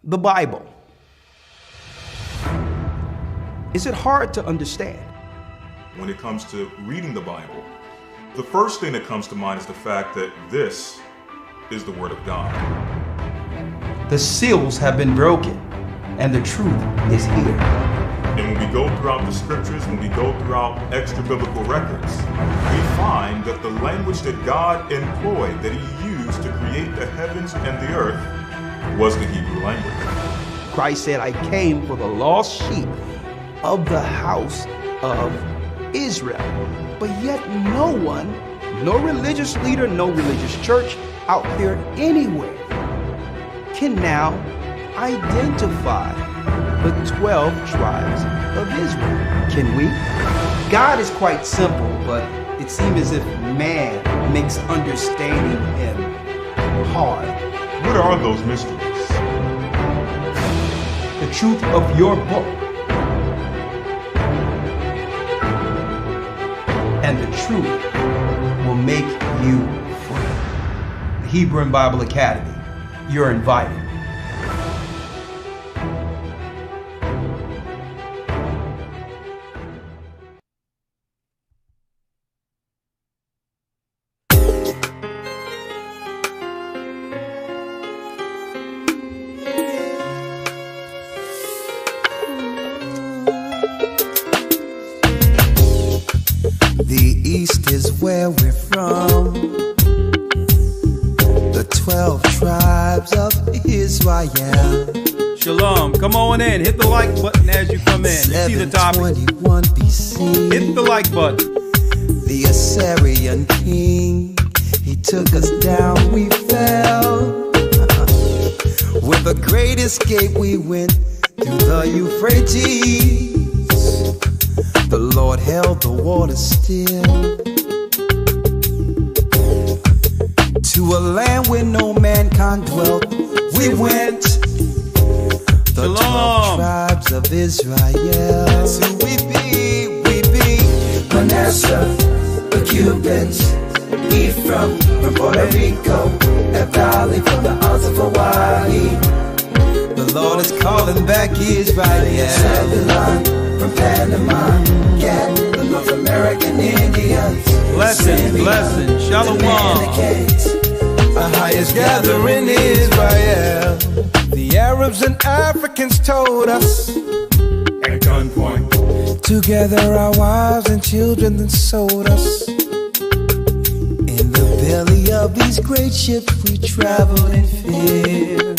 The Bible. Is it hard to understand? When it comes to reading the Bible, the first thing that comes to mind is the fact that this is the Word of God. The seals have been broken, and the truth is here. And when we go throughout the scriptures, when we go throughout extra biblical records, we find that the language that God employed, that He used to create the heavens and the earth, was the Hebrew language. Christ said, I came for the lost sheep of the house of Israel. But yet no one, no religious leader, no religious church out there anywhere can now identify the 12 tribes of Israel. Can we? God is quite simple, but it seems as if man makes understanding Him hard. What are those mysteries? The truth of your book and the truth will make you free. The Hebrew and Bible Academy, you're invited. The East is where we're from. The 12 tribes of Israel. Shalom. Come on in. Hit the like button as you come in. You see the topic. 721 BC. Hit the like button. The Assyrian king, he took us down, we fell. With a great escape, we went through the Euphrates. The Lord held the water still. To a land where no mankind dwelt, we went. The 12 tribes of Israel. So we be Manasseh, the Cubans, Ephraim from Puerto Rico, Naphtali from the Isles of Hawaii. The Lord is calling back Israel. Zebulon from Panama, Gad, the North American Indians. Blessing, shalom. Our highest gathering Israel. The Arabs and Africans told us at gunpoint. Together our wives and children then sold us. In the belly of these great ships we traveled in fear.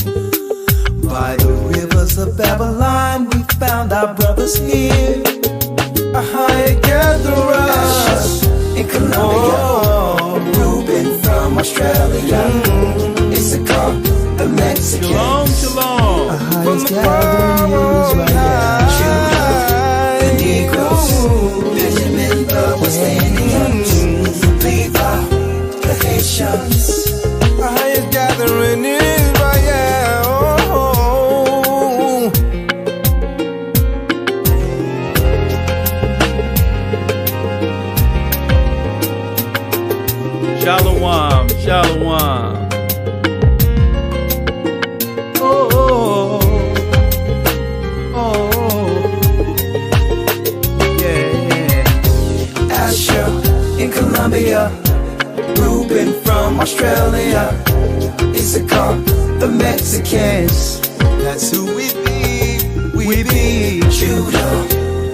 By the rivers of Babylon we found our brothers here. A high gatherers in Colombia, Reuben from Australia, Issachar, the Mexicans, Shalom. from the Pharaoh, Judah, the Negroes, Benjamin, the West Indians, Levi, the Haitians. Our highest gathering in Israel. Shalom. Yeah. Asher in Colombia, Reuben from Australia, Issachar, the Mexicans. That's who we be. We be Judah,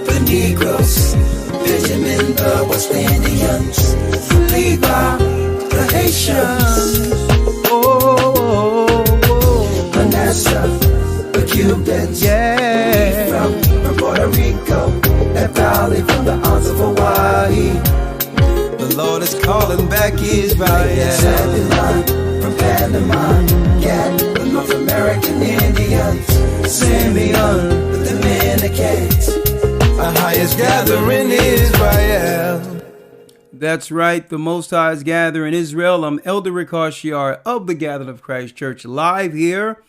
the Negroes, Benjamin, the West Indians, Levi, the Haitians. Manasseh, the Cubans, Ephraim from Puerto Rico, Naphtali from the Isles of Hawaii. The Lord is calling back Israel. Zebulon from Panama, Gad, the North American Indians, Simeon, the Dominicans. Our highest gathering Israel. That's right. The Most High is gathering Israel. I'm Elder Rick Harshiar of the Gathering of Christ Church, live here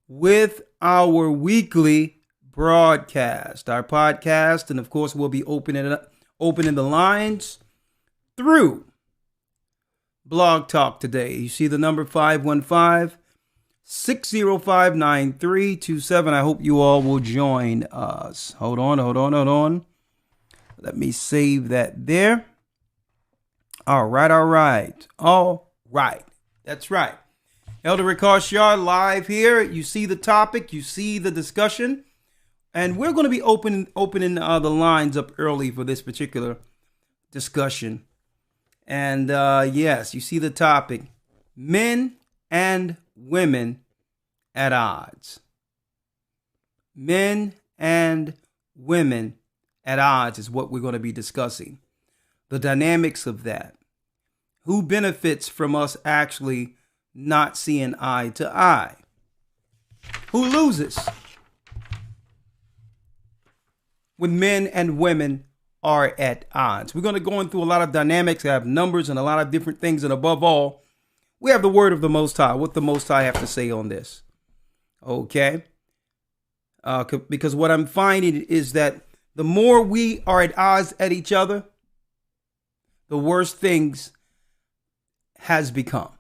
with our weekly broadcast, our podcast, and of course we'll be opening the lines through Blog Talk today. You see the number 515 605-9327. I hope you all will join us. Hold on. Let me save that there. All right. That's right. Elder Ricard live here. You see the topic, you see the discussion, and we're going to be opening the lines up early for this particular discussion. And yes, you see the topic, men and women at odds. Men and women at odds is what we're going to be discussing. The dynamics of that. Who benefits from us actually not seeing eye to eye? Who loses when men and women are at odds? We're going to go into a lot of dynamics. I have numbers and a lot of different things. And above all, we have the word of the Most High. What the Most High have to say on this. Okay? Because what I'm finding is that the more we are at odds at each other, the worse things has become.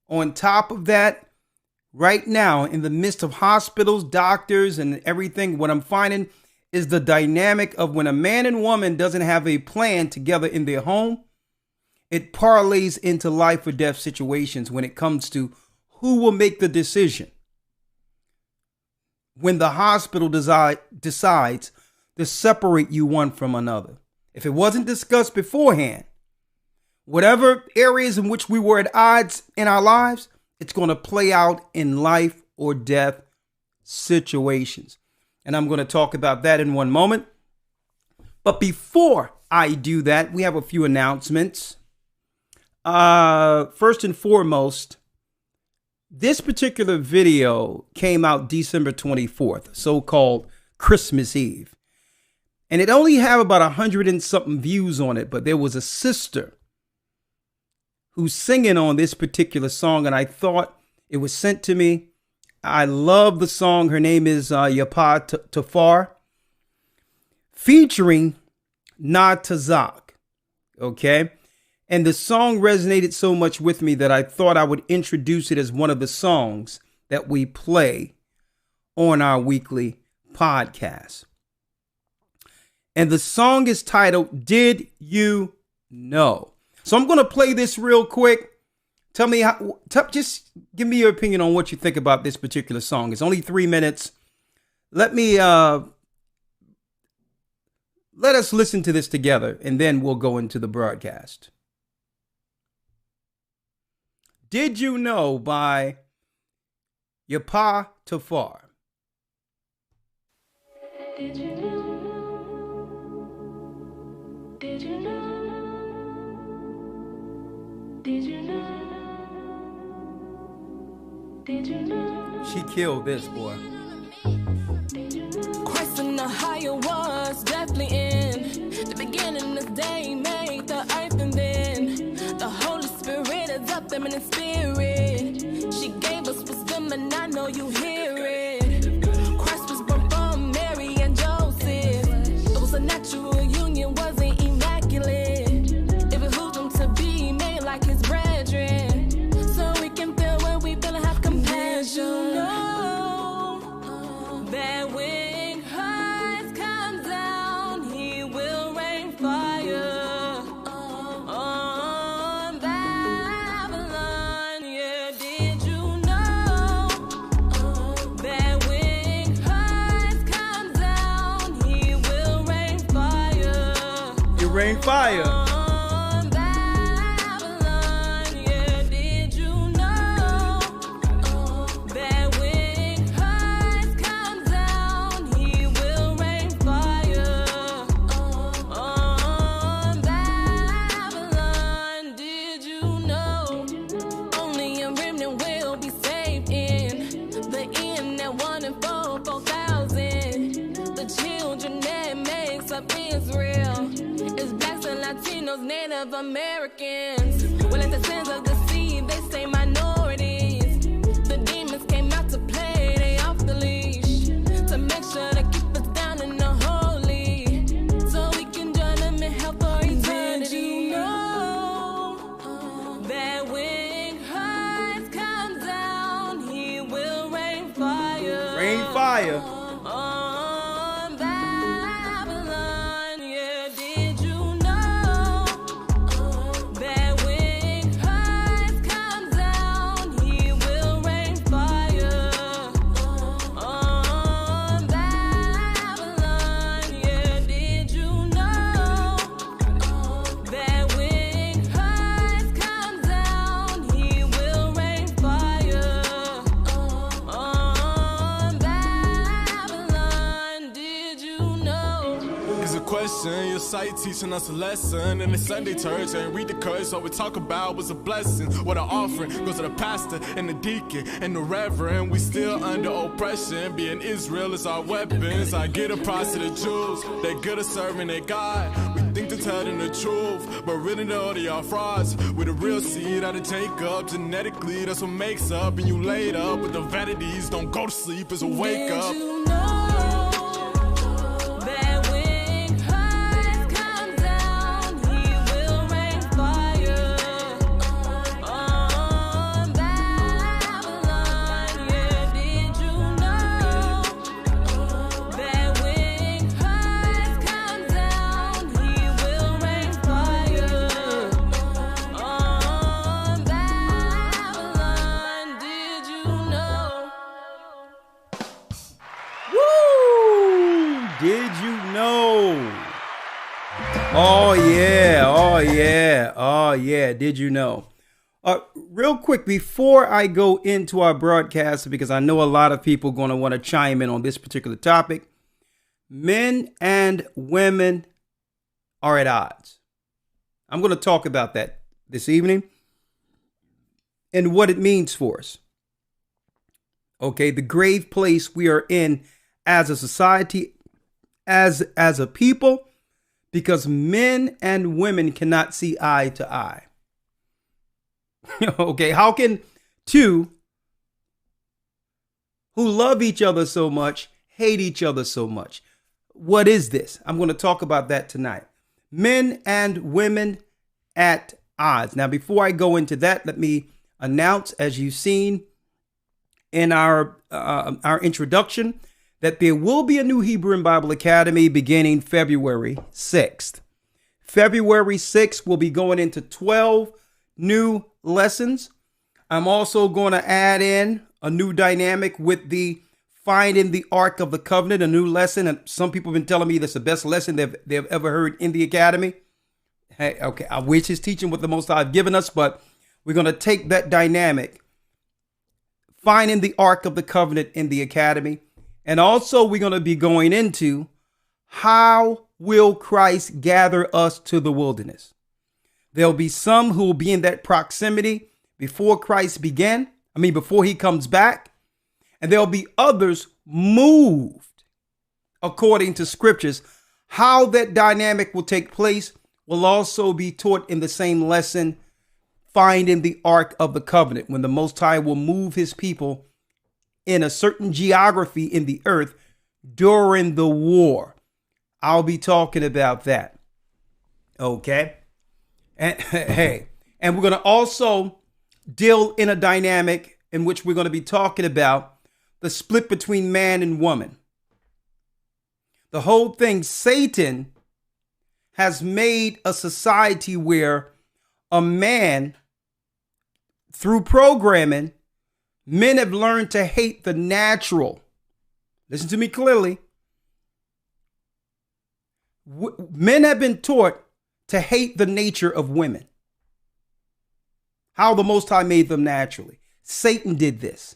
On top of that, right now, in the midst of hospitals, doctors, and everything, what I'm finding is the dynamic of when a man and woman doesn't have a plan together in their home, it parlays into life or death situations when it comes to who will make the decision. When the hospital decides to separate you one from another. If it wasn't discussed beforehand, whatever areas in which we were at odds in our lives, it's going to play out in life or death situations. And I'm going to talk about that in one moment. But before I do that, we have a few announcements. First and foremost, this particular video came out December 24th, so-called Christmas Eve. And it only have about 100 and something views on it, but there was a sister who's singing on this particular song, and I thought it was sent to me. I love the song. Her name is Yapa Tafar, featuring Natazak. Okay? And the song resonated so much with me that I thought I would introduce it as one of the songs that we play on our weekly podcast. And the song is titled, Did You Know? So I'm going to play this real quick. Tell me just give me your opinion on what you think about this particular song. It's only 3 minutes. Let us listen to this together, and then we'll go into the broadcast. Did You Know by Yapa Tafar. Did you know? Did you know? Did you know? Did you know? She killed this, boy. Christ in the higher was definitely in the beginning. This day made the earth, and then the Holy Spirit is up there in the spirit. She gave us wisdom, and I know you hear it. Christ was born from Mary and Joseph. It was a natural union, wasn't immaculate. It behooved him to be made like his brethren, so we can feel what we feel and have compassion. That when Christ comes down, he will rain fire on Babylon. Yeah, did you know that when Christ comes down, he will rain fire? You rain fire. On Babylon. Yeah, did you know that when Christ comes down, he will rain fire on Babylon? Did you know only a remnant will be saved in the end? That 1 in 4,000, the children that makes up Israel is blacks and Latinos, Native Americans. Well, at the sins of the seed, they say minorities. The demons came out to play, they off the leash to make sure to keep us down in the holy, so we can join them in hell for eternity. Did you know that when Christ comes down, sight teaching us a lesson. In the Sunday church, and read the curse. All we talk about was a blessing. What an offering goes to the pastor and the deacon and the reverend. We still under oppression. Being Israel is our weapons. I get a prize to the Jews. They're good at serving their God. We think they're telling the truth, but really no, they are frauds. With a real seed out of Jacob. Genetically, that's what makes up. And you laid up with the vanities. Don't go to sleep, it's a wake up. Did you know that when Christ comes down, he will rain fire on Babylon? Yeah, did you know that when Christ comes down, he will rain fire on Babylon? Did you know? Woo! Did you know? Oh yeah, oh yeah, oh yeah. Did you know? Real quick, before I go into our broadcast, because I know a lot of people going to want to chime in on this particular topic, men and women are at odds. I'm going to talk about that this evening and what it means for us. Okay, the grave place we are in as a society, as a people, because men and women cannot see eye to eye. Okay, how can two who love each other so much hate each other so much? What is this? I'm going to talk about that tonight. Men and women at odds. Now, before I go into that, let me announce, as you've seen in our introduction, that there will be a new Hebrew and Bible Academy beginning February 6th. February 6th, we'll be going into 12 new lessons. I'm also going to add in a new dynamic with the Finding the Ark of the Covenant, a new lesson. And some people have been telling me that's the best lesson they've ever heard in the academy. Hey, okay, I wish his teaching what the Most High have given us, but we're going to take that dynamic, Finding the Ark of the Covenant in the academy. And also we're going to be going into how will Christ gather us to the wilderness. There'll be some who will be in that proximity before Christ before he comes back. And there'll be others moved according to scriptures. How that dynamic will take place will also be taught in the same lesson, Finding the Ark of the Covenant, when the Most High will move his people in a certain geography in the earth during the war. I'll be talking about that. Okay. And hey, and we're going to also deal in a dynamic in which we're going to be talking about the split between man and woman. The whole thing, Satan has made a society where a man, through programming, men have learned to hate the natural. Listen to me clearly. Men have been taught to hate the nature of women. How the Most High made them naturally. Satan did this.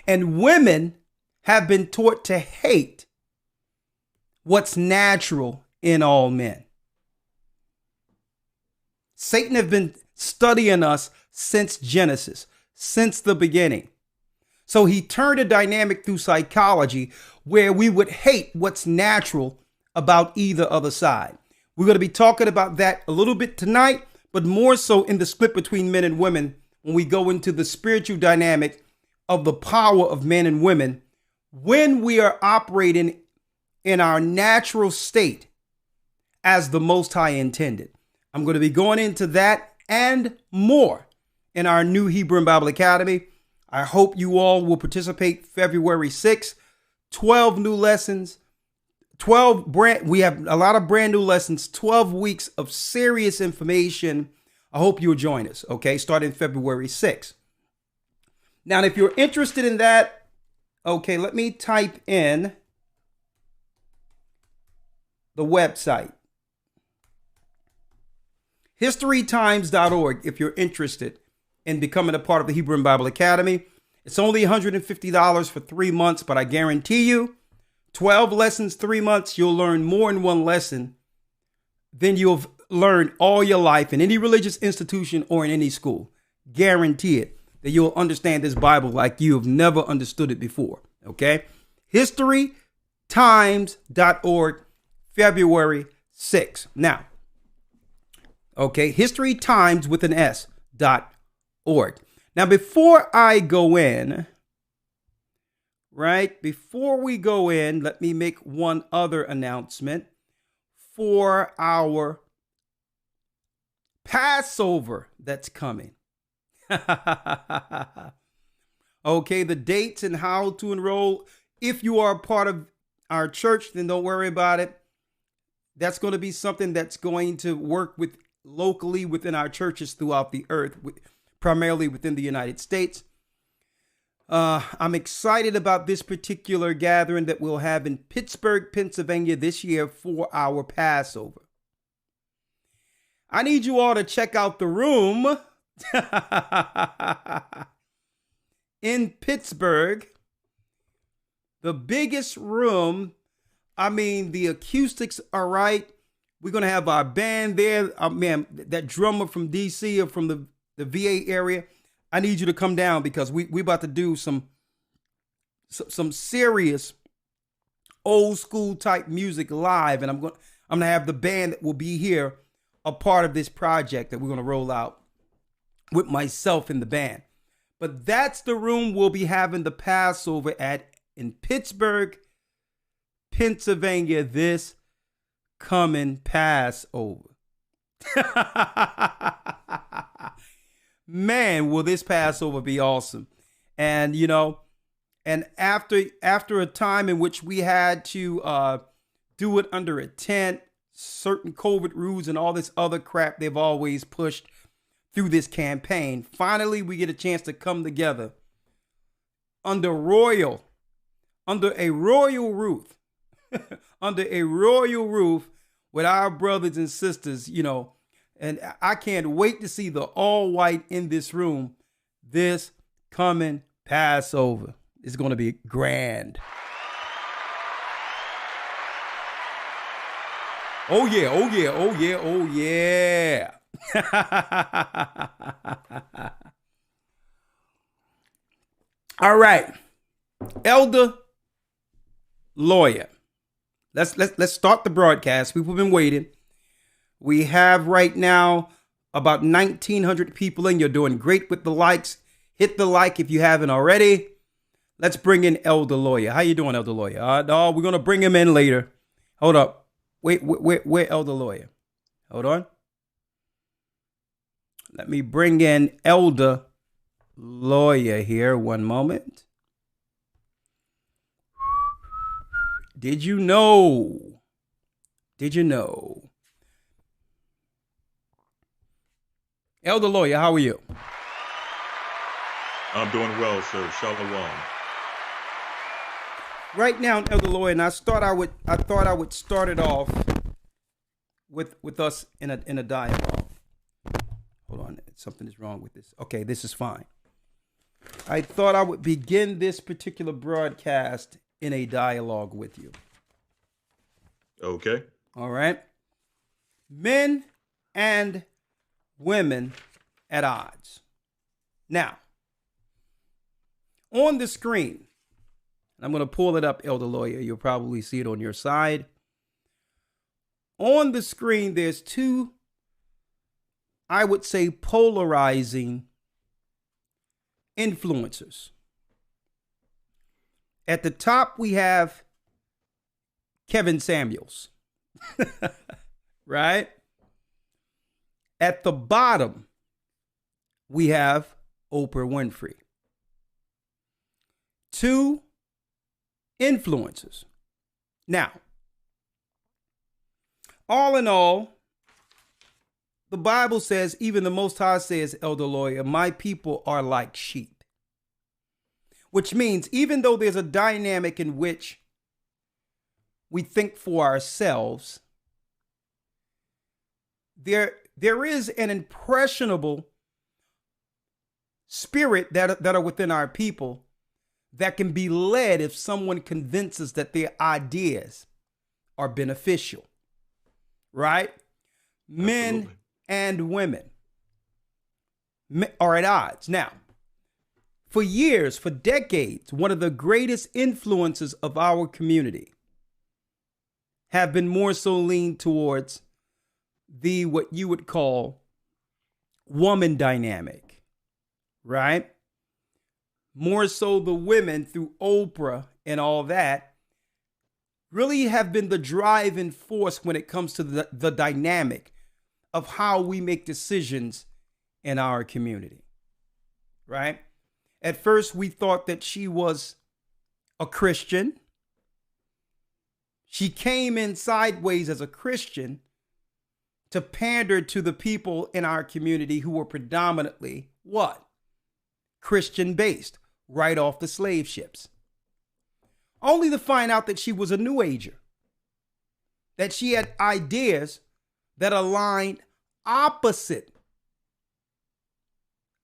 And women have been taught to hate what's natural in all men. Satan has been studying us since Genesis, since the beginning. So he turned a dynamic through psychology where we would hate what's natural about either other side. We're going to be talking about that a little bit tonight, but more so in the split between men and women when we go into the spiritual dynamic of the power of men and women when we are operating in our natural state as the Most High intended. I'm going to be going into that and more in our new Hebrew and Bible Academy. I hope you all will participate February 6th. 12 new lessons, we have a lot of brand new lessons, 12 weeks of serious information. I hope you'll join us, okay, starting February 6th. Now, if you're interested in that, okay, let me type in the website. historytimes.org if you're interested in becoming a part of the Hebrew and Bible Academy. It's only $150 for 3 months, but I guarantee you 12 lessons, 3 months, you'll learn more in one lesson than you've learned all your life in any religious institution or in any school. Guarantee it that you'll understand this Bible like you have never understood it before. Okay? HistoryTimes.org, February 6th. Now, okay, HistoryTimes with an S.org. Now, before I go in, right, before we go in, let me make one other announcement for our Passover that's coming. Okay, the dates and how to enroll. If you are a part of our church, then don't worry about it. That's going to be something that's going to work with locally within our churches throughout the earth, primarily within the United States. I'm excited about this particular gathering that we'll have in Pittsburgh, Pennsylvania this year for our Passover. I need you all to check out the room in Pittsburgh. The biggest room. I mean, the acoustics are right. We're going to have our band there. Man, that drummer from DC or from the VA area, I need you to come down because we about to do some serious old school type music live. And I'm going to have the band that will be here a part of this project that we're going to roll out with myself in the band. But that's the room we'll be having the Passover at in Pittsburgh, Pennsylvania this coming Passover. Man, will this Passover be awesome. And, you know, and after a time in which we had to do it under a tent, certain COVID rules and all this other crap they've always pushed through this campaign, finally we get a chance to come together under a royal roof, under a royal roof with our brothers and sisters, you know, and I can't wait to see the all white in this room this coming Passover. It's going to be grand. Oh yeah, oh yeah, oh yeah, oh yeah. All right. Elder Lawyer. Let's start the broadcast. We've been waiting. We have right now about 1,900 people in. You're doing great with the likes. Hit the like if you haven't already. Let's bring in Elder Lawyer. How you doing, Elder Lawyer? No, we're going to bring him in later. Hold up. Wait, where Elder Lawyer? Hold on. Let me bring in Elder Lawyer here. One moment. Did you know? Did you know? Elder Lawyer, how are you? I'm doing well, sir. Shalom. Right now, Elder Lawyer, and I thought I would start it off with us in a dialogue. Hold on, something is wrong with this. Okay, this is fine. I thought I would begin this particular broadcast in a dialogue with you. Okay. All right. Men and women at odds. Now, on the screen, I'm going to pull it up, Elder Lawyer. You'll probably see it on your side. On the screen, there's two, I would say, polarizing influencers. At the top, we have Kevin Samuels, right? At the bottom, we have Oprah Winfrey. Two influencers. Now, all in all, the Bible says, even the Most High says, Elder Lawyer, my people are like sheep. Which means even though there's a dynamic in which we think for ourselves, there is an impressionable spirit that are within our people that can be led if someone convinces that their ideas are beneficial, right? Men Absolutely. and women are at odds. Now, for years, for decades, one of the greatest influences of our community have been more so leaned towards the what you would call woman dynamic, right? More so the women through Oprah and all that really have been the driving force when it comes to the dynamic of how we make decisions in our community, right? At first, we thought that she was a Christian. She came in sideways as a Christian to pander to the people in our community who were predominantly what? Christian based, right off the slave ships. Only to find out that she was a New Ager, that she had ideas that aligned opposite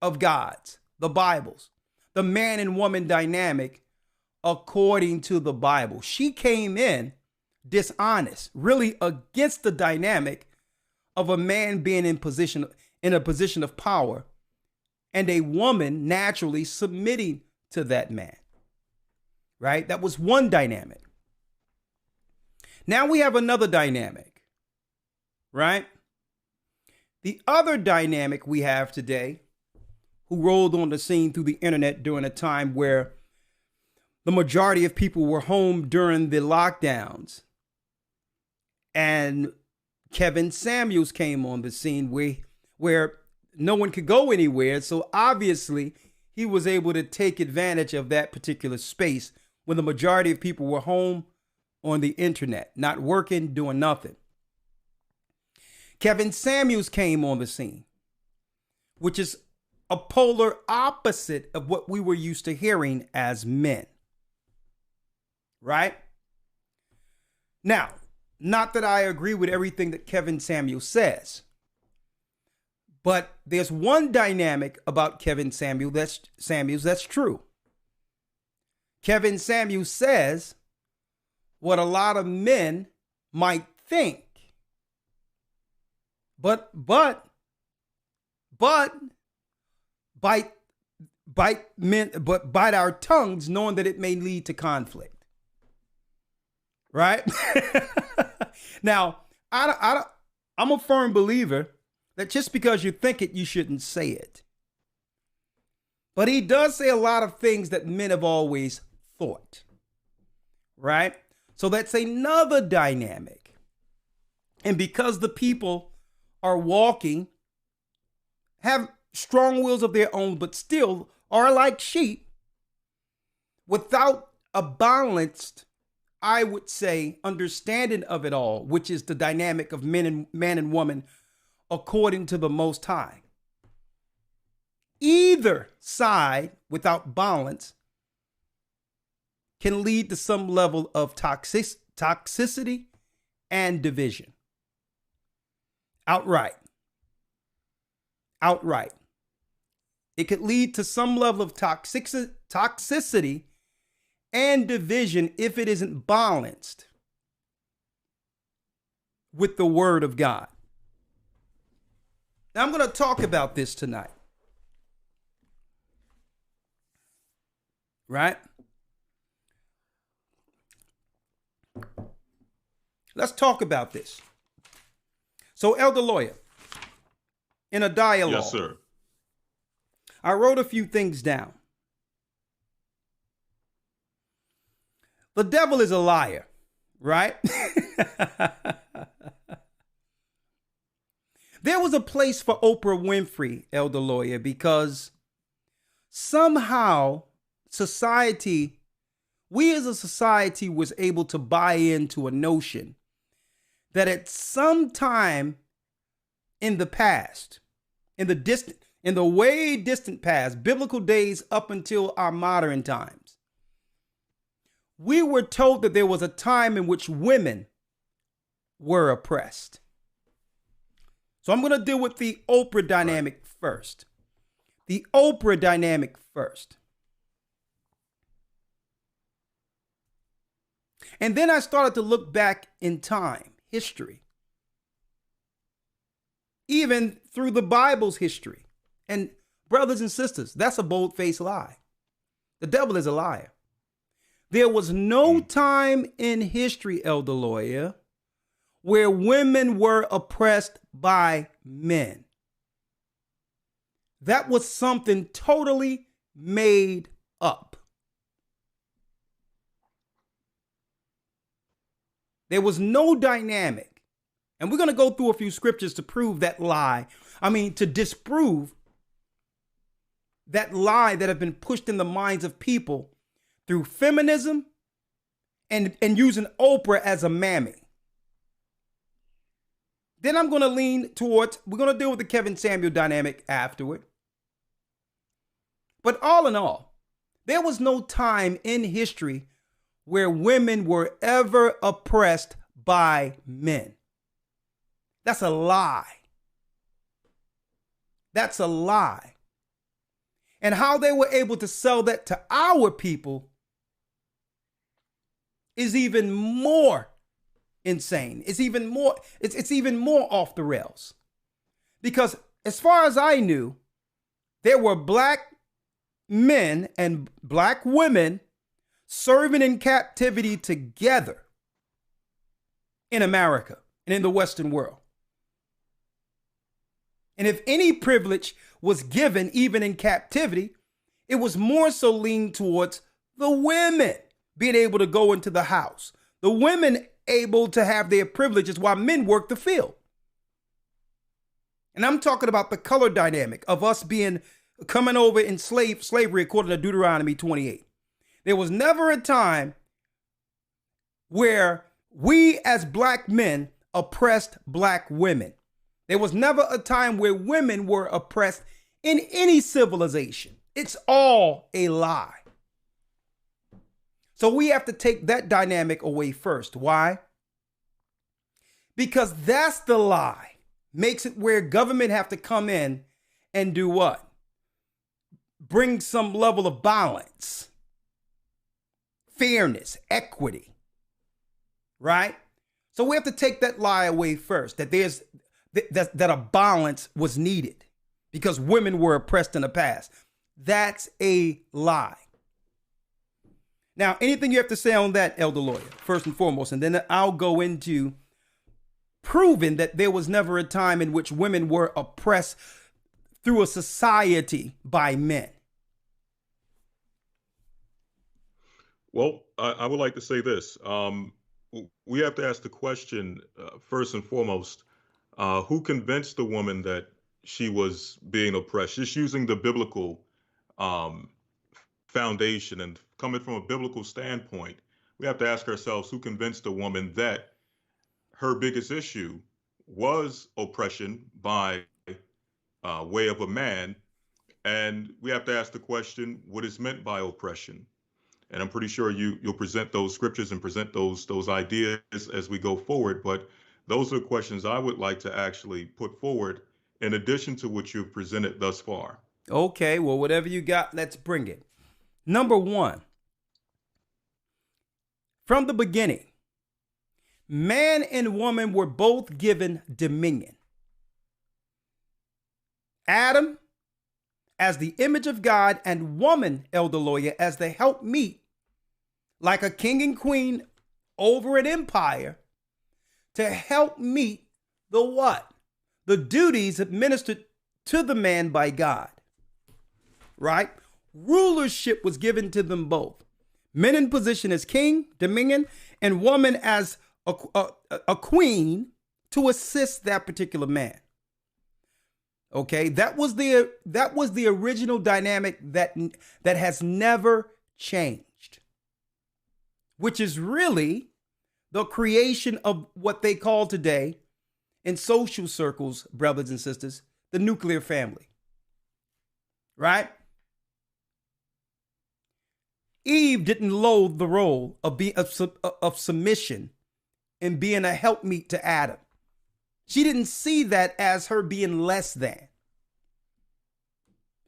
of God's, the Bible's, the man and woman dynamic according to the Bible. She came in dishonest, really against the dynamic of a man being in a position of power and a woman naturally submitting to that man. Right? That was one dynamic. Now we have another dynamic. Right? The other dynamic we have today, who rolled on the scene through the internet during a time where the majority of people were home during the lockdowns, and Kevin Samuels came on the scene where no one could go anywhere. So obviously he was able to take advantage of that particular space when the majority of people were home on the internet, not working, doing nothing. Kevin Samuels came on the scene, which is a polar opposite of what we were used to hearing as men. Right? Now, not that I agree with everything that Kevin Samuels says, but there's one dynamic about Kevin Samuels that's true. Kevin Samuels says what a lot of men might think, but bite our tongues, knowing that it may lead to conflict. Right? Now, I'm a firm believer that just because you think it, you shouldn't say it. But he does say a lot of things that men have always thought. Right? So that's another dynamic. And because the people are walking, have strong wills of their own, but still are like sheep, without a balanced, I would say, understanding of it all, which is the dynamic of man and woman according to the Most High. Either side without balance can lead to some level of toxicity and division. Outright. It could lead to some level of toxicity and division if it isn't balanced with the word of God. Now, I'm going to talk about this tonight. Right? Let's talk about this. So, Elder Lawyer, in a dialogue, Yes, sir. I wrote a few things down. The devil is a liar, right? There was a place for Oprah Winfrey, Elder Lawyer, because somehow we as a society was able to buy into a notion that at some time in the past, in the way distant past, biblical days up until our modern times, we were told that there was a time in which women were oppressed. So I'm going to deal with the Oprah dynamic first. The Oprah dynamic first. And then I started to look back in time, history, even through the Bible's history. And brothers and sisters, that's a bold-faced lie. The devil is a liar. There was no time in history, Elder Lawyer, where women were oppressed by men. That was something totally made up. There was no dynamic. And we're going to go through a few scriptures to prove that lie. To disprove that lie that have been pushed in the minds of people through feminism and using Oprah as a mammy. Then I'm going to lean towards, we're going to deal with the Kevin Samuel dynamic afterward. But all in all, there was no time in history where women were ever oppressed by men. That's a lie. That's a lie. And how they were able to sell that to our people is even more insane. It's even more off the rails. Because as far as I knew, there were black men and black women serving in captivity together in America and in the Western world. And if any privilege was given even in captivity, it was more so leaned towards the women being able to go into the house, the women able to have their privileges while men worked the field. And I'm talking about the color dynamic of us coming over in slavery according to Deuteronomy 28. There was never a time where we as black men oppressed black women. There was never a time where women were oppressed in any civilization. It's all a lie. So we have to take that dynamic away first. Why? Because that's the lie. Makes it where government have to come in and do what? Bring some level of balance, fairness, equity, right? So we have to take that lie away first, that that a balance was needed because women were oppressed in the past. That's a lie. Now, anything you have to say on that, Elder Lawyer, first and foremost, and then I'll go into proving that there was never a time in which women were oppressed through a society by men. Well, I would like to say this. We have to ask the question, first and foremost, who convinced the woman that she was being oppressed? Just using the biblical foundation and coming from a biblical standpoint, we have to ask ourselves who convinced the woman that her biggest issue was oppression by way of a man. And we have to ask the question, what is meant by oppression? And I'm pretty sure you'll present those scriptures and present those ideas as we go forward. But those are questions I would like to actually put forward in addition to what you've presented thus far. Okay, well, whatever you got, let's bring it. Number one, from the beginning, man and woman were both given dominion. Adam as the image of God and woman, Elder Lawyer, as the helpmeet, like a king and queen over an empire, to help meet the what? The duties administered to the man by God. Right? Rulership was given to them both. Men in position as king, dominion, and woman as a queen to assist that particular man. Okay, that was the original dynamic that has never changed, which is really the creation of what they call today in social circles, brothers and sisters, the nuclear family. Right? Eve didn't loathe the role of submission and being a helpmeet to Adam. She didn't see that as her being less than.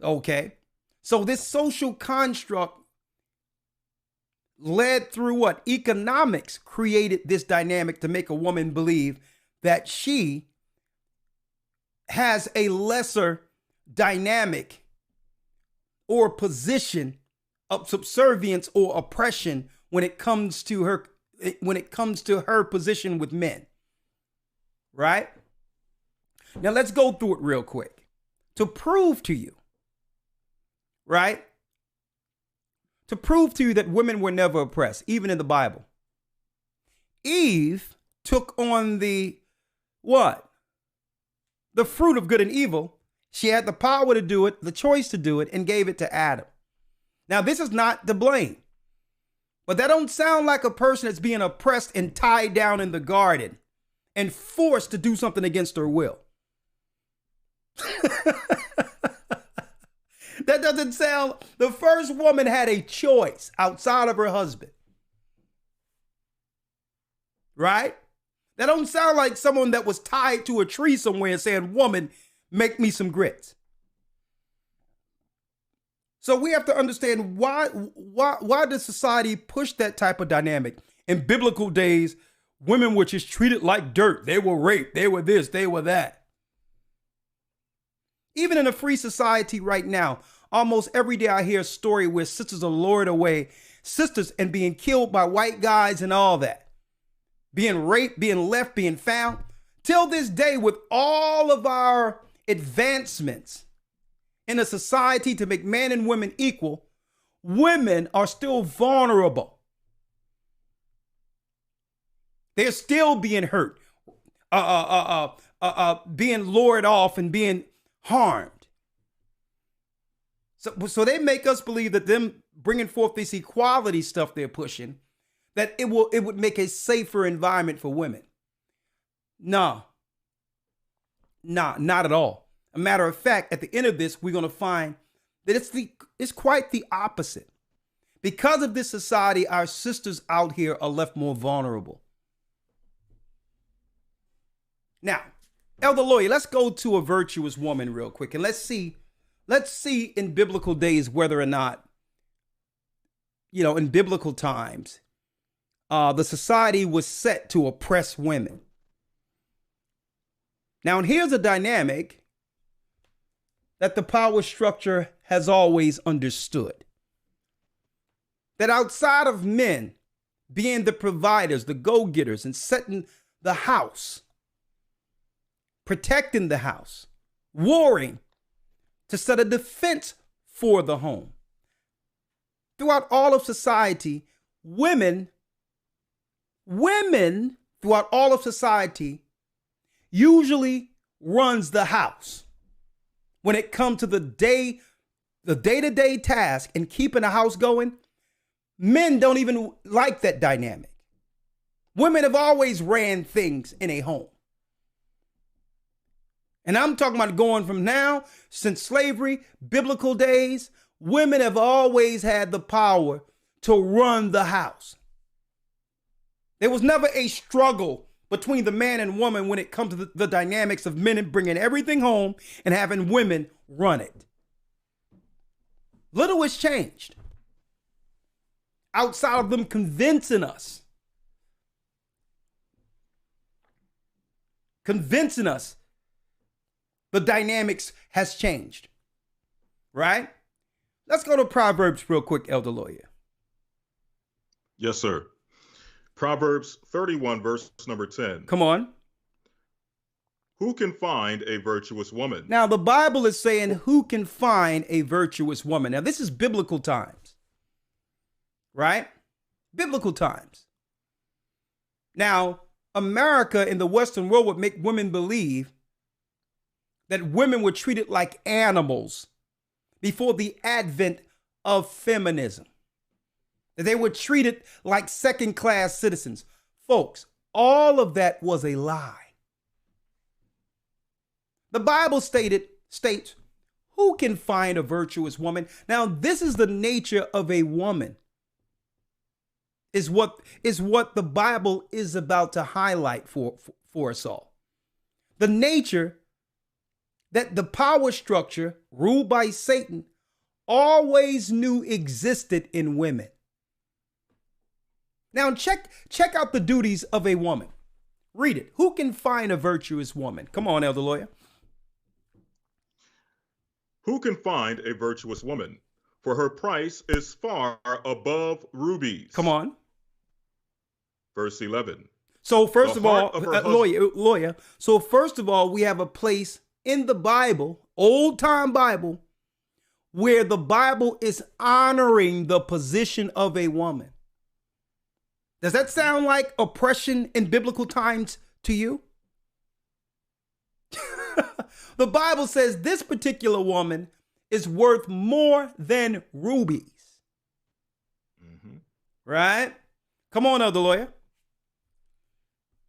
Okay? So this social construct led through what? Economics created this dynamic to make a woman believe that she has a lesser dynamic or position of subservience or oppression when it comes to her position with men. Right? Now let's go through it real quick to prove to you, right? To prove to you that women were never oppressed, even in the Bible. Eve took on the what? The fruit of good and evil. She had the power to do it, the choice to do it, and gave it to Adam. Now, this is not to blame, but that don't sound like a person that's being oppressed and tied down in the garden and forced to do something against her will. That doesn't sound. The first woman had a choice outside of her husband. Right? That don't sound like someone that was tied to a tree somewhere and saying, woman, make me some grits. So we have to understand why does society push that type of dynamic? In biblical days, women were just treated like dirt. They were raped. They were this. They were that. Even in a free society right now, almost every day I hear a story where sisters are lured away, sisters, and being killed by white guys and all that. Being raped, being left, being found. Till this day, with all of our advancements in a society to make men and women equal, women are still vulnerable. They're still being hurt, being lured off and being harmed. So they make us believe that them bringing forth this equality stuff they're pushing, that it would make a safer environment for women. No, not at all. A matter of fact, at the end of this, we're going to find that it's quite the opposite. Because of this society, our sisters out here are left more vulnerable. Now, Elder Lawyer, let's go to a virtuous woman real quick, and let's see in biblical days whether or not, in biblical times, the society was set to oppress women. Now, and here's a dynamic that the power structure has always understood. That outside of men being the providers, the go-getters, and setting the house, protecting the house, warring to set a defense for the home. Throughout all of society, women throughout all of society usually runs the house. When it comes to the day-to-day task and keeping the house going, men don't even like that dynamic. Women have always ran things in a home. And I'm talking about going from now, since slavery, biblical days, women have always had the power to run the house. There was never a struggle between the man and woman when it comes to the dynamics of men bringing everything home and having women run it. Little has changed. Outside of them convincing us the dynamics has changed. Right? Let's go to Proverbs real quick, Elder Lawyer. Yes, sir. Proverbs 31, verse number 10. Come on. Who can find a virtuous woman? Now, the Bible is saying, who can find a virtuous woman? Now, this is biblical times. Right? Biblical times. Now, America in the Western world would make women believe that women were treated like animals before the advent of feminism. That they were treated like second-class citizens. Folks, all of that was a lie. The Bible states, who can find a virtuous woman? Now, this is the nature of a woman. Is what the Bible is about to highlight for us all. The nature that the power structure ruled by Satan always knew existed in women. Now check out the duties of a woman. Read it. Who can find a virtuous woman? Come on, Elder Lawyer. Who can find a virtuous woman? For her price is far above rubies. Come on. Verse 11. So first The of all, heart of her lawyer. So first of all, we have a place in the Bible, old time Bible, where the Bible is honoring the position of a woman. Does that sound like oppression in biblical times to you? The Bible says this particular woman is worth more than rubies. Right? Come on, Elder Lawyer.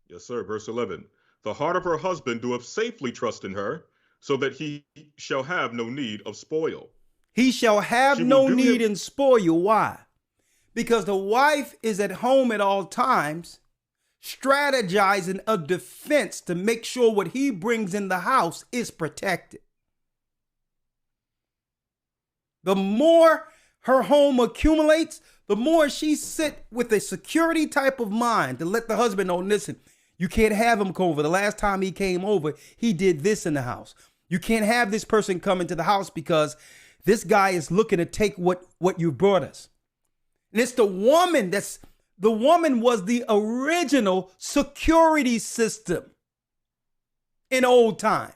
Yes, sir. Verse 11. The heart of her husband doeth safely trust in her, so that he shall have no need of spoil. He shall have She no will do need him- in spoil. Why? Because the wife is at home at all times, strategizing a defense to make sure what he brings in the house is protected. The more her home accumulates, the more she sit with a security type of mind to let the husband know, listen, you can't have him come over. The last time he came over, he did this in the house. You can't have this person come into the house because this guy is looking to take what you brought us. And it's the woman was the original security system in old times.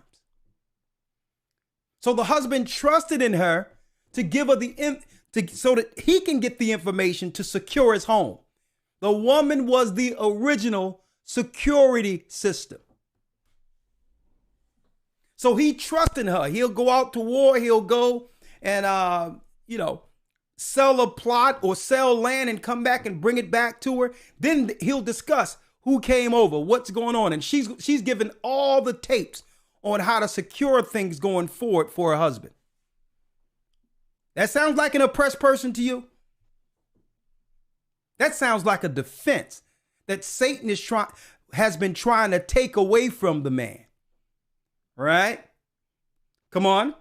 So the husband trusted in her to give her so that he can get the information to secure his home. The woman was the original security system. So he trusted her. He'll go out to war. He'll go and, sell a plot or sell land and come back and bring it back to her. Then he'll discuss who came over, what's going on. And she's given all the tapes on how to secure things going forward for her husband. That sounds like an oppressed person to you? That sounds like a defense that Satan has been trying to take away from the man. Right? Come on.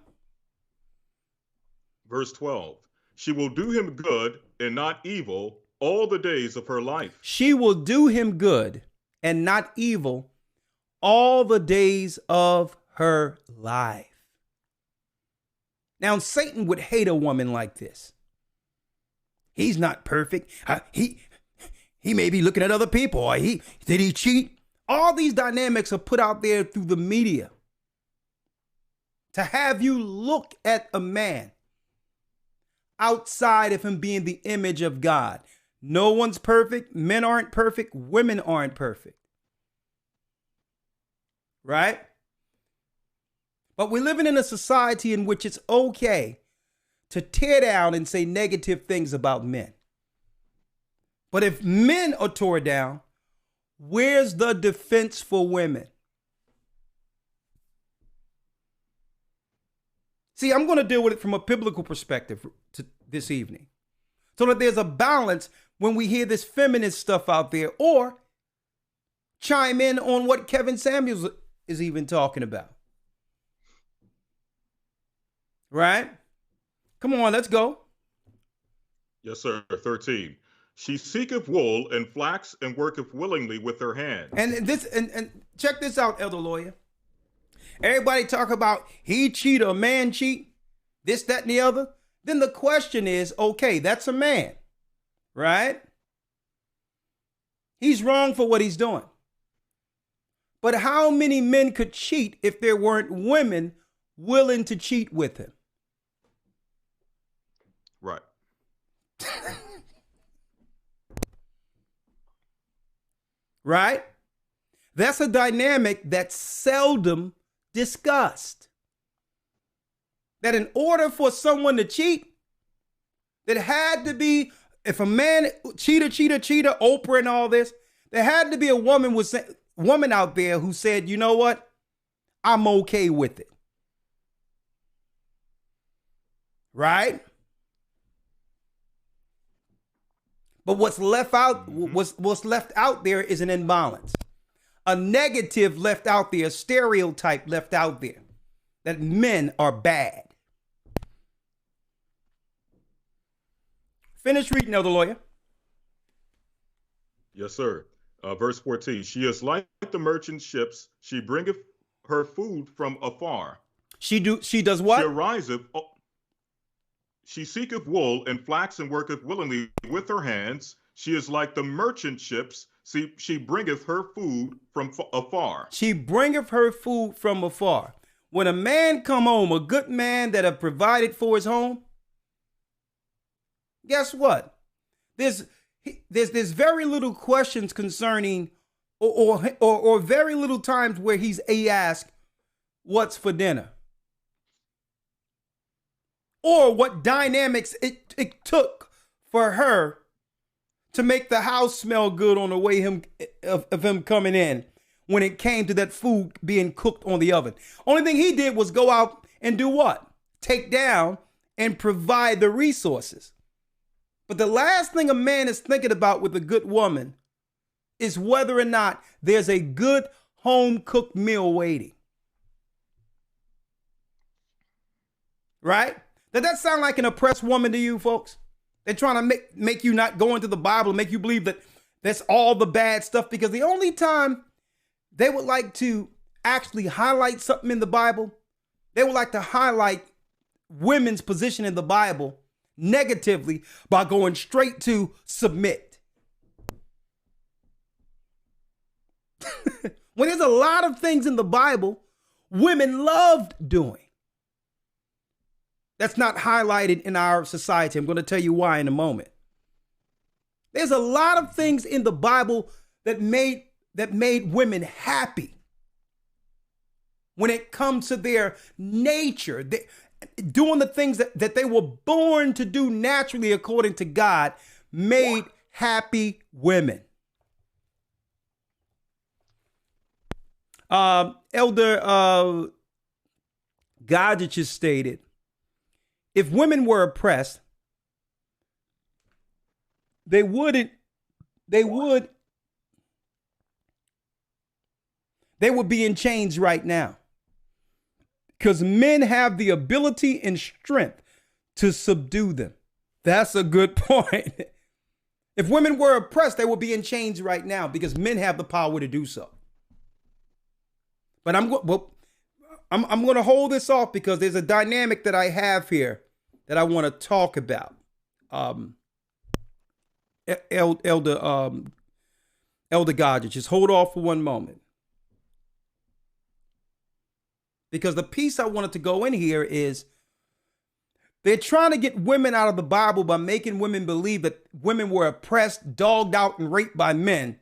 Verse 12. She will do him good and not evil all the days of her life. She will do him good and not evil all the days of her life. Now, Satan would hate a woman like this. He's not perfect. He may be looking at other people. Or did he cheat? All these dynamics are put out there through the media to have you look at a man outside of him being the image of God. No one's perfect. Men aren't perfect. Women aren't perfect. Right? But we're living in a society in which it's okay to tear down and say negative things about men. But if men are torn down, where's the defense for women? See, I'm going to deal with it from a biblical perspective this evening, so that there's a balance when we hear this feminist stuff out there, or chime in on what Kevin Samuels is even talking about. Right? Come on, let's go. Yes, sir. 13. She seeketh wool and flax and worketh willingly with her hand. And check this out, Elder Lawyer. Everybody talk about he cheat or man cheat, this, that, and the other. Then the question is, okay, that's a man, right? He's wrong for what he's doing. But how many men could cheat if there weren't women willing to cheat with him? Right. Right? That's a dynamic that's seldom discussed. That in order for someone to cheat, it had to be, if a man, cheater, Oprah and all this, there had to be a woman out there who said, you know what? I'm okay with it. Right? But what's left out there is an imbalance. A negative left out there, a stereotype left out there, that men are bad. Finish reading, Elder Lawyer. Yes, sir. Verse 14. She is like the merchant ships. She bringeth her food from afar. She does She what? ariseth. She seeketh wool and flax and worketh willingly with her hands. She is like the merchant ships. She bringeth her food from afar. She bringeth her food from afar. When a man come home, a good man that have provided for his home, guess what? There's very little questions concerning, or very little times where he's asked, "What's for dinner?" Or what dynamics it took for her to make the house smell good on the way of him coming in when it came to that food being cooked on the oven. Only thing he did was go out and do what? Take down and provide the resources. But the last thing a man is thinking about with a good woman is whether or not there's a good home cooked meal waiting. Right? Does that sound like an oppressed woman to you, folks? They're trying to make you not go into the Bible, make you believe that that's all the bad stuff, because the only time they would like to actually highlight something in the Bible, they would like to highlight women's position in the Bible negatively by going straight to submit. When there's a lot of things in the Bible women loved doing, that's not highlighted in our society. I'm going to tell you why in a moment. There's a lot of things in the Bible that made women happy when it comes to their nature, doing the things that they were born to do naturally according to God, made happy women. Elder Goddard has stated, if women were oppressed, they would be in chains right now, because men have the ability and strength to subdue them. That's a good point. If women were oppressed, they would be in chains right now because men have the power to do so. But I'm going to hold this off because there's a dynamic that I have here that I want to talk about. Elder Goddard, just hold off for one moment. Because the piece I wanted to go in here is they're trying to get women out of the Bible by making women believe that women were oppressed, dogged out, and raped by men,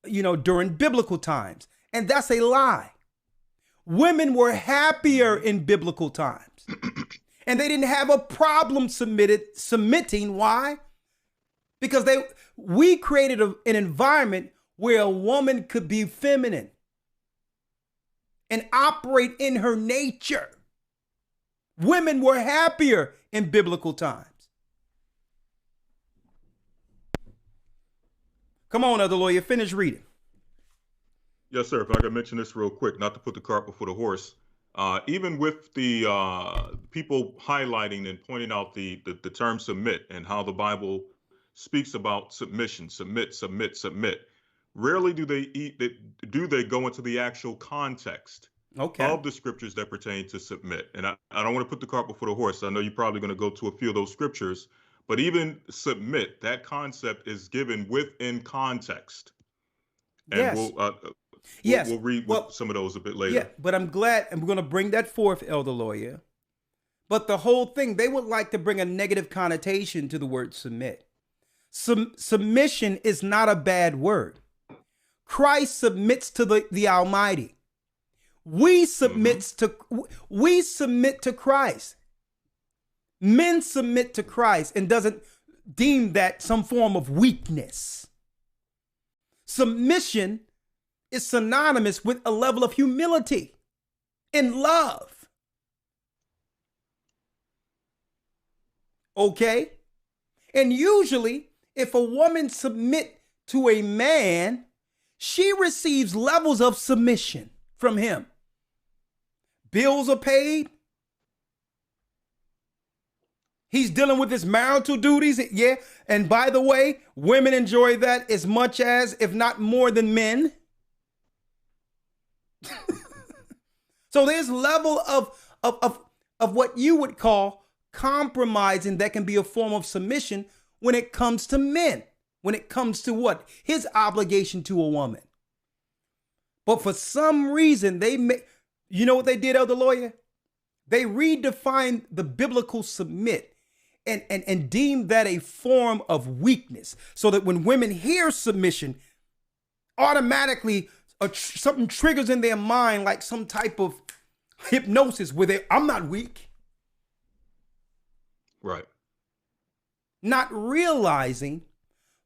during biblical times. And that's a lie. Women were happier in biblical times. And they didn't have a problem submitting. Why? Because we created an environment where a woman could be feminine and operate in her nature. Women were happier in biblical times. Come on, other lawyer, finish reading. Yes, sir. If I could mention this real quick, not to put the cart before the horse. Even with the people highlighting and pointing out the term submit and how the Bible speaks about submission, submit. Rarely do they go into the actual context of the scriptures that pertain to submit. And I don't want to put the cart before the horse. I know you're probably going to go to a few of those scriptures, but even submit, that concept is given within context. And yes. We'll read some of those a bit later. Yeah, but I'm glad, and we're going to bring that forth, Elder Lawyer. But the whole thing, they would like to bring a negative connotation to the word submit. Submission is not a bad word. Christ submits to the Almighty. We submit to Christ. Men submit to Christ and doesn't deem that some form of weakness. Submission is synonymous with a level of humility and love. Okay? And usually, if a woman submit to a man, she receives levels of submission from him. Bills are paid. He's dealing with his marital duties. Yeah. And by the way, women enjoy that as much as, if not more than men. So there's level of what you would call compromising that can be a form of submission when it comes to men. When it comes to what? His obligation to a woman. But for some reason, you know what they did, Elder Lawyer? They redefined the biblical submit and deemed that a form of weakness. So that when women hear submission, automatically something triggers in their mind like some type of hypnosis where I'm not weak. Right. Not realizing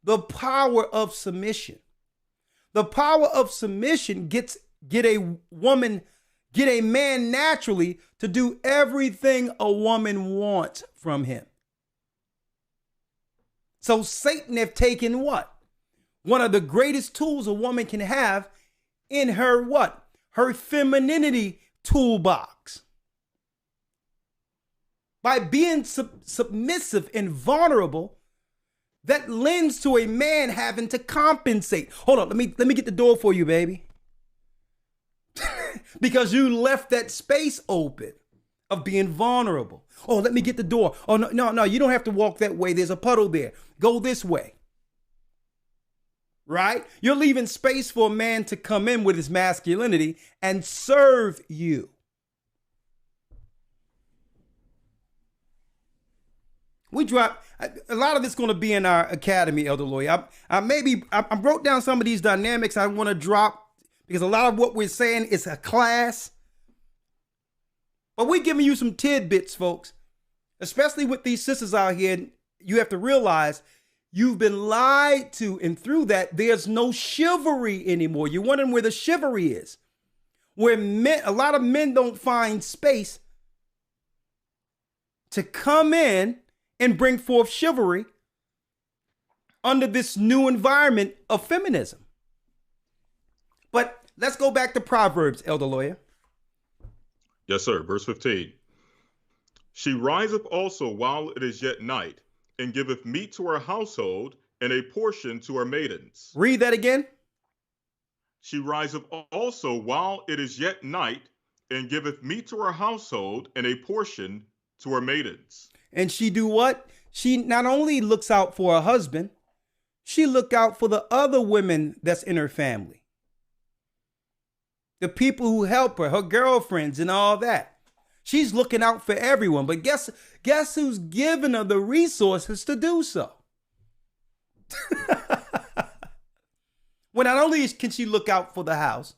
the power of submission. The power of submission get a man naturally to do everything a woman wants from him. So Satan have taken what? One of the greatest tools a woman can have in her what? Her femininity toolbox. By being submissive and vulnerable, that lends to a man having to compensate. Hold on, let me get the door for you, baby. Because you left that space open of being vulnerable. Oh, let me get the door. Oh, no, you don't have to walk that way. There's a puddle there. Go this way. Right? You're leaving space for a man to come in with his masculinity and serve you. We drop a lot of this going to be in our academy, Elder Lawyer. I wrote down some of these dynamics I want to drop because a lot of what we're saying is a class. But we're giving you some tidbits, folks, especially with these sisters out here. You have to realize you've been lied to, and through that, there's no chivalry anymore. You're wondering where the chivalry is, where a lot of men don't find space to come in and bring forth chivalry under this new environment of feminism. But let's go back to Proverbs, Elder Lawyer. Yes, sir. Verse 15. She riseth also while it is yet night, and giveth meat to her household, and a portion to her maidens. Read that again. She riseth also while it is yet night, and giveth meat to her household, and a portion to her maidens. And she do what? She not only looks out for her husband, she look out for the other women that's in her family. The people who help her, her girlfriends and all that. She's looking out for everyone. But guess who's giving her the resources to do so? Well, not only can she look out for the house,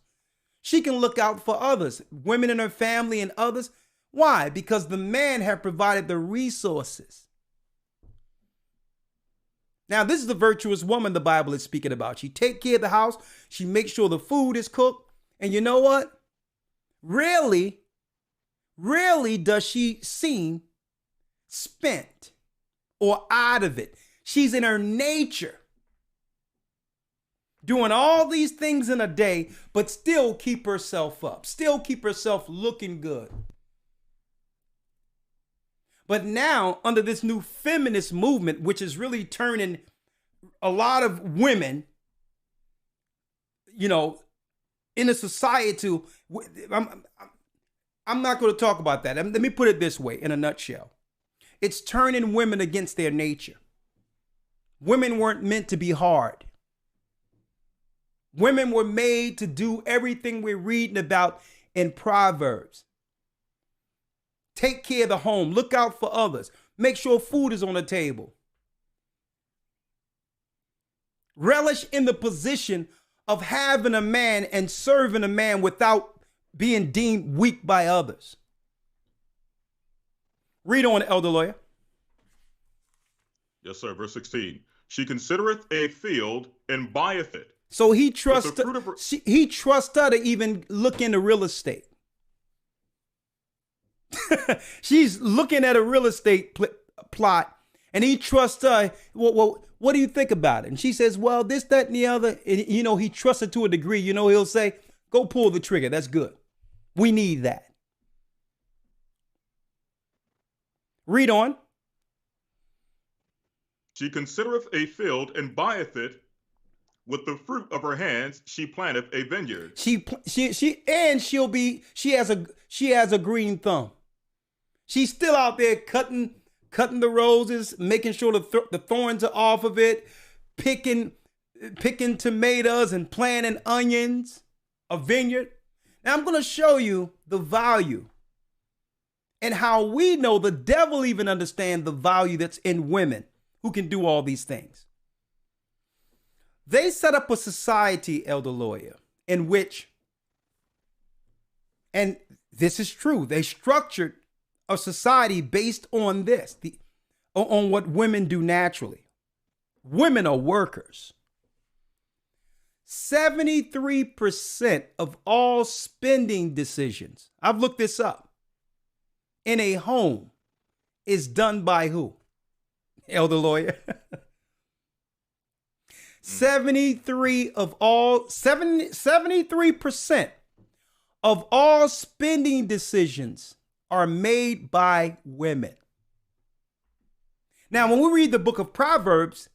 she can look out for others, women in her family and others. Why? Because the man have provided the resources. Now, this is the virtuous woman the Bible is speaking about. She take care of the house. She makes sure the food is cooked. And you know what? Rarely does she seem spent or out of it. She's in her nature doing all these things in a day, but still keep herself up, still keep herself looking good. But now, under this new feminist movement, which is really turning a lot of women, in a society to, I'm not going to talk about that. Let me put it this way in a nutshell. It's turning women against their nature. Women weren't meant to be hard. Women were made to do everything we're reading about in Proverbs. Take care of the home. Look out for others. Make sure food is on the table. Relish in the position of having a man and serving a man without being deemed weak by others. Read on, Elder Lawyer. Yes, sir. Verse 16. She considereth a field and buyeth it. So he trusts her to even look into real estate. She's looking at a real estate plot, and he trusts her. Well, what do you think about it? And she says, well, this, that, and the other. And, he trusts her to a degree. He'll say, go pull the trigger. That's good. We need that. Read on. She considereth a field and buyeth it. With the fruit of her hands, she planteth a vineyard. She has a green thumb. She's still out there cutting the roses, making sure the thorns are off of it, picking tomatoes and planting onions, a vineyard. Now I'm going to show you the value and how we know the devil even understands the value that's in women who can do all these things. They set up a society, Elder Lawyer, in which, and this is true, they structured a society based on this, on what women do naturally. Women are workers. 73% of all spending decisions, I've looked this up, in a home is done by who? Elder Lawyer. 73% of all spending decisions are made by women. Now, when we read the book of Proverbs,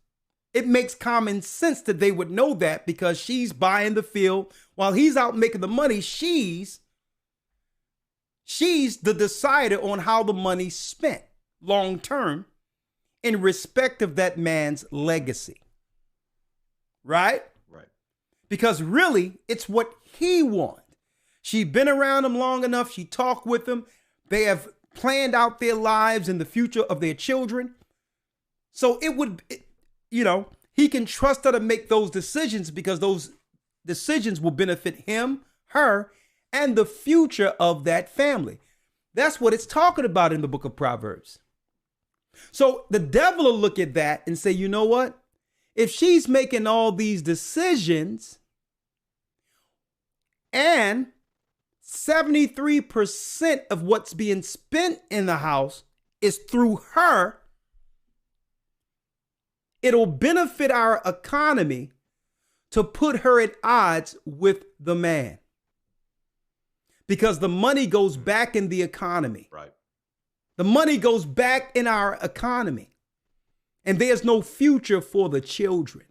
it makes common sense that they would know that, because she's buying the field while he's out making the money. She's the decider on how the money's spent long term in respect of that man's legacy. Right? Right. Because really, it's what he wants. She's been around him long enough. She talked with him. They have planned out their lives and the future of their children. So he can trust her to make those decisions, because those decisions will benefit him, her, and the future of that family. That's what it's talking about in the book of Proverbs. So the devil will look at that and say, you know what? If she's making all these decisions and 73% of what's being spent in the house is through her, it'll benefit our economy to put her at odds with the man, because the money goes back in the economy. Right. The money goes back in our economy, and there's no future for the children.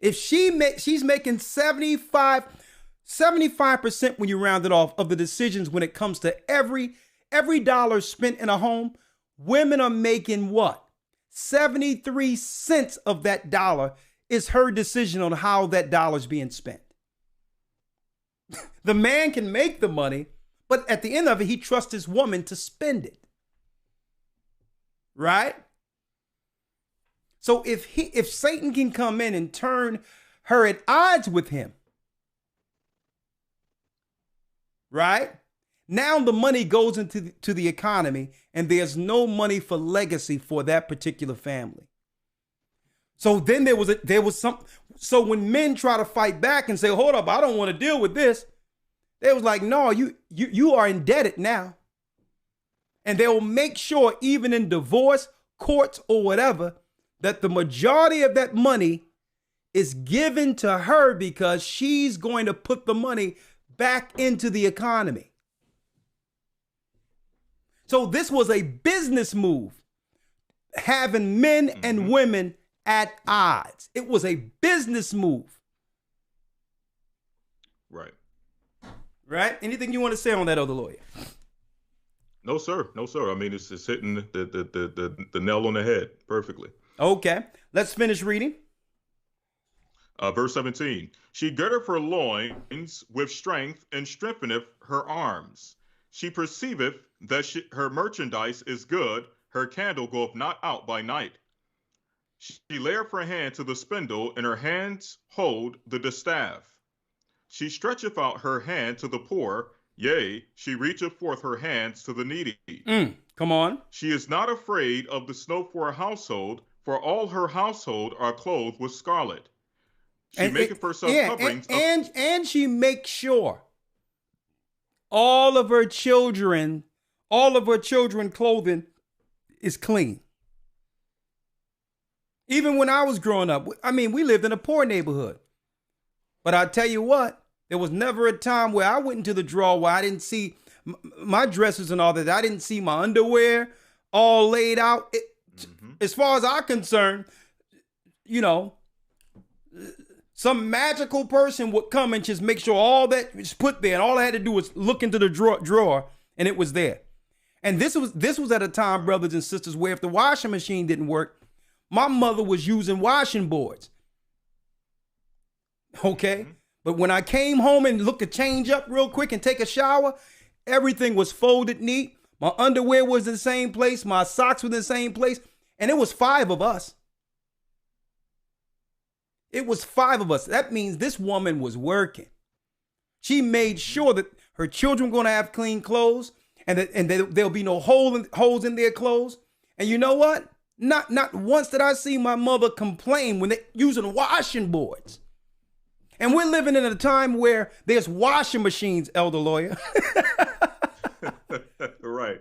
If she's making 75% when you round it off of the decisions when it comes to every dollar spent in a home, women are making what? 73 cents of that dollar is her decision on how that dollar is being spent. The man can make the money, but at the end of it, he trusts his woman to spend it. Right? So if Satan can come in and turn her at odds with him, right? Now the money goes into the economy, and there's no money for legacy for that particular family. So then so when men try to fight back and say, hold up, I don't want to deal with this, they was like, no, you are indebted now. And they will make sure, even in divorce, courts, or whatever, that the majority of that money is given to her, because she's going to put the money back into the economy. So this was a business move, having men and women at odds. It was a business move. Right. Right? Anything you want to say on that, Elder Lawyer? No, sir. No, sir. I mean, it's hitting the nail on the head perfectly. Okay. Let's finish reading. Verse 17. She girdeth her loins with strength, and strengtheneth her arms. She perceiveth that her merchandise is good, her candle goeth not out by night. She layeth her hand to the spindle, and her hands hold the distaff. She stretcheth out her hand to the poor, yea, she reacheth forth her hands to the needy. Come on. She is not afraid of the snow for her household, for all her household are clothed with scarlet. She maketh herself coverings. And she makes sure all of her children clothing is clean. Even when I was growing up, I mean, we lived in a poor neighborhood. But I tell you what, there was never a time where I went into the drawer where I didn't see my dresses and all that. I didn't see my underwear all laid out. as far as I'm concerned, you know, some magical person would come and just make sure all that was put there, and all I had to do was look into the drawer, and it was there. And this was at a time, brothers and sisters, where if the washing machine didn't work, my mother was using washing boards. Okay? But when I came home and looked to change up real quick and take a shower, everything was folded neat. My underwear was in the same place. My socks were in the same place. And it was 5 of us. It was 5 of us. That means this woman was working. She made sure that her children were going to have clean clothes, and that there'll be no holes in their clothes. And you know what? Not once did I see my mother complain when they're using washing boards. And we're living in a time where there's washing machines, Elder Lawyer. Right.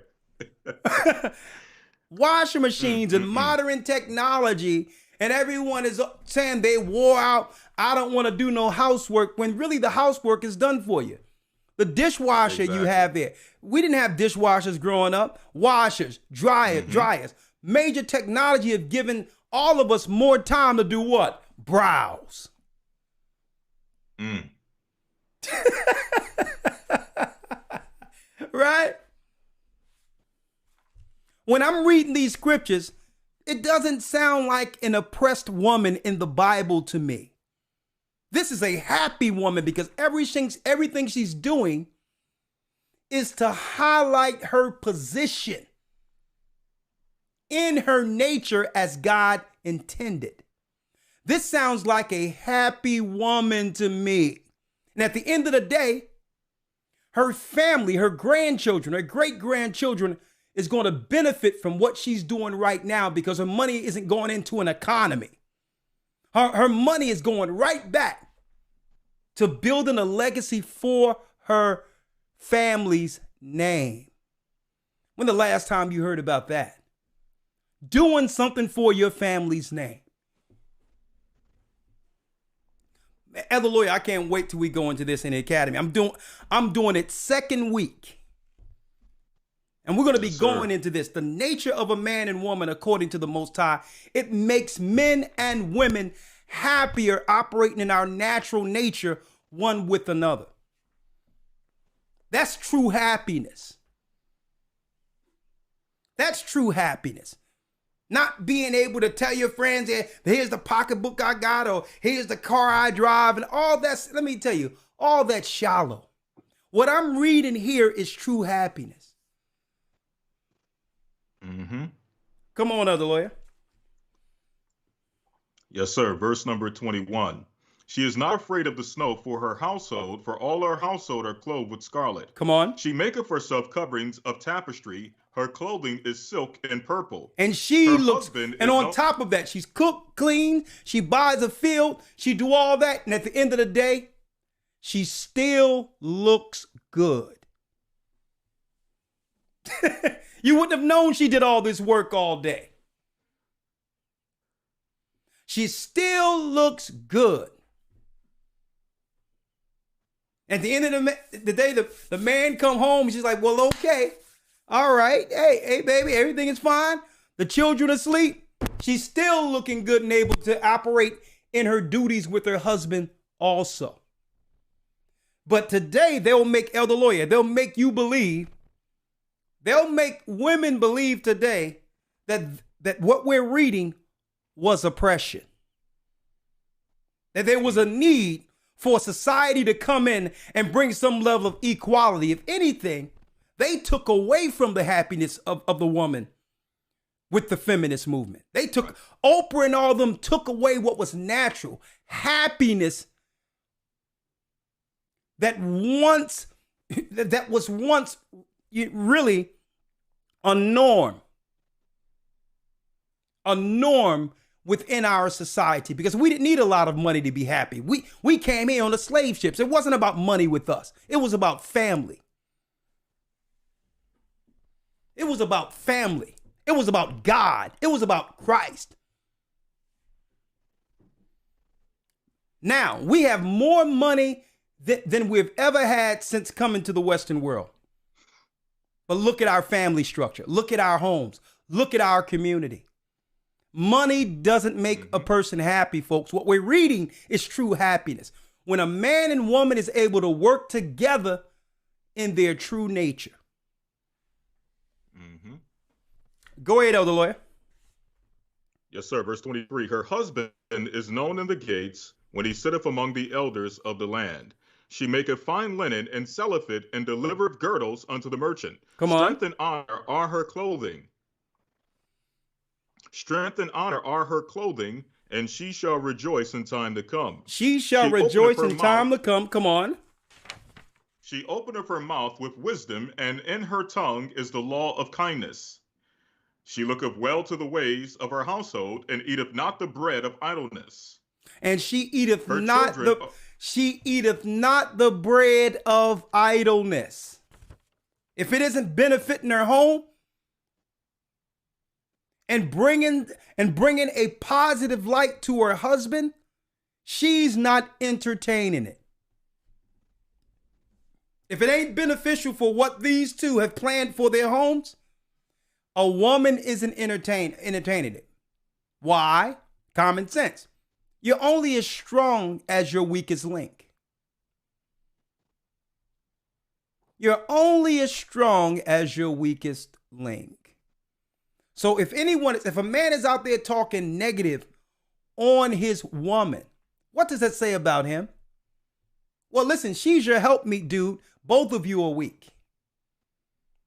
Washing machines and modern technology, and everyone is saying they wore out. I don't want to do no housework, when really the housework is done for you. The dishwasher you have there. We didn't have dishwashers growing up. Washers, dryers. Major technology have given all of us more time to do what? Browse. Right? When I'm reading these scriptures, it doesn't sound like an oppressed woman in the Bible to me. This is a happy woman, because everything she's doing is to highlight her position in her nature as God intended. This sounds like a happy woman to me. And at the end of the day, her family, her grandchildren, her great-grandchildren is going to benefit from what she's doing right now, because her money isn't going into an economy. Her money is going right back to building a legacy for her family's name. When the last time you heard about that? Doing something for your family's name. Elder Lawyer, I can't wait till we go into this in the academy. I'm doing it second week. And we're going to be going into this. The nature of a man and woman according to the Most High. It makes men and women happier operating in our natural nature one with another. That's true happiness. That's true happiness. Not being able to tell your friends, here's the pocketbook I got, or here's the car I drive, and all that's, let me tell you, all that's shallow. What I'm reading here is true happiness. Come on, Elder Lawyer. Yes, sir. Verse number 21. She is not afraid of the snow for her household, for all her household are clothed with scarlet. Come on. She maketh herself coverings of tapestry. Her clothing is silk and purple. And she looks, and on top of that, she's cooked, clean, she buys a field, she do all that, and at the end of the day, she still looks good. You wouldn't have known she did all this work all day. She still looks good. At the end of the day, the man come home, she's like, well, okay. All right. Hey, baby, everything is fine. The children are asleep. She's still looking good and able to operate in her duties with her husband also. But today, they'll make, Elder Lawyer, they'll make you believe, they'll make women believe today that what we're reading was oppression. That there was a need for society to come in and bring some level of equality. If anything, they took away from the happiness of the woman with the feminist movement. They took, Oprah and all of them took away what was natural. Happiness that was once really a norm within our society, because we didn't need a lot of money to be happy. We came here on the slave ships. It wasn't about money with us. It was about family. It was about family. It was about God. It was about Christ. Now, we have more money than we've ever had since coming to the Western world. But look at our family structure. Look at our homes. Look at our community. Money doesn't make a person happy, folks. What we're reading is true happiness. When a man and woman is able to work together in their true nature. Go ahead, Elder Lawyer. Yes, sir. Verse 23. Her husband is known in the gates when he sitteth among the elders of the land. She maketh fine linen and selleth it, and delivereth girdles unto the merchant. Come on. Strength and honor are her clothing. Strength and honor are her clothing, and she shall rejoice in time to come. She shall rejoice in time to come. Come on. She openeth her mouth with wisdom, and in her tongue is the law of kindness. She looketh well to the ways of her household, and eateth not the bread of idleness. And she eateth Her not children- she eateth not the bread of idleness. If it isn't benefiting her home and bringing a positive light to her husband, she's not entertaining it. If it ain't beneficial for what these two have planned for their homes, a woman isn't entertaining it. Why? Common sense. You're only as strong as your weakest link. You're only as strong as your weakest link. So if a man is out there talking negative on his woman, what does that say about him? Well, listen, she's your helpmeet, dude. Both of you are weak.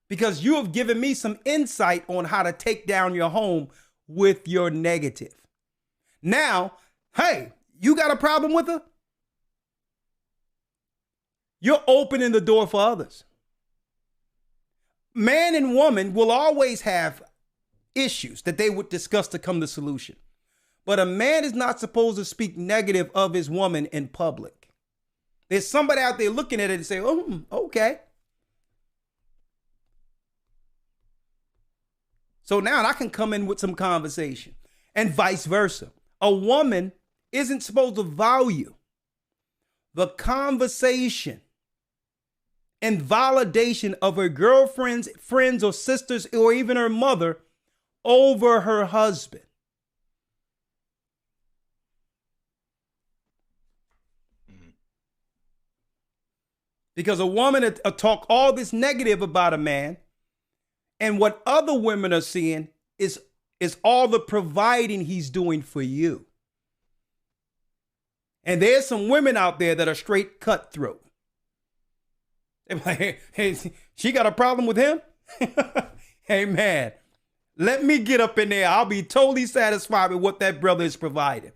Because you have given me some insight on how to take down your home with your negative. Now, hey, you got a problem with her? You're opening the door for others. Man and woman will always have issues that they would discuss to come to solution. But a man is not supposed to speak negative of his woman in public. There's somebody out there looking at it and say, oh, okay. So now I can come in with some conversation, and vice versa. A woman isn't supposed to value the conversation and validation of her girlfriends, friends, or sisters, or even her mother over her husband. Because a woman will talk all this negative about a man, and what other women are seeing is all the providing he's doing for you. And there's some women out there that are straight cutthroat. They're like, hey, she got a problem with him? Hey, man, let me get up in there. I'll be totally satisfied with what that brother is providing.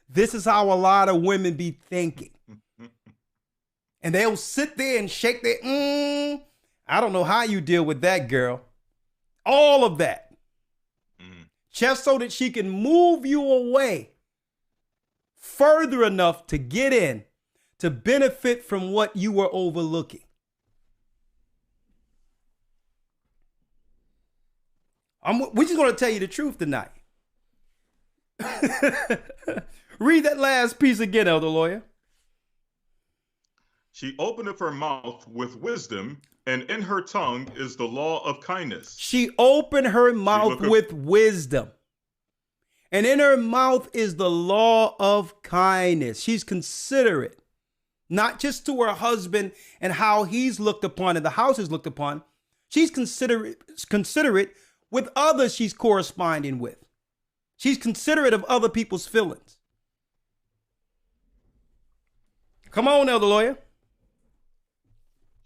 This is how a lot of women be thinking. And they'll sit there and shake their, I don't know how you deal with that, girl. All of that. Just so that she can move you away further enough to get in, to benefit from what you were overlooking. We're just going to tell you the truth tonight. Read that last piece again, Elder Lawyer. She openeth her mouth with wisdom, and in her tongue is the law of kindness. She opened her mouth with wisdom. And in her mouth is the law of kindness. She's considerate, not just to her husband and how he's looked upon and the house is looked upon. She's considerate with others she's corresponding with. She's considerate of other people's feelings. Come on, Elder Lawyer.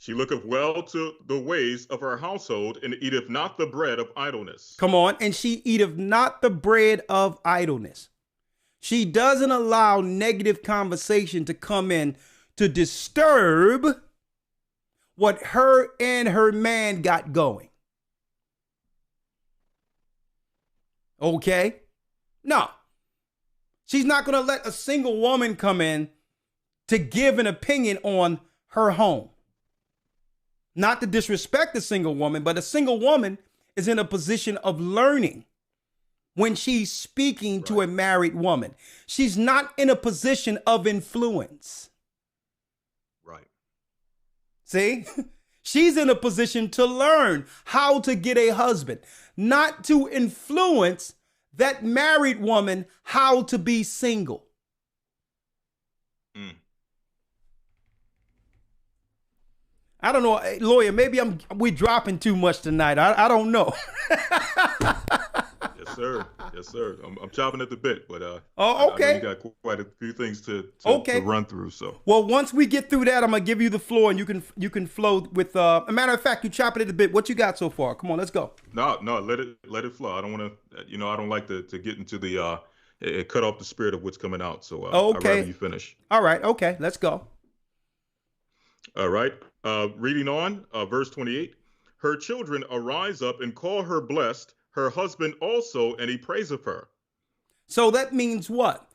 She looketh well to the ways of her household, and eateth not the bread of idleness. Come on. And she eateth not the bread of idleness. She doesn't allow negative conversation to come in to disturb what her and her man got going. Okay? No. She's not going to let a single woman come in to give an opinion on her home. Not to disrespect a single woman, but a single woman is in a position of learning when she's speaking to a married woman. She's not in a position of influence. Right. See? She's in a position to learn how to get a husband, not to influence that married woman how to be single. I don't know, lawyer, maybe we dropping too much tonight. I don't know. Yes, sir. Yes, sir. I'm chopping at the bit, but oh, okay. I know you got quite a few things to run through. So, well, once we get through that, I'm gonna give you the floor, and you can flow with. A matter of fact, you chop it at the bit. What you got so far? Come on, let's go. No, let it flow. I don't want to. I don't like to get into the cut off the spirit of what's coming out. So, okay. I'd rather you finish. All right. Okay. Let's go. All right. Reading on, verse 28. Her children arise up and call her blessed, her husband also, and he prays of her. So that means what?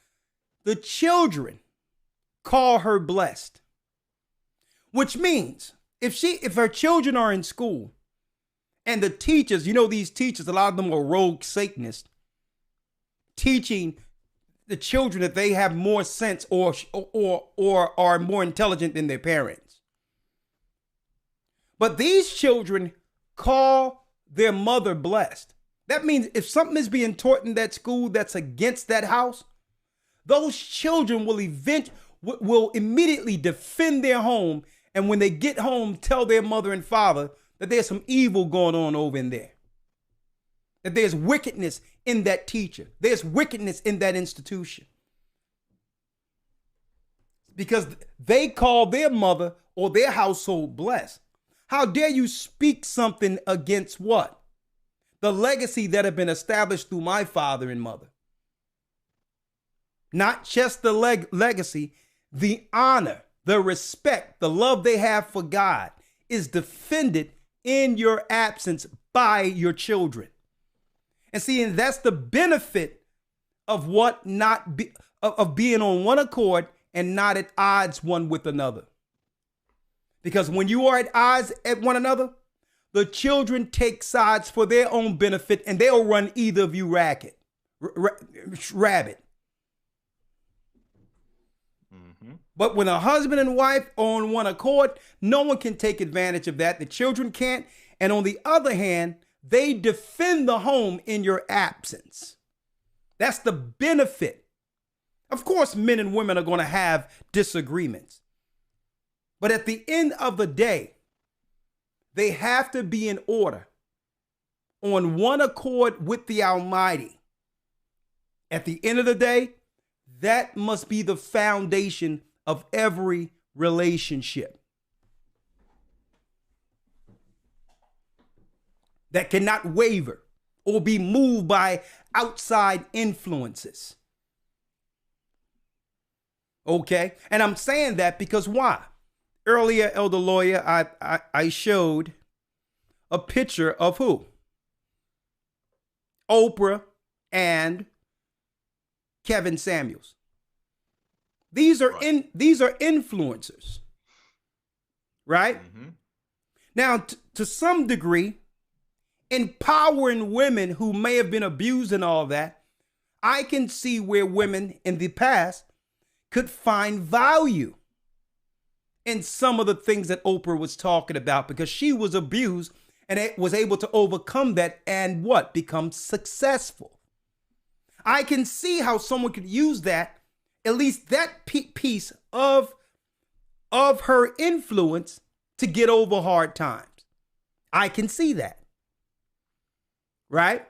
The children call her blessed. Which means if her children are in school and the teachers, these teachers, a lot of them are rogue Satanists, teaching the children that they have more sense or are more intelligent than their parents. But these children call their mother blessed. That means if something is being taught in that school that's against that house, those children will immediately defend their home. And when they get home, tell their mother and father that there's some evil going on over in there. That there's wickedness in that teacher. There's wickedness in that institution. Because they call their mother or their household blessed. How dare you speak something against what? The legacy that have been established through my father and mother. Not just the legacy, the honor, the respect, the love they have for God is defended in your absence by your children. And see, and that's the benefit of of being on one accord and not at odds one with another. Because when you are at odds at one another, the children take sides for their own benefit and they'll run either of you rabbit. Mm-hmm. But when a husband and wife are on one accord, no one can take advantage of that. The children can't. And on the other hand, they defend the home in your absence. That's the benefit. Of course, men and women are going to have disagreements. But at the end of the day, they have to be in order, on one accord with the Almighty. At the end of the day, that must be the foundation of every relationship. That cannot waver or be moved by outside influences. Okay? And I'm saying that because why? Earlier, Elder Lawyer, I showed a picture of who? Oprah and Kevin Samuels. These are influencers, right? Mm-hmm. Now, to some degree, empowering women who may have been abused and all that, I can see where women in the past could find value in some of the things that Oprah was talking about because she was abused and it was able to overcome that and what? Become successful. I can see how someone could use that, at least that piece of her influence to get over hard times. I can see that. Right?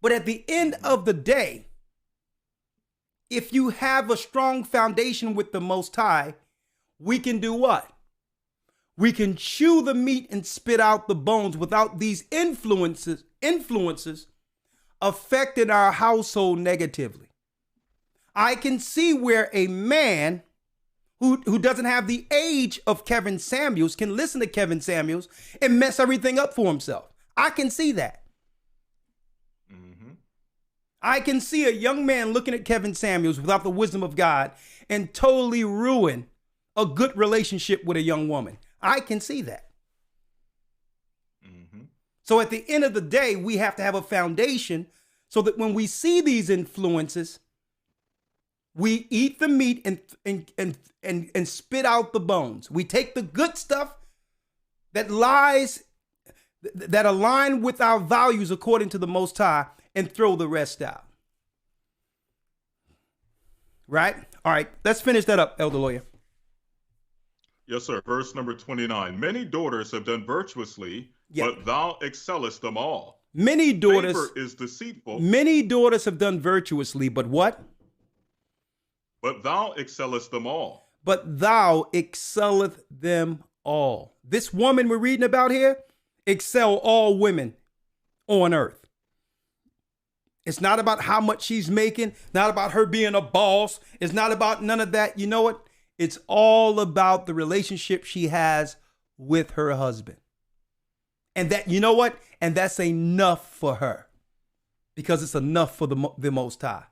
But at the end of the day, if you have a strong foundation with the Most High, we can do what? We can chew the meat and spit out the bones without these influences affecting our household negatively. I can see where a man who doesn't have the age of Kevin Samuels can listen to Kevin Samuels and mess everything up for himself. I can see that. Mm-hmm. I can see a young man looking at Kevin Samuels without the wisdom of God and totally ruin a good relationship with a young woman. I can see that. Mm-hmm. So at the end of the day, we have to have a foundation so that when we see these influences, we eat the meat and spit out the bones. We take the good stuff that lies, that align with our values according to the Most High, and throw the rest out. Right? All right, let's finish that up, Elder Lawyer. Yes, sir. Verse number 29. Many daughters have done virtuously, but thou excellest them all. Many daughters Favor is deceitful. Many daughters have done virtuously, but what? But thou excellest them all. But thou excelleth them all. This woman we're reading about here excel all women on earth. It's not about how much she's making, not about her being a boss. It's not about none of that. You know what? It's all about the relationship she has with her husband. And that, you know what? And that's enough for her, because it's enough for the Most High.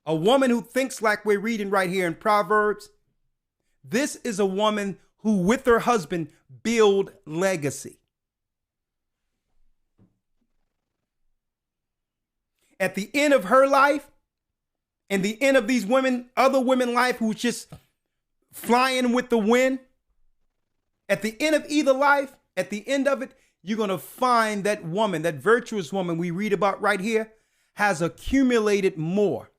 A woman who thinks like we're reading right here in Proverbs, this is a woman who with her husband build legacy. At the end of her life and the end of these women, other women life who's just flying with the wind, at the end of either life, at the end of it, you're going to find that woman, that virtuous woman we read about right here, has accumulated more.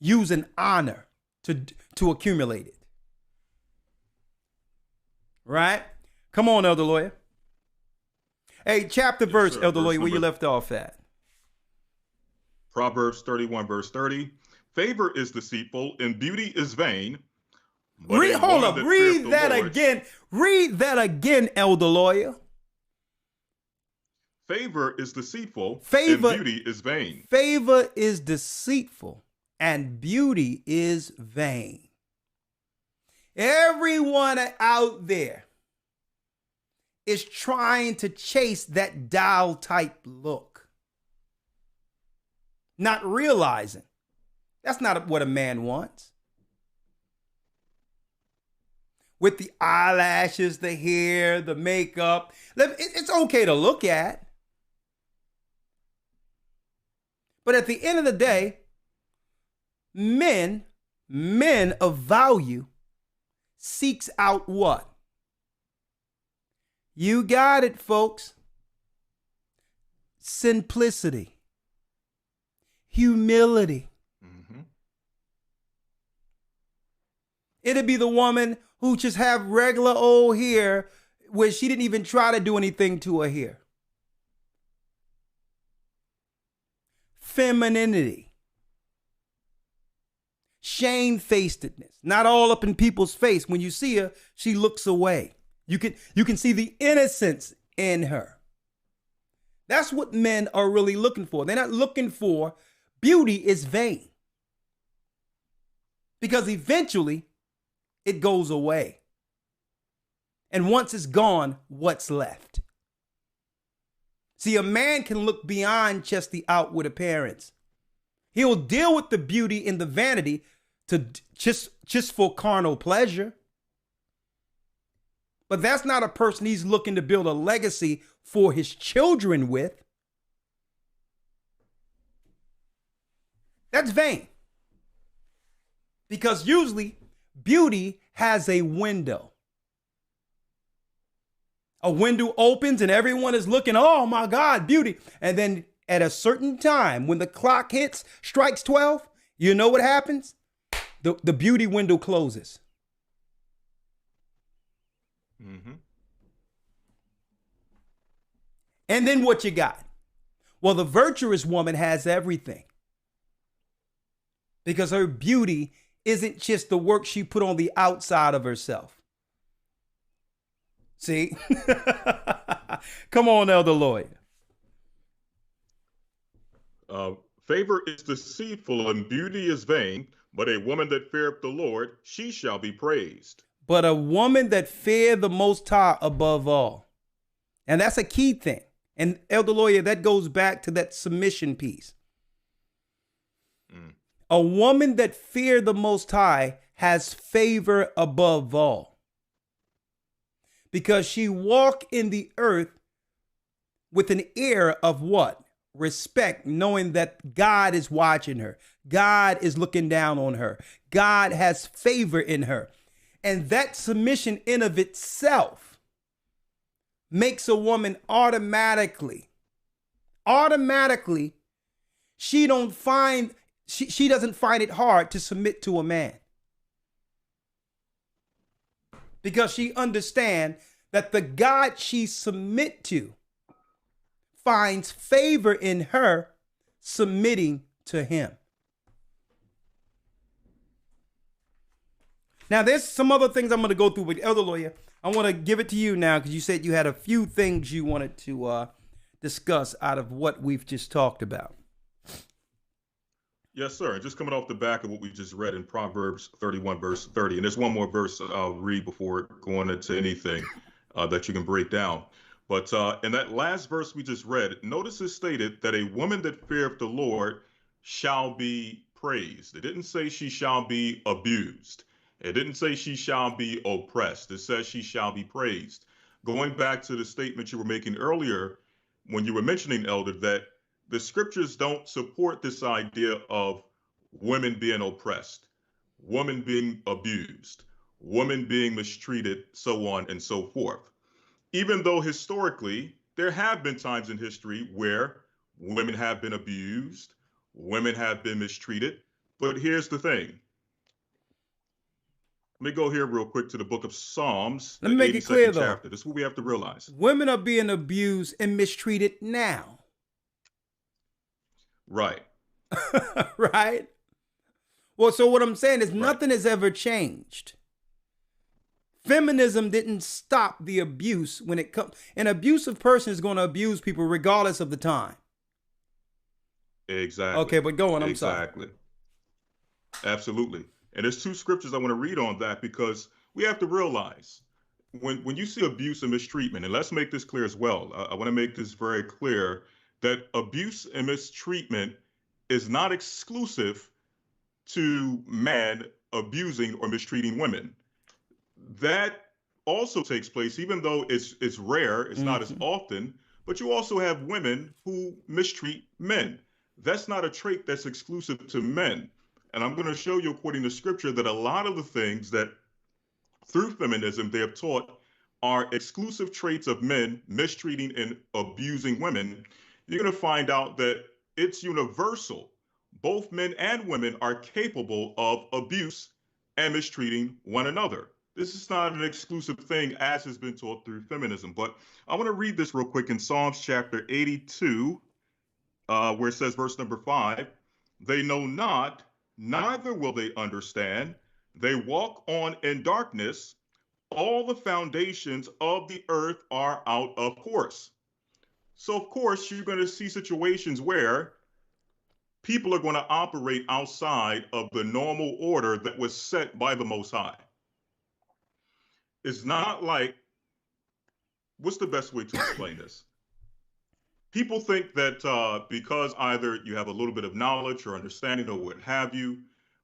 Using honor to accumulate it. Right? Come on, Elder Lawyer. Hey, chapter verse, sir. Elder Verse Lawyer, where you number- left off at? Proverbs 31, verse 30. Favor is deceitful, and beauty is vain. but a Hold woman up. that feareth Read the that Lord- again. Read that again, Elder Lawyer. Favor is deceitful, Favor- and beauty is vain. Favor is deceitful and beauty is vain. Everyone out there is trying to chase that dial type look, not realizing that's not what a man wants. With the eyelashes, the hair, the makeup, it's okay to look at. But at the end of the day, men of value seeks out what? You got it, folks. Simplicity. Humility. Mhm. It'd be the woman who just have regular old hair where she didn't even try to do anything to her hair. Femininity. Shamefacedness. Not all up in people's face. When you see her, she looks away. You can see the innocence in her. That's what men are really looking for. They're not looking for beauty is vain. Because eventually it goes away. And once it's gone, what's left? See, a man can look beyond just the outward appearance. He'll deal with the beauty and the vanity to just for carnal pleasure. But that's not a person he's looking to build a legacy for his children with. That's vain. Because usually beauty has a window. A window opens and everyone is looking, oh my God, beauty. And then at a certain time, when the clock strikes 12, you know what happens? The beauty window closes. Mm-hmm. And then what you got? Well, the virtuous woman has everything. Because her beauty isn't just the work she put on the outside of herself. See? Come on, Elder Lloyd. Favor is deceitful and beauty is vain, but a woman that feareth the Lord, she shall be praised. But a woman that fear the Most High above all. And that's a key thing. And Elder Lawyer, that goes back to that submission piece. A woman that fear the Most High has favor above all. Because she walk in the earth with an air of what? Respect, knowing that God is watching her. God is looking down on her. God has favor in her. And that submission in of itself makes a woman automatically, she doesn't find it hard to submit to a man. Because she understands that the God she submit to finds favor in her submitting to him. Now, there's some other things I'm going to go through with Elder Lawyer. I want to give it to you now because you said you had a few things you wanted to discuss out of what we've just talked about. Yes, sir. And just coming off the back of what we just read in Proverbs 31, verse 30. And there's one more verse I'll read before going into anything that you can break down. But in that last verse we just read, notice it stated that a woman that feareth the Lord shall be praised. It didn't say she shall be abused. It didn't say she shall be oppressed. It says she shall be praised. Going back to the statement you were making earlier, when you were mentioning, Elder, that the scriptures don't support this idea of women being oppressed, women being abused, women being mistreated, so on and so forth. Even though historically, there have been times in history where women have been abused, women have been mistreated. But here's the thing. Let me go here real quick to the book of Psalms. Let me make it clear, though. Chapter. This is what we have to realize. Women are being abused and mistreated now. Right. Right? Well, so what I'm saying is nothing has ever changed. Feminism didn't stop the abuse when it comes. An abusive person is going to abuse people regardless of the time. Exactly. Okay, but go on. I'm sorry. Exactly. Absolutely. And there's two scriptures I want to read on that because we have to realize when you see abuse and mistreatment, and let's make this clear as well. I want to make this very clear that abuse and mistreatment is not exclusive to man abusing or mistreating women. That also takes place, even though it's rare, it's not as often, but you also have women who mistreat men. That's not a trait that's exclusive to men. And I'm going to show you, according to scripture, that a lot of the things that through feminism they have taught are exclusive traits of men mistreating and abusing women. You're going to find out that it's universal. Both men and women are capable of abuse and mistreating one another. This is not an exclusive thing as has been taught through feminism. But I want to read this real quick in Psalms chapter 82, where it says, verse number 5, they know not, neither will they understand. They walk on in darkness. All the foundations of the earth are out of course. So, of course, you're going to see situations where people are going to operate outside of the normal order that was set by the Most High. It's not like, what's the best way to explain this? People think that because either you have a little bit of knowledge or understanding or what have you,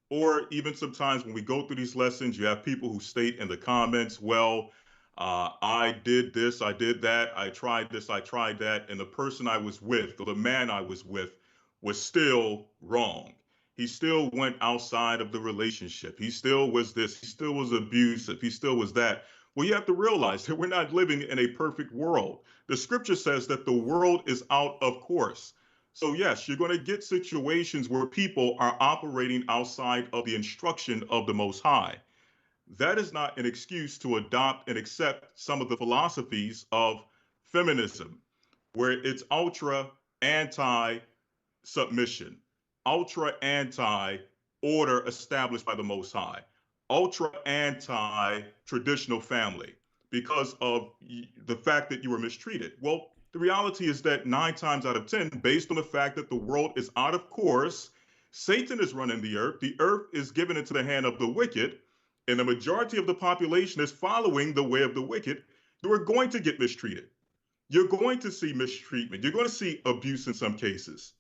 or even sometimes when we go through these lessons, you have people who state in the comments, well, I did this, I did that, I tried this, I tried that, and the person I was with, or the man I was with, was still wrong. He still went outside of the relationship. He still was this, he still was abusive, he still was that. Well, you have to realize that we're not living in a perfect world. The scripture says that the world is out of course. So yes, you're going to get situations where people are operating outside of the instruction of the Most High. That is not an excuse to adopt and accept some of the philosophies of feminism, where it's ultra anti-submission, ultra anti-order established by the Most High, ultra anti-traditional family because of the fact that you were mistreated. Well, the reality is that 9 times out of 10, based on the fact that the world is out of course, Satan is running the earth is given into the hand of the wicked, and the majority of the population is following the way of the wicked. You are going to get mistreated. You're going to see mistreatment. You're going to see abuse in some cases.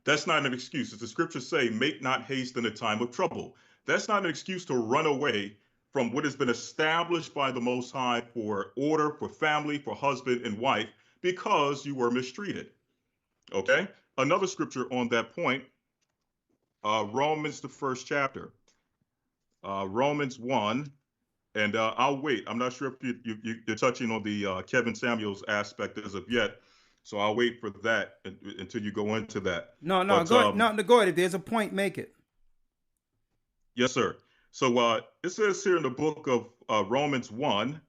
That's not an excuse. As the scriptures say, make not haste in a time of trouble. That's not an excuse to run away from what has been established by the Most High for order, for family, for husband and wife, because you were mistreated. Okay? Another scripture on that point, Romans, the 1st chapter. Romans 1, And I'll wait. I'm not sure if you're touching on the Kevin Samuels aspect as of yet, so I'll wait for that until you go into that. No, But go ahead. No, go ahead. If there's a point, make it. yes, sir. So it says here in the book of Romans 1,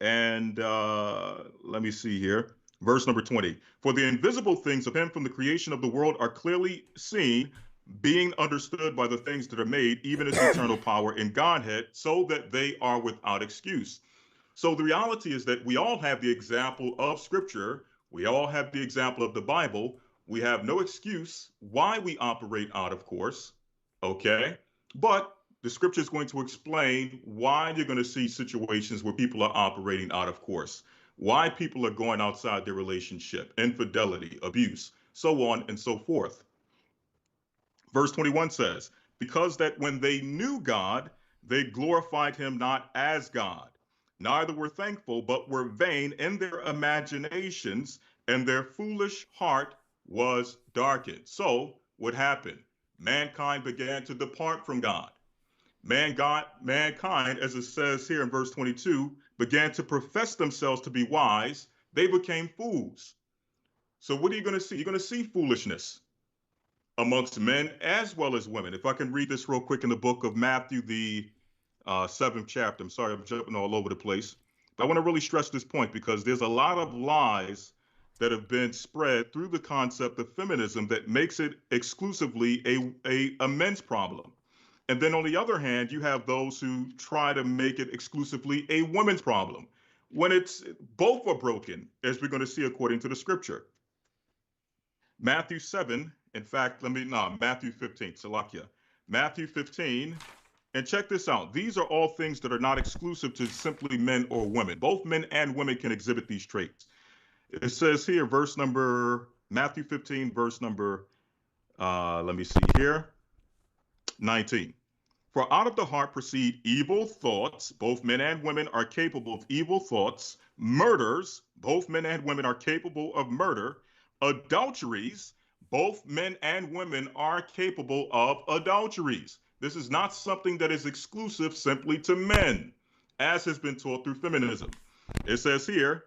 and let me see here, verse number 20. For the invisible things of him from the creation of the world are clearly seen, being understood by the things that are made, even his eternal power in Godhead, so that they are without excuse. So the reality is that we all have the example of Scripture. We all have the example of the Bible. We have no excuse why we operate out of course, okay? But the Scripture is going to explain why you're going to see situations where people are operating out of course, why people are going outside their relationship, infidelity, abuse, so on and so forth. Verse 21 says, because that when they knew God, they glorified him not as God, neither were thankful, but were vain in their imaginations, and their foolish heart was darkened. So what happened? Mankind began to depart from God. Mankind, as it says here in verse 22, began to profess themselves to be wise. They became fools. So what are you going to see? You're going to see foolishness amongst men as well as women. If I can read this real quick in the book of Matthew, the 7th chapter. I'm sorry, I'm jumping all over the place. But I want to really stress this point because there's a lot of lies that have been spread through the concept of feminism that makes it exclusively a men's problem. And then on the other hand, you have those who try to make it exclusively a woman's problem, when it's both are broken, as we're going to see according to the scripture. Matthew 7, in fact, Matthew 15, Salakia. Matthew 15, and check this out. These are all things that are not exclusive to simply men or women. Both men and women can exhibit these traits. It says here, Matthew 15, verse number, 19. For out of the heart proceed evil thoughts. Both men and women are capable of evil thoughts. Murders. Both men and women are capable of murder. Adulteries. Both men and women are capable of adulteries. This is not something that is exclusive simply to men, as has been taught through feminism. It says here,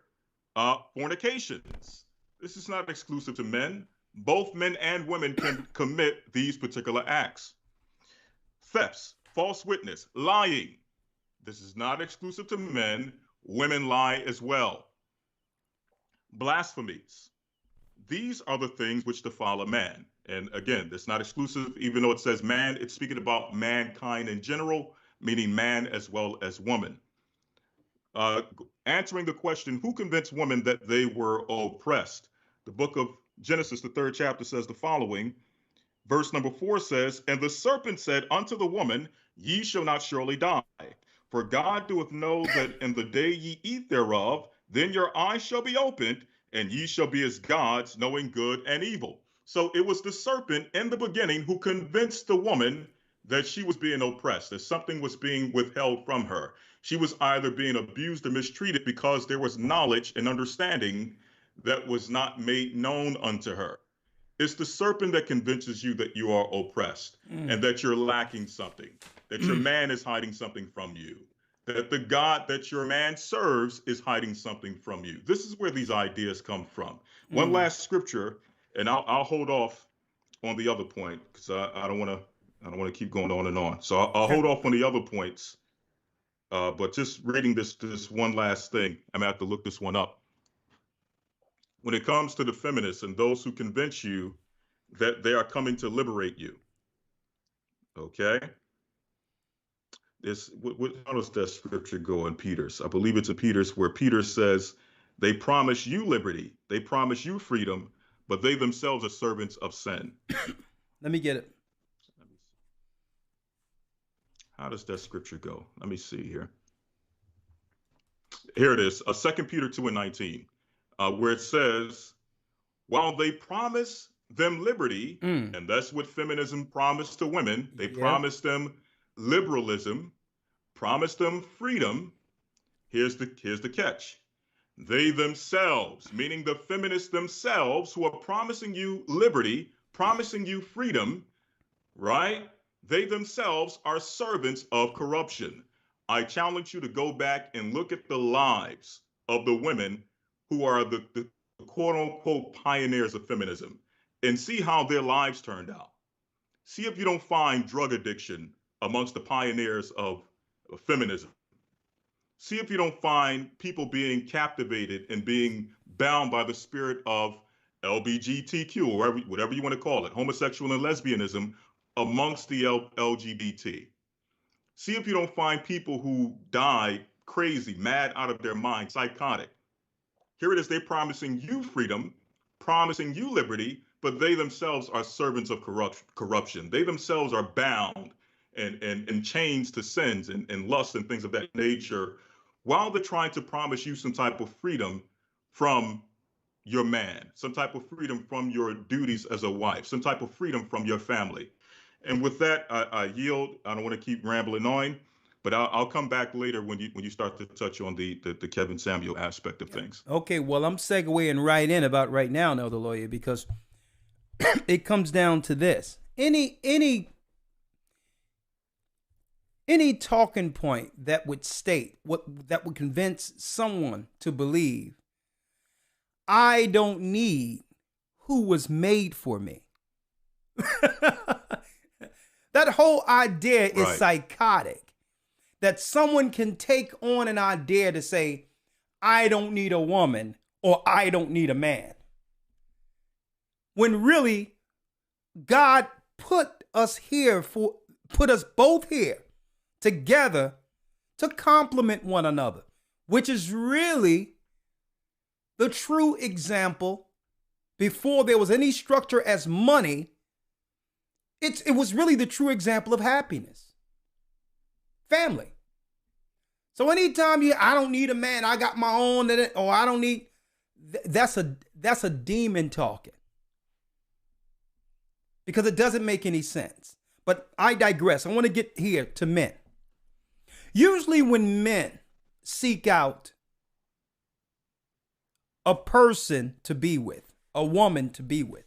fornications. This is not exclusive to men. Both men and women can commit these particular acts. Thefts, false witness, lying. This is not exclusive to men. Women lie as well. Blasphemies. These are the things which defile a man. And again, it's not exclusive, even though it says man, it's speaking about mankind in general, meaning man as well as woman. Answering the question, who convinced women that they were oppressed? The book of Genesis, the 3rd chapter, says the following. Verse number 4 says, and the serpent said unto the woman, ye shall not surely die. For God doeth know that in the day ye eat thereof, then your eyes shall be opened, and ye shall be as gods, knowing good and evil. So it was the serpent in the beginning who convinced the woman that she was being oppressed, that something was being withheld from her. She was either being abused or mistreated because there was knowledge and understanding that was not made known unto her. It's the serpent that convinces you that you are oppressed and that you're lacking something, that your man is hiding something from you, that the God that your man serves is hiding something from you. This is where these ideas come from. One last scripture, and I'll hold off on the other point because I don't want to keep going on and on. So I'll hold off on the other points. But just reading this one last thing, I'm gonna have to look this one up. When it comes to the feminists and those who convince you that they are coming to liberate you, okay? How does that scripture go in Peter's? I believe it's in Peter's, where Peter says, they promise you liberty, they promise you freedom, but they themselves are servants of sin. Let me get it. How does that scripture go? Let me see here. Here it is, 2 Peter 2:19. Where it says, while they promise them liberty, and that's what feminism promised to women, they promised them liberalism, promised them freedom. Here's the catch. They themselves, meaning the feminists themselves, who are promising you liberty, promising you freedom, right? They themselves are servants of corruption. I challenge you to go back and look at the lives of the women who are the quote unquote pioneers of feminism and see how their lives turned out. See if you don't find drug addiction amongst the pioneers of feminism. See if you don't find people being captivated and being bound by the spirit of LGBTQ, or whatever you want to call it, homosexual and lesbianism amongst the LGBT. See if you don't find people who die crazy, mad out of their mind, psychotic. Here it is, they're promising you freedom, promising you liberty, but they themselves are servants of corruption. They themselves are bound and chains to sins and lust and things of that nature, while they're trying to promise you some type of freedom from your man, some type of freedom from your duties as a wife, some type of freedom from your family. And with that, I yield. I don't want to keep rambling on, but I'll come back later when you start to touch on the Kevin Samuel aspect of things. Okay, well, I'm segueing right in about right now, Elder Lawyer, because it comes down to this. Any talking point that would state that would convince someone to believe I don't need who was made for me. That whole idea is psychotic. That someone can take on an idea to say, I don't need a woman or I don't need a man. When really, God put us both here together to complement one another, which is really the true example. Before there was any structure as money, it was really the true example of happiness. Family. So anytime I don't need a man, I got my own, or I don't need, that's a demon talking. Because it doesn't make any sense. But I digress. I want to get here to men. Usually when men seek out a person to be with, a woman to be with,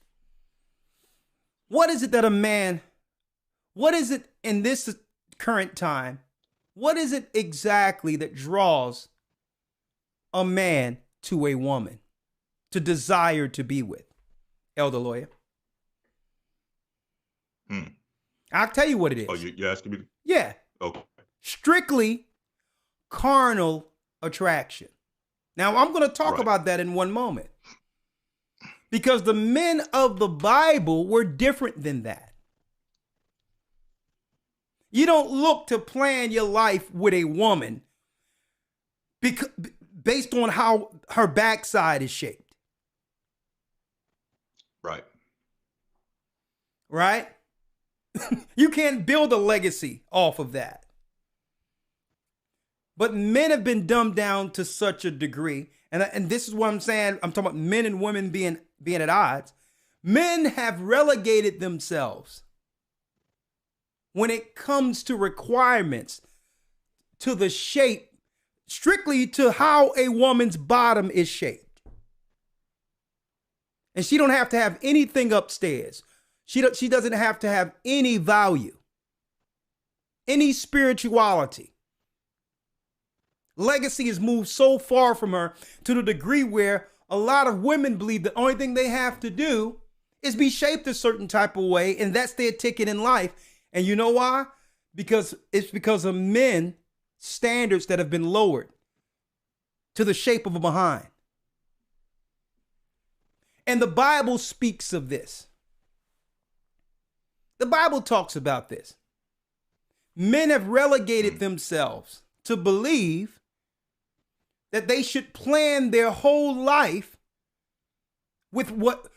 what is it in this current time, what is it exactly that draws a man to a woman to desire to be with? Elder Lawyer. I'll tell you what it is. Oh, you're asking me? Yeah. Okay. Strictly carnal attraction. Now, I'm going to talk about that in one moment. Because the men of the Bible were different than that. You don't look to plan your life with a woman based on how her backside is shaped. Right. Right? You can't build a legacy off of that. But men have been dumbed down to such a degree. And this is what I'm saying. I'm talking about men and women being at odds. Men have relegated themselves when it comes to requirements, to the shape, strictly to how a woman's bottom is shaped. And she don't have to have anything upstairs. She doesn't have to have any value, any spirituality. Legacy has moved so far from her to the degree where a lot of women believe the only thing they have to do is be shaped a certain type of way, and that's their ticket in life. And you know why? Because of men standards that have been lowered to the shape of a behind. And the Bible speaks of this. The Bible talks about this. Men have relegated themselves to believe that they should plan their whole life with what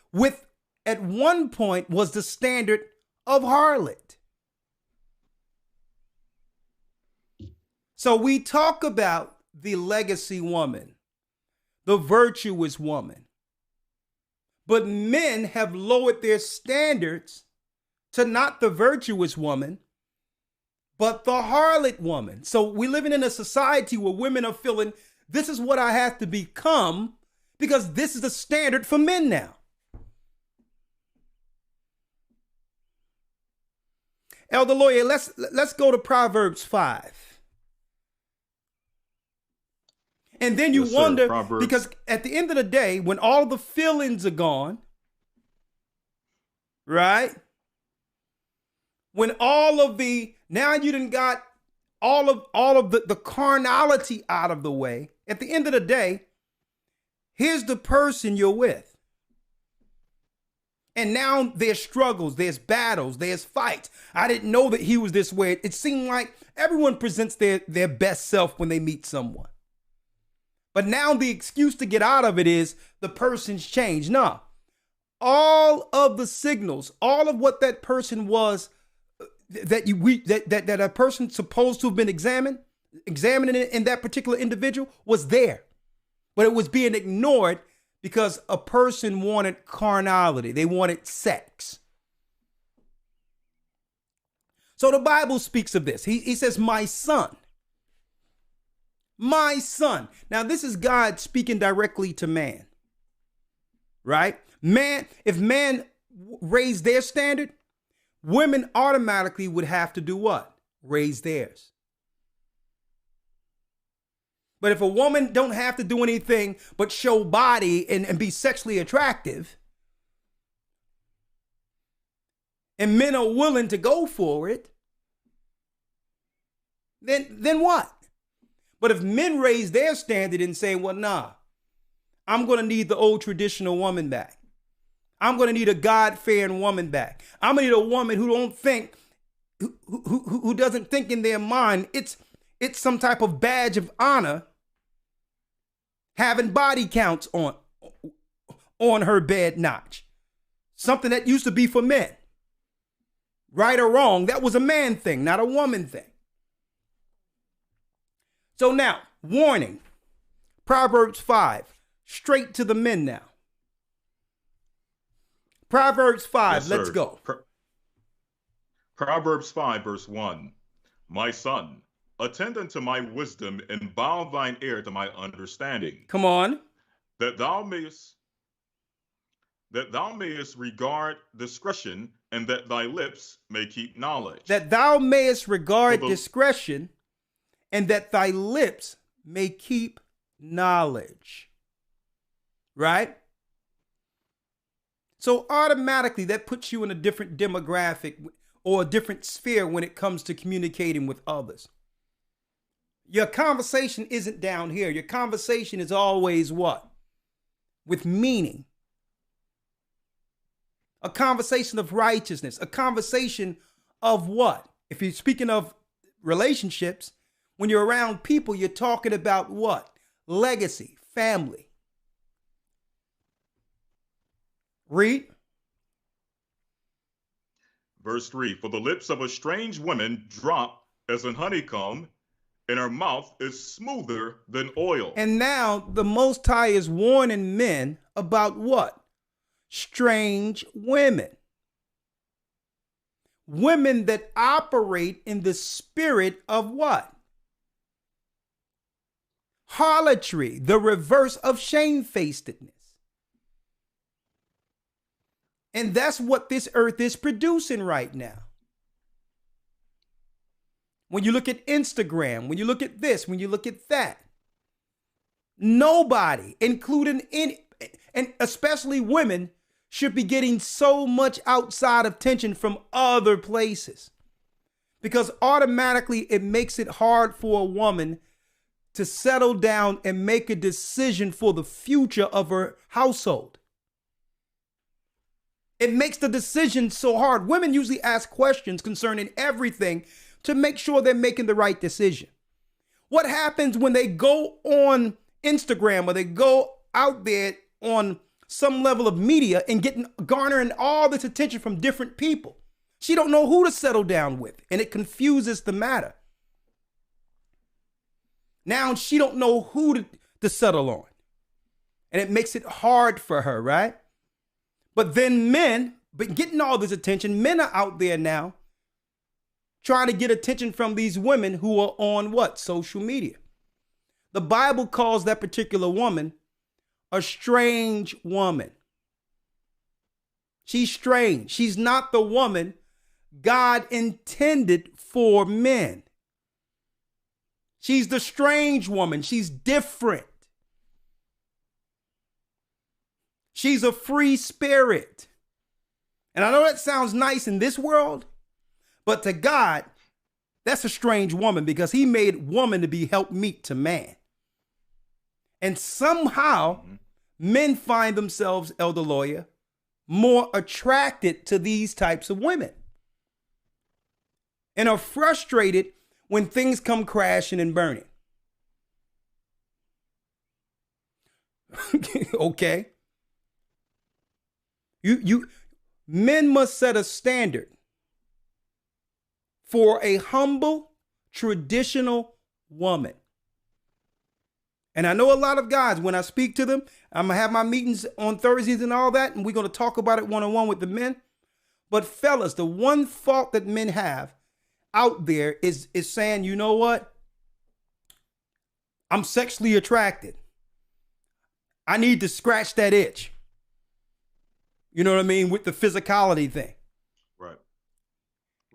at one point was the standard of harlot. So we talk about the legacy woman, the virtuous woman. But men have lowered their standards to not the virtuous woman, but the harlot woman. So we're living in a society where women are feeling, this is what I have to become because this is the standard for men now. Elder Lawyer, let's go to Proverbs 5. And then you Yes, sir. wonder, Proverbs. because at the end of the day, when all the feelings are gone, right? When all of the, now you done got all of the carnality out of the way, at the end of the day, here's the person you're with. And now there's struggles, there's battles, there's fights. I didn't know that he was this way. It seemed like everyone presents their best self when they meet someone. But now the excuse to get out of it is the person's changed. No. All of the signals, all of what that person was, that a person supposed to have been examining in that particular individual was there. But it was being ignored because a person wanted carnality. They wanted sex. So the Bible speaks of this. He says, my son. My son. Now, this is God speaking directly to man. Right? Man, if man raised their standard, women automatically would have to do what? Raise theirs. But if a woman don't have to do anything but show body and be sexually attractive, and men are willing to go for it, then what? But if men raise their standard and say, well, nah, I'm going to need the old traditional woman back. I'm going to need a God-fearing woman back. I'm going to need a woman who don't think, who doesn't think in their mind it's some type of badge of honor having body counts on her bed notch. Something that used to be for men. Right or wrong, that was a man thing, not a woman thing. So now, warning, Proverbs 5, straight to the men now. Proverbs 5, Yes, let's sir. go. Proverbs 5, verse 1. My son, attend unto my wisdom and bow thine ear to my understanding, Come on. that thou mayest regard discretion, and that thy lips may keep knowledge. That thou mayest regard For the- discretion, and that thy lips may keep knowledge. Right? So automatically that puts you in a different demographic or a different sphere when it comes to communicating with others. Your conversation isn't down here. Your conversation is always what? With meaning. A conversation of righteousness. A conversation of what? If you're speaking of relationships, when you're around people, you're talking about what? Legacy, family. Read. Verse 3. For the lips of a strange woman drop as an honeycomb, and her mouth is smoother than oil. And now the Most High is warning men about what? Strange women. Women that operate in the spirit of what? Harlotry, the reverse of shamefacedness. And that's what this earth is producing right now. When you look at Instagram, when you look at this, when you look at that, nobody, including and especially women, should be getting so much outside of attention from other places. Because automatically it makes it hard for a woman to settle down and make a decision for the future of her household. It makes the decision so hard. Women usually ask questions concerning everything to make sure they're making the right decision. What happens when they go on Instagram or they go out there on some level of media and garnering all this attention from different people? She don't know who to settle down with, and it confuses the matter. Now she don't know who to settle on, and it makes it hard for her, right? But then men, but getting all this attention, men are out there now trying to get attention from these women who are on what? Social media. The Bible calls that particular woman a strange woman. She's strange. She's not the woman God intended for men. She's the strange woman. She's different. She's a free spirit. And I know that sounds nice in this world, but to God, that's a strange woman because he made woman to be helpmeet to man. And somehow men find themselves, Elder Lawyer, more attracted to these types of women and are frustrated when things come crashing and burning. Okay. Men must set a standard for a humble, traditional woman. And I know a lot of guys, when I speak to them, I'm going to have my meetings on Thursdays and all that, and we're going to talk about it one-on-one with the men. But fellas, the one fault that men have out there is saying, you know what? I'm sexually attracted. I need to scratch that itch. You know what I mean? With the physicality thing. Right.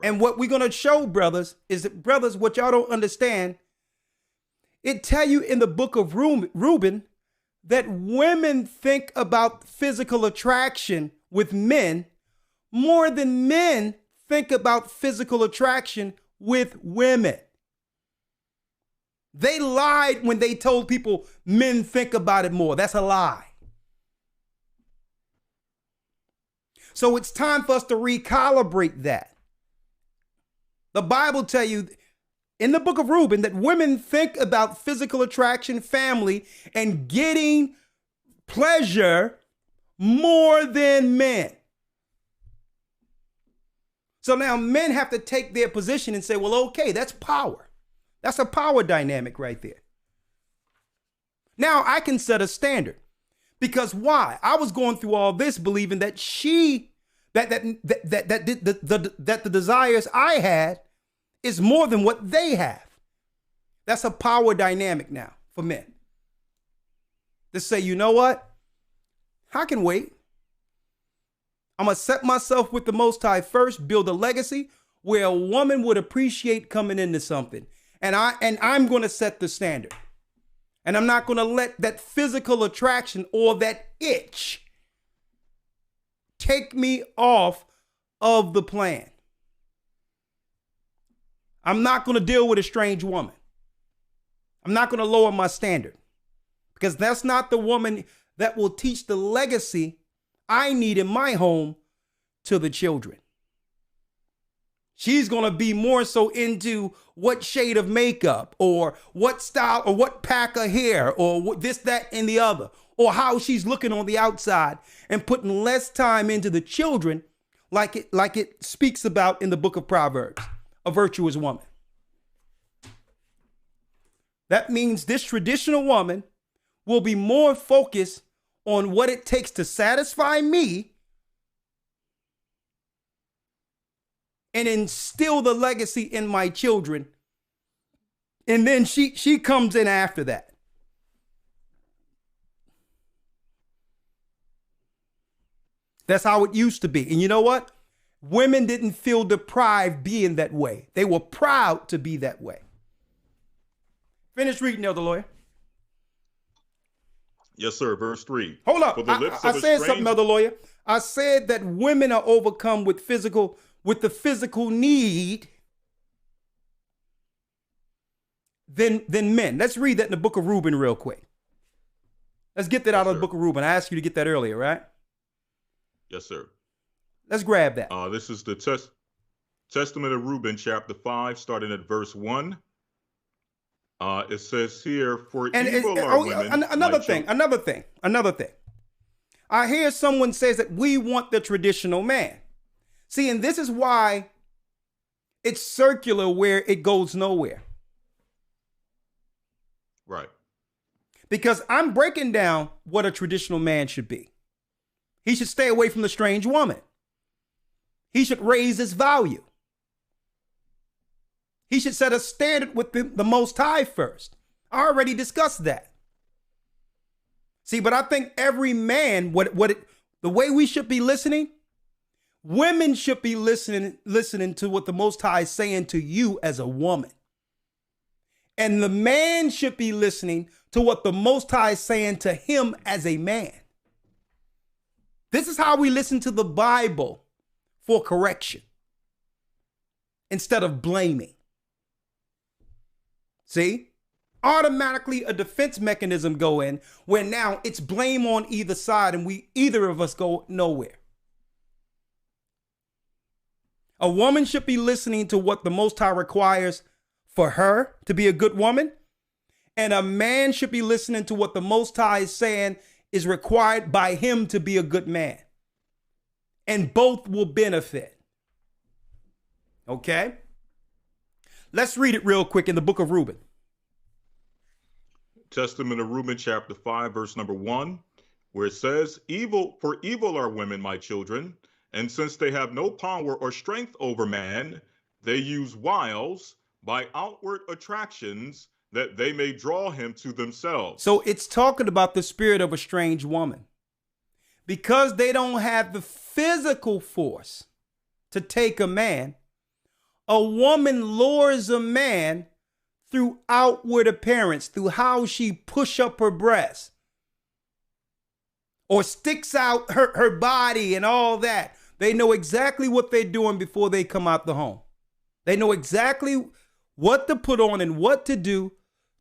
And what we're going to show, brothers, is that, brothers, what y'all don't understand, it tell you in the book of Reuben that women think about physical attraction with men more than men think about physical attraction with women. They lied when they told people men think about it more. That's a lie. So it's time for us to recalibrate that. The Bible tell you in the book of Reuben that women think about physical attraction, family, and getting pleasure more than men. So now men have to take their position and say, well, okay, that's power. That's a power dynamic right there. Now I can set a standard. Because why? I was going through all this believing that the desires I had is more than what they have. That's a power dynamic now for men. To say, you know what? I can wait. I'm going to set myself with the Most High first, build a legacy where a woman would appreciate coming into something. And I'm going to set the standard. And I'm not going to let that physical attraction or that itch take me off of the plan. I'm not going to deal with a strange woman. I'm not going to lower my standard because that's not the woman that will teach the legacy I need in my home to the children. She's going to be more so into what shade of makeup or what style or what pack of hair or what this, that, and the other, or how she's looking on the outside and putting less time into the children like it speaks about in the book of Proverbs, a virtuous woman. That means this traditional woman will be more focused on what it takes to satisfy me and instill the legacy in my children. And then she comes in after that. That's how it used to be. And you know what? Women didn't feel deprived being that way. They were proud to be that way. Finish reading, Elder Lawyer. Yes, sir. Verse 3. Hold up. For the lips I of a said strange- something, Elder Lawyer. I said that women are overcome with the physical need than men. Let's read that in the book of Reuben real quick. Let's get that out of the book of Reuben. I asked you to get that earlier, right? Yes, sir. Let's grab that. This is the Testament of Reuben, chapter 5, starting at verse 1. It says here, for evil are women. Another thing. I hear someone says that we want the traditional man. See, and this is why it's circular where it goes nowhere. Right. Because I'm breaking down what a traditional man should be. He should stay away from the strange woman. He should raise his value. He should set a standard with the Most High first. I already discussed that. See, but I think every man, the way we should be listening, women should be listening to what the Most High is saying to you as a woman. And the man should be listening to what the Most High is saying to him as a man. This is how we listen to the Bible for correction instead of blaming. See? Automatically a defense mechanism go in where now it's blame on either side and either of us go nowhere. A woman should be listening to what the Most High requires for her to be a good woman. And a man should be listening to what the Most High is saying is required by him to be a good man. And both will benefit. Okay? Let's read it real quick in the book of Reuben. Testament of Reuben, chapter 5, verse number 1, where it says, evil are women, my children, and since they have no power or strength over man, they use wiles by outward attractions that they may draw him to themselves. So it's talking about the spirit of a strange woman. Because they don't have the physical force to take a man, a woman lures a man through outward appearance, through how she push up her breast or sticks out her body and all that. They know exactly what they're doing before they come out the home. They know exactly what to put on and what to do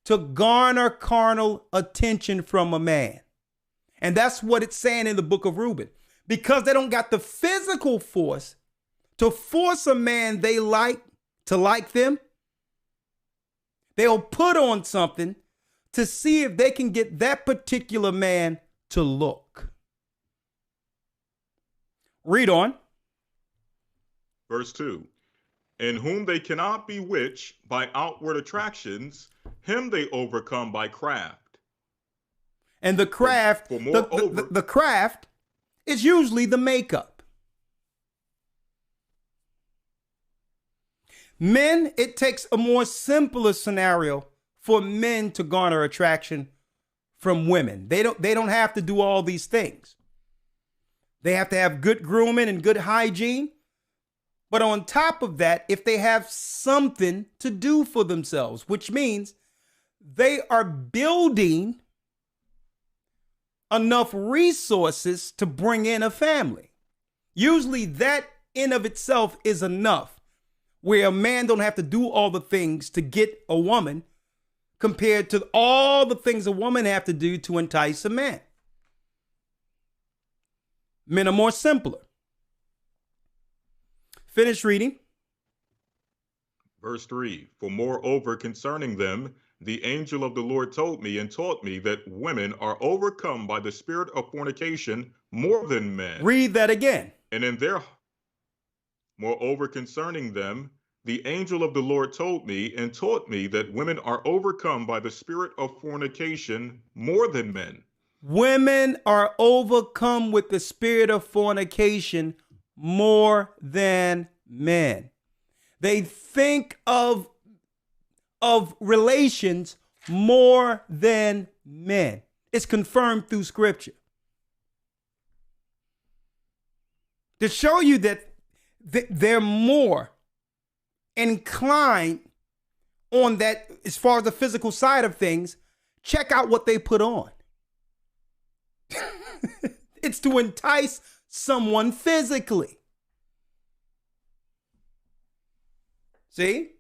to garner carnal attention from a man. And that's what it's saying in the book of Reuben. Because they don't got the physical force to force a man they like to like them, they'll put on something to see if they can get that particular man to look. Read on. Verse 2. In whom they cannot bewitch by outward attractions, him they overcome by craft. And the craft, the craft is usually the makeup. Men, it takes a more simpler scenario for men to garner attraction from women. They don't have to do all these things. They have to have good grooming and good hygiene. But on top of that, if they have something to do for themselves, which means they are building enough resources to bring in a family. Usually that in of itself is enough, where a man don't have to do all the things to get a woman compared to all the things a woman have to do to entice a man. Men are more simpler. Finish reading. Verse 3, for moreover concerning them, the angel of the Lord told me and taught me that women are overcome by the spirit of fornication more than men. Read that again. And in their, moreover concerning them, the angel of the Lord told me and taught me that women are overcome by the spirit of fornication more than men. Women are overcome with the spirit of fornication more than men. They think of relations more than men. It's confirmed through scripture. To show you that they're more inclined on that as far as the physical side of things, check out what they put on. It's to entice someone physically. See?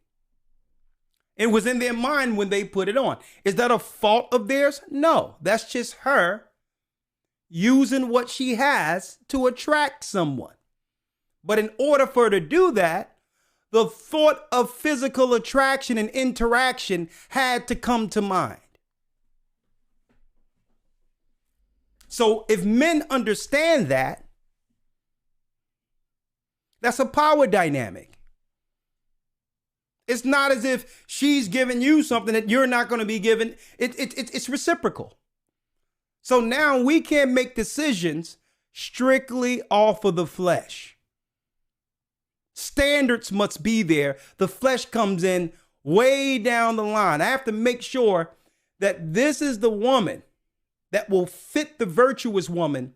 It was in their mind when they put it on. Is that a fault of theirs? No, that's just her using what she has to attract someone. But in order for her to do that, the thought of physical attraction and interaction had to come to mind. So if men understand that, that's a power dynamic. It's not as if she's giving you something that you're not going to be given. It's reciprocal. So now we can't make decisions strictly off of the flesh. Standards must be there. The flesh comes in way down the line. I have to make sure that this is the woman that will fit the virtuous woman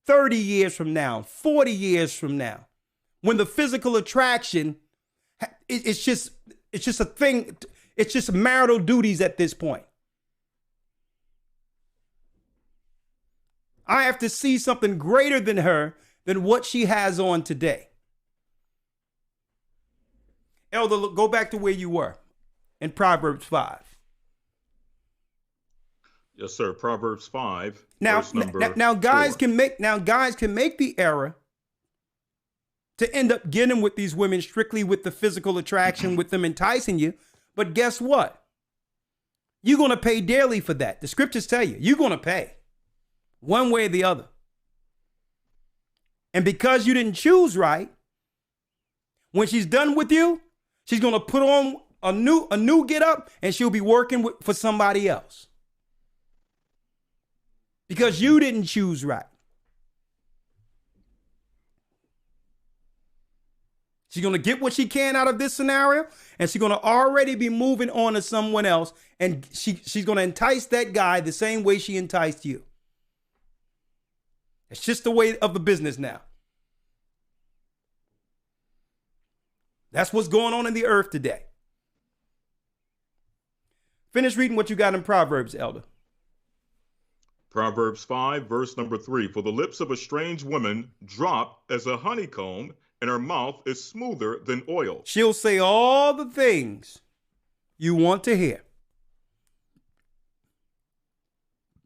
30 years from now, 40 years from now, when the physical attraction, it's just a thing. It's just marital duties at this point. I have to see something greater than her than what she has on today. Elder, look, go back to where you were in Proverbs 5. Yes, sir. Proverbs 5. Now, verse number guys 4. can make the error to end up getting with these women strictly with the physical attraction, with them enticing you. But guess what? You're going to pay dearly for that. The scriptures tell you, you're going to pay one way or the other. And because you didn't choose right, when she's done with you, she's going to put on a new get up, and she'll be working for somebody else. Because you didn't choose right. She's going to get what she can out of this scenario, and she's going to already be moving on to someone else, and she's going to entice that guy the same way she enticed you. It's just the way of the business now. That's what's going on in the earth today. Finish reading what you got in Proverbs, Elder. Proverbs 5, verse number 3. For the lips of a strange woman drop as a honeycomb, and her mouth is smoother than oil. She'll say all the things you want to hear.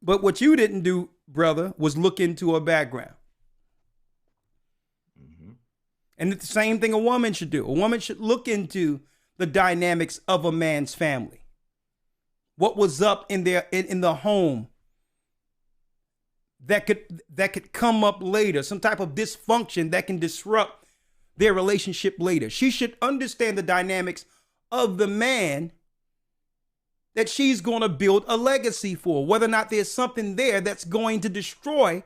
But what you didn't do, brother, was look into her background. Mm-hmm. And it's the same thing a woman should do. A woman should look into the dynamics of a man's family. What was up in the home that could come up later, some type of dysfunction that can disrupt their relationship later. She should understand the dynamics of the man that she's going to build a legacy for, whether or not there's something there that's going to destroy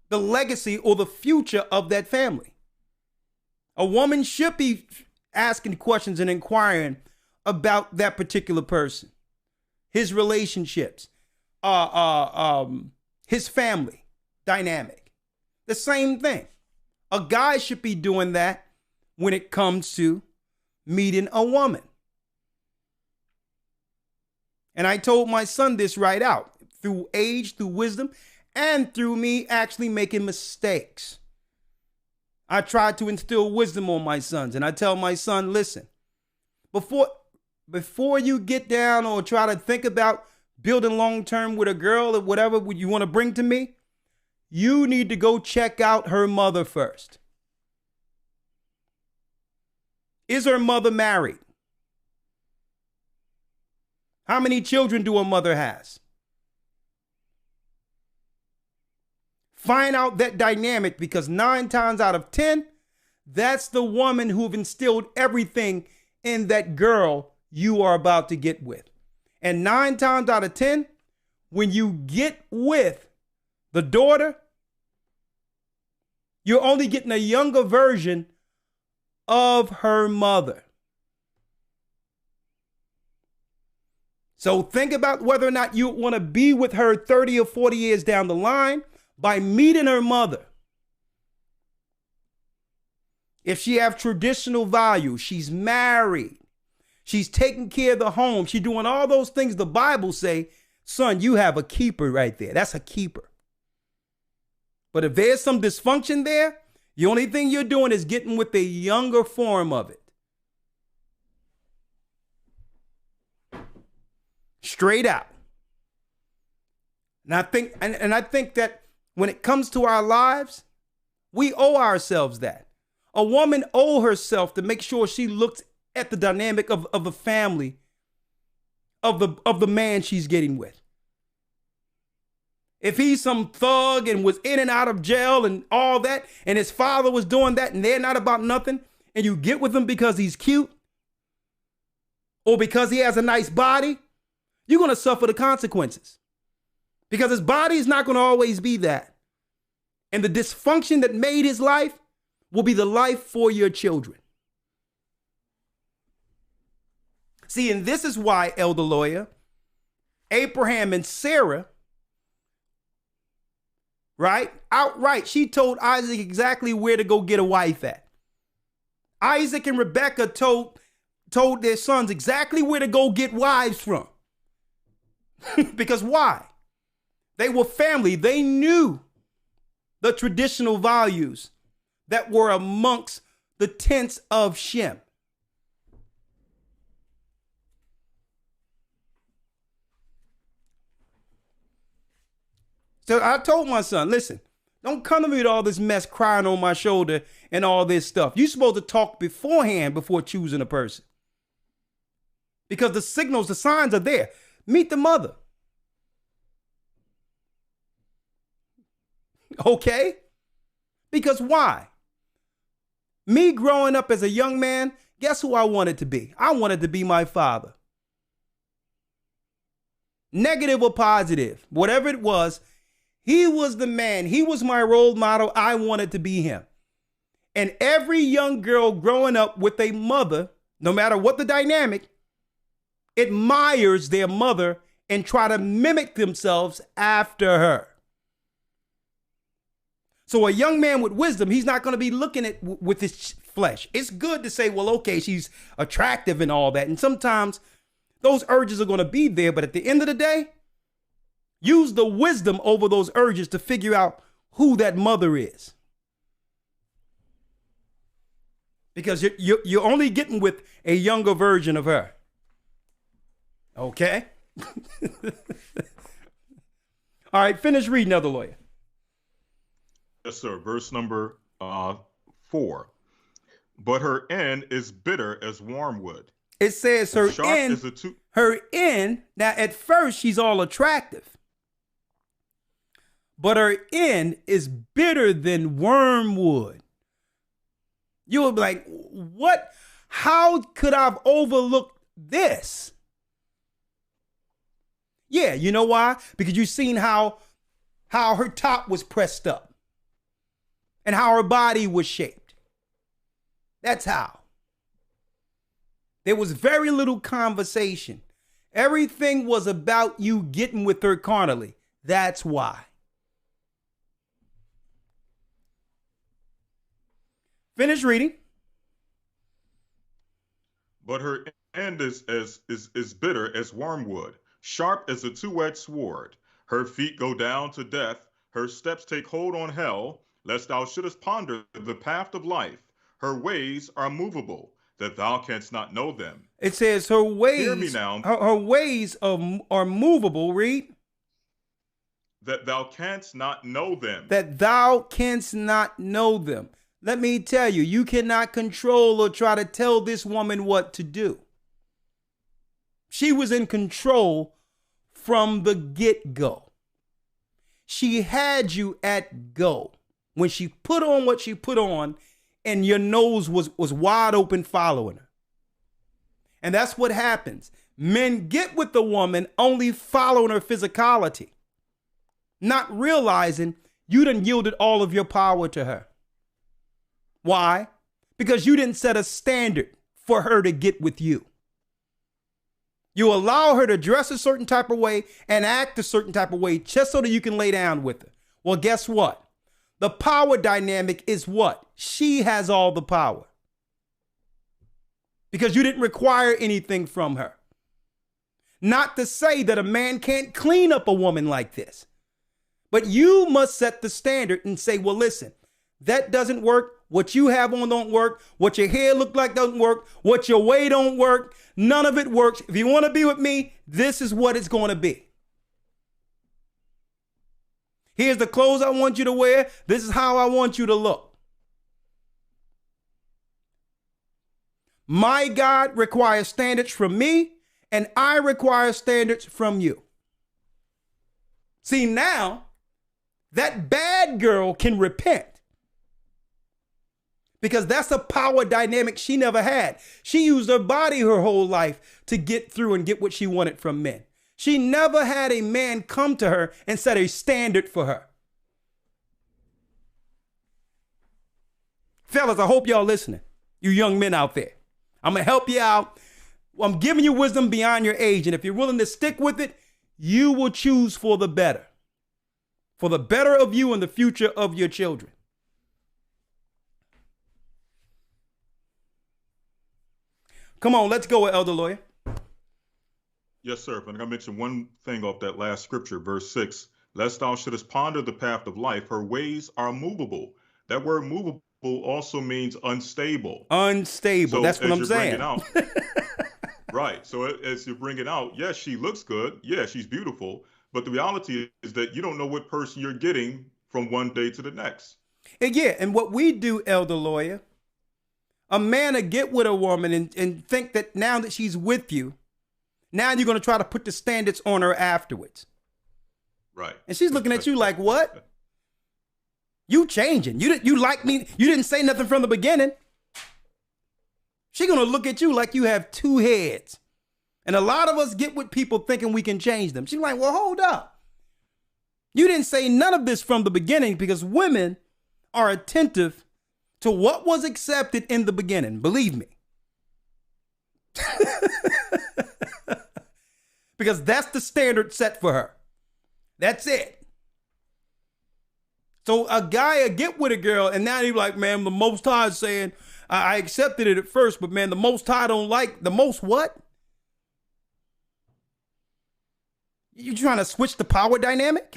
the legacy or the future of that family. A woman should be asking questions and inquiring about that particular person, his relationships, his family dynamic. The same thing. A guy should be doing that when it comes to meeting a woman. And I told my son this right out, through age, through wisdom, and through me actually making mistakes. I try to instill wisdom on my sons, and I tell my son, listen, before you get down or try to think about building long-term with a girl or whatever you want to bring to me, you need to go check out her mother first. Is her mother married? How many children do her mother has? Find out that dynamic, because 9 times out of 10, that's the woman who've instilled everything in that girl you are about to get with. And 9 times out of 10, when you get with the daughter, you're only getting a younger version of her mother. So think about whether or not you want to be with her 30 or 40 years down the line by meeting her mother. If she have traditional values, she's married, she's taking care of the home, she's doing all those things the Bible say, son, you have a keeper right there. That's a keeper. But if there's some dysfunction there, the only thing you're doing is getting with the younger form of it. Straight out. And I think that when it comes to our lives, we owe ourselves that. A woman owe herself to make sure she looks at the dynamic of the family, of the man she's getting with. If he's some thug and was in and out of jail and all that, and his father was doing that, and they're not about nothing, and you get with him because he's cute or because he has a nice body, you're going to suffer the consequences. Because his body is not going to always be that. And the dysfunction that made his life will be the life for your children. See, and this is why, Elder Lawyer, Abraham and Sarah, right? Outright, she told Isaac exactly where to go get a wife at. Isaac and Rebekah told told their sons exactly where to go get wives from. Because why? They were family. They knew the traditional values that were amongst the tents of Shem. So I told my son, listen, don't come to me with all this mess crying on my shoulder and all this stuff. You're supposed to talk beforehand before choosing a person. Because the signals, the signs are there. Meet the mother. Okay? Because why? Me growing up as a young man, guess who I wanted to be? I wanted to be my father. Negative or positive, whatever it was, he was the man. He was my role model. I wanted to be him. And every young girl growing up with a mother, no matter what the dynamic, admires their mother and try to mimic themselves after her. So a young man with wisdom, he's not going to be looking at with his flesh. It's good to say, well, okay, she's attractive and all that. And sometimes those urges are going to be there. But at the end of the day, use the wisdom over those urges to figure out who that mother is. Because you're only getting with a younger version of her. Okay? All right, finish reading, Elder Lawyer. Yes, sir. Verse number 4. But her end is bitter as wormwood. It says her Sharp end, as a two- her end, now at first she's all attractive. But her end is bitter than wormwood. You would be like, what? How could I have overlooked this? Yeah, you know why? Because you've seen how her top was pressed up and how her body was shaped. That's how. There was very little conversation. Everything was about you getting with her carnally. That's why. Finish reading. But her end is bitter as wormwood, sharp as a two-edged sword. Her feet go down to death. Her steps take hold on hell, lest thou shouldest ponder the path of life. Her ways are movable, that thou canst not know them. It says her ways. Hear me now. Her ways are movable. Read. That thou canst not know them. That thou canst not know them. Let me tell you, you cannot control or try to tell this woman what to do. She was in control from the get-go. She had you at go when she put on what she put on and your nose was wide open following her. And that's what happens. Men get with the woman only following her physicality, not realizing you done yielded all of your power to her. Why? Because you didn't set a standard for her to get with you. You allow her to dress a certain type of way and act a certain type of way just so that you can lay down with her. Well, guess what? The power dynamic is what? She has all the power. Because you didn't require anything from her. Not to say that a man can't clean up a woman like this. But you must set the standard and say, well, listen, that doesn't work. What you have on don't work. What your hair look like doesn't work. What your way don't work. None of it works. If you want to be with me, this is what it's going to be. Here's the clothes I want you to wear. This is how I want you to look. My God requires standards from me, and I require standards from you. See, now that bad girl can repent. Because that's a power dynamic she never had. She used her body her whole life to get through and get what she wanted from men. She never had a man come to her and set a standard for her. Fellas, I hope y'all listening. You young men out there. I'm going to help you out. I'm giving you wisdom beyond your age. And if you're willing to stick with it, you will choose for the better. For the better of you and the future of your children. Come on, let's go, Elder Lawyer. Yes, sir. But I mentioned one thing off that last scripture, verse 6. Lest thou shouldest ponder the path of life, her ways are movable. That word movable also means unstable. Unstable. So That's what as I'm you're saying. bringing out, right. So as you bring it out, yes, she looks good. Yeah, she's beautiful. But the reality is that you don't know what person you're getting from one day to the next. And yeah, and what we do, Elder Lawyer, a man will get with a woman and think that now that she's with you, now you're going to try to put the standards on her afterwards. Right. And she's looking at you like, what? You changing. You like me. You didn't say nothing from the beginning. She's going to look at you like you have two heads. And a lot of us get with people thinking we can change them. She's like, well, hold up. You didn't say none of this from the beginning, because women are attentive to what was accepted in the beginning. Believe me. Because that's the standard set for her. That's it. So a guy will get with a girl and now he's like, man, the Most High is saying, I accepted it at first, but man, the Most High don't like the most what? You trying to switch the power dynamic?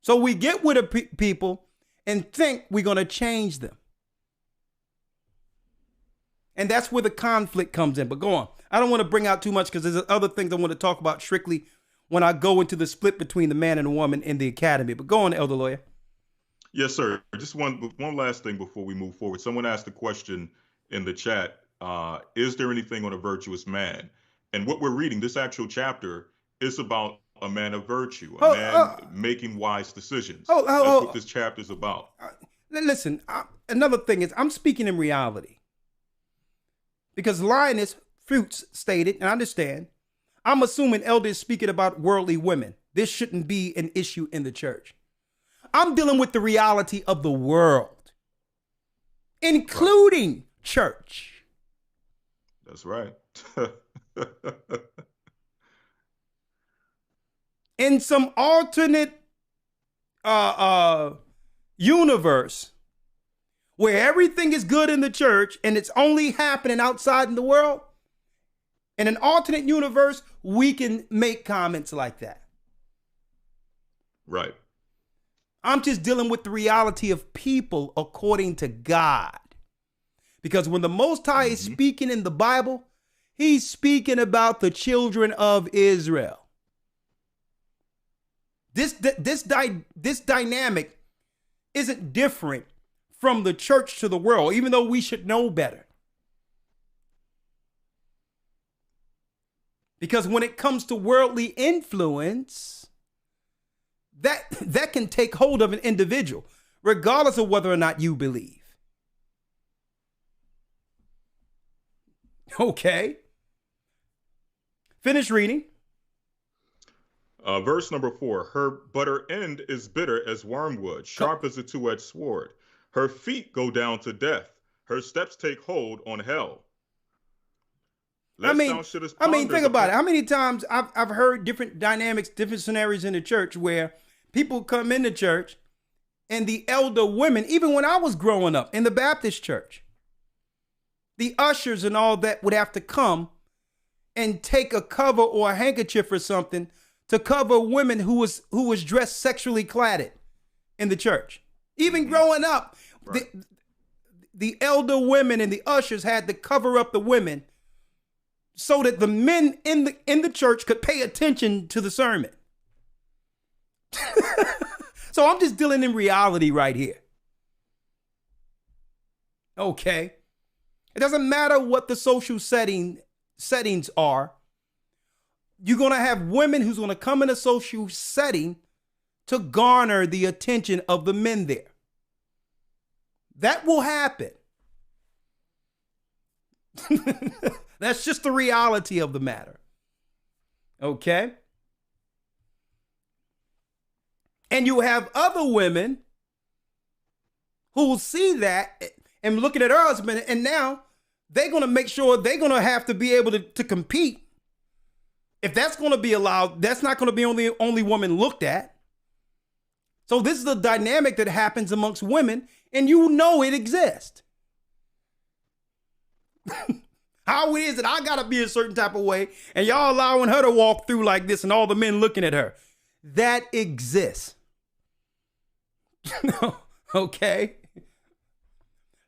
So we get with a people and think we're going to change them. And that's where the conflict comes in. But go on. I don't want to bring out too much because there's other things I want to talk about strictly when I go into the split between the man and the woman in the academy. But go on, Elder Lawyer. Yes, sir. Just one last thing before we move forward. Someone asked a question in the chat. Is there anything on a virtuous man? And what we're reading, this actual chapter, is about a man of virtue, a man making wise decisions. That's what this chapter is about. Listen, another thing is I'm speaking in reality. Because Lioness Fruits stated, and I understand, I'm assuming Elder is speaking about worldly women. This shouldn't be an issue in the church. I'm dealing with the reality of the world, including church. That's right. In some alternate universe where everything is good in the church and it's only happening outside in the world, in an alternate universe, we can make comments like that. Right. I'm just dealing with the reality of people according to God. Because when the Most High is speaking in the Bible, he's speaking about the children of Israel. This dynamic isn't different from the church to the world, even though we should know better. Because when it comes to worldly influence, that can take hold of an individual, regardless of whether or not you believe. Okay. Finish reading. Verse number 4. But her end is bitter as wormwood, sharp as a two-edged sword. Her feet go down to death. Her steps take hold on hell. Think about it. How many times I've heard different dynamics, different scenarios in the church where people come into church and the elder women, even when I was growing up in the Baptist church, the ushers and all that would have to come and take a cover or a handkerchief or something to cover women who was dressed sexually cladded in the church. Even growing up, right. the elder women and the ushers had to cover up the women so that the men in the church could pay attention to the sermon. So I'm just dealing in reality right here. Okay. It doesn't matter what the social settings are. You're going to have women who's going to come in a social setting to garner the attention of the men there. That will happen. That's just the reality of the matter. Okay? And you have other women who will see that and looking at her husband, and now they're going to make sure they're going to have to be able to compete. If that's going to be allowed, that's not going to be only woman looked at. So this is the dynamic that happens amongst women, and you know it exists. How it is that I gotta be a certain type of way, and y'all allowing her to walk through like this, and all the men looking at her. That exists. Okay.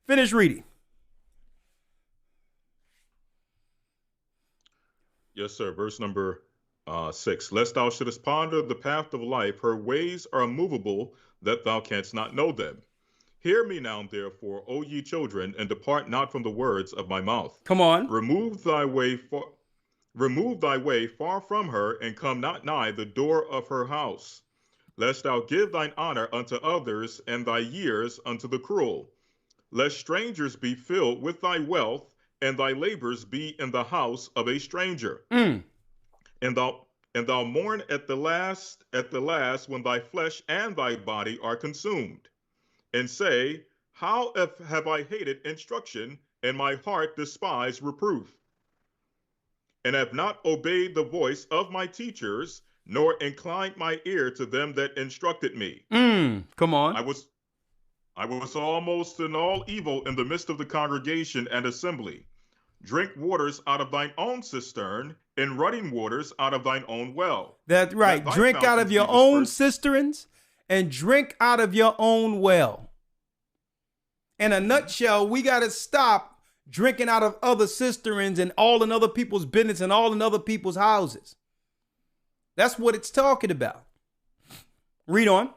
Finish reading. Yes, sir. Verse number 6. Lest thou shouldest ponder the path of life, her ways are immovable, that thou canst not know them. Hear me now, therefore, O ye children, and depart not from the words of my mouth. Come on. Remove thy way far from her, and come not nigh the door of her house, lest thou give thine honor unto others, and thy years unto the cruel. Lest strangers be filled with thy wealth, and thy labors be in the house of a stranger. And thou mourn at the last, when thy flesh and thy body are consumed. And say, how have I hated instruction, and my heart despised reproof? And have not obeyed the voice of my teachers, nor inclined my ear to them that instructed me. Come on. I was almost in all evil in the midst of the congregation and assembly. Drink waters out of thine own cistern, and running waters out of thine own well. That's right. Drink out of your own cisterns, and drink out of your own well. In a nutshell, we got to stop drinking out of other cisterns and all in other people's business and all in other people's houses. That's what it's talking about. Read on.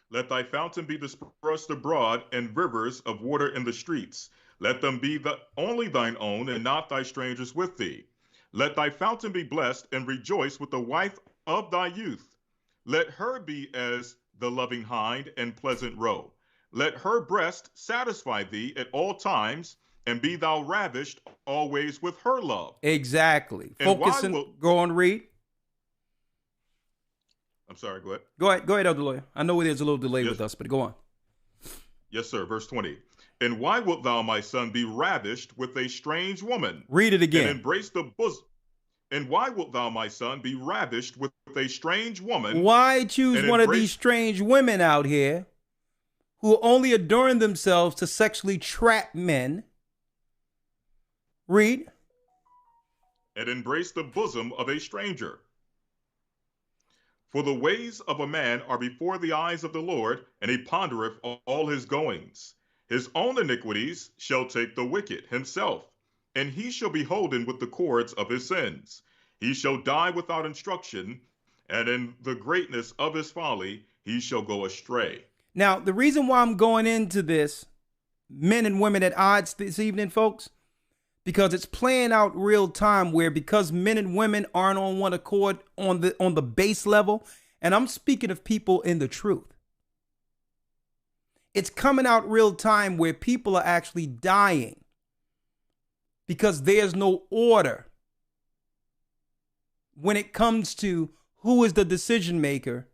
Let thy fountain be dispersed abroad, and rivers of water in the streets. Let them be only thine own, and not thy strangers with thee. Let thy fountain be blessed, and rejoice with the wife of thy youth. Let her be as the loving hind and pleasant roe. Let her breast satisfy thee at all times, and be thou ravished always with her love. Exactly. And Focusing. Go on, read. I'm sorry, go ahead. Go ahead, Elder Lawyer. I know there's a little delay with us, but go on. Yes, sir. Verse 20. And why wilt thou, my son, be ravished with a strange woman? Read it again. And embrace the bosom. And why wilt thou, my son, be ravished with a strange woman? Why choose one of these strange women out here who only adorn themselves to sexually trap men? Read. And embrace the bosom of a stranger. For the ways of a man are before the eyes of the Lord, and he pondereth all his goings. His own iniquities shall take the wicked himself, and he shall be holden with the cords of his sins. He shall die without instruction, and in the greatness of his folly he shall go astray. Now, the reason why I'm going into this, men and women at odds this evening, folks, because it's playing out real time where because men and women aren't on one accord on the base level, and I'm speaking of people in the truth. It's coming out real time where people are actually dying because there's no order when it comes to who is the decision maker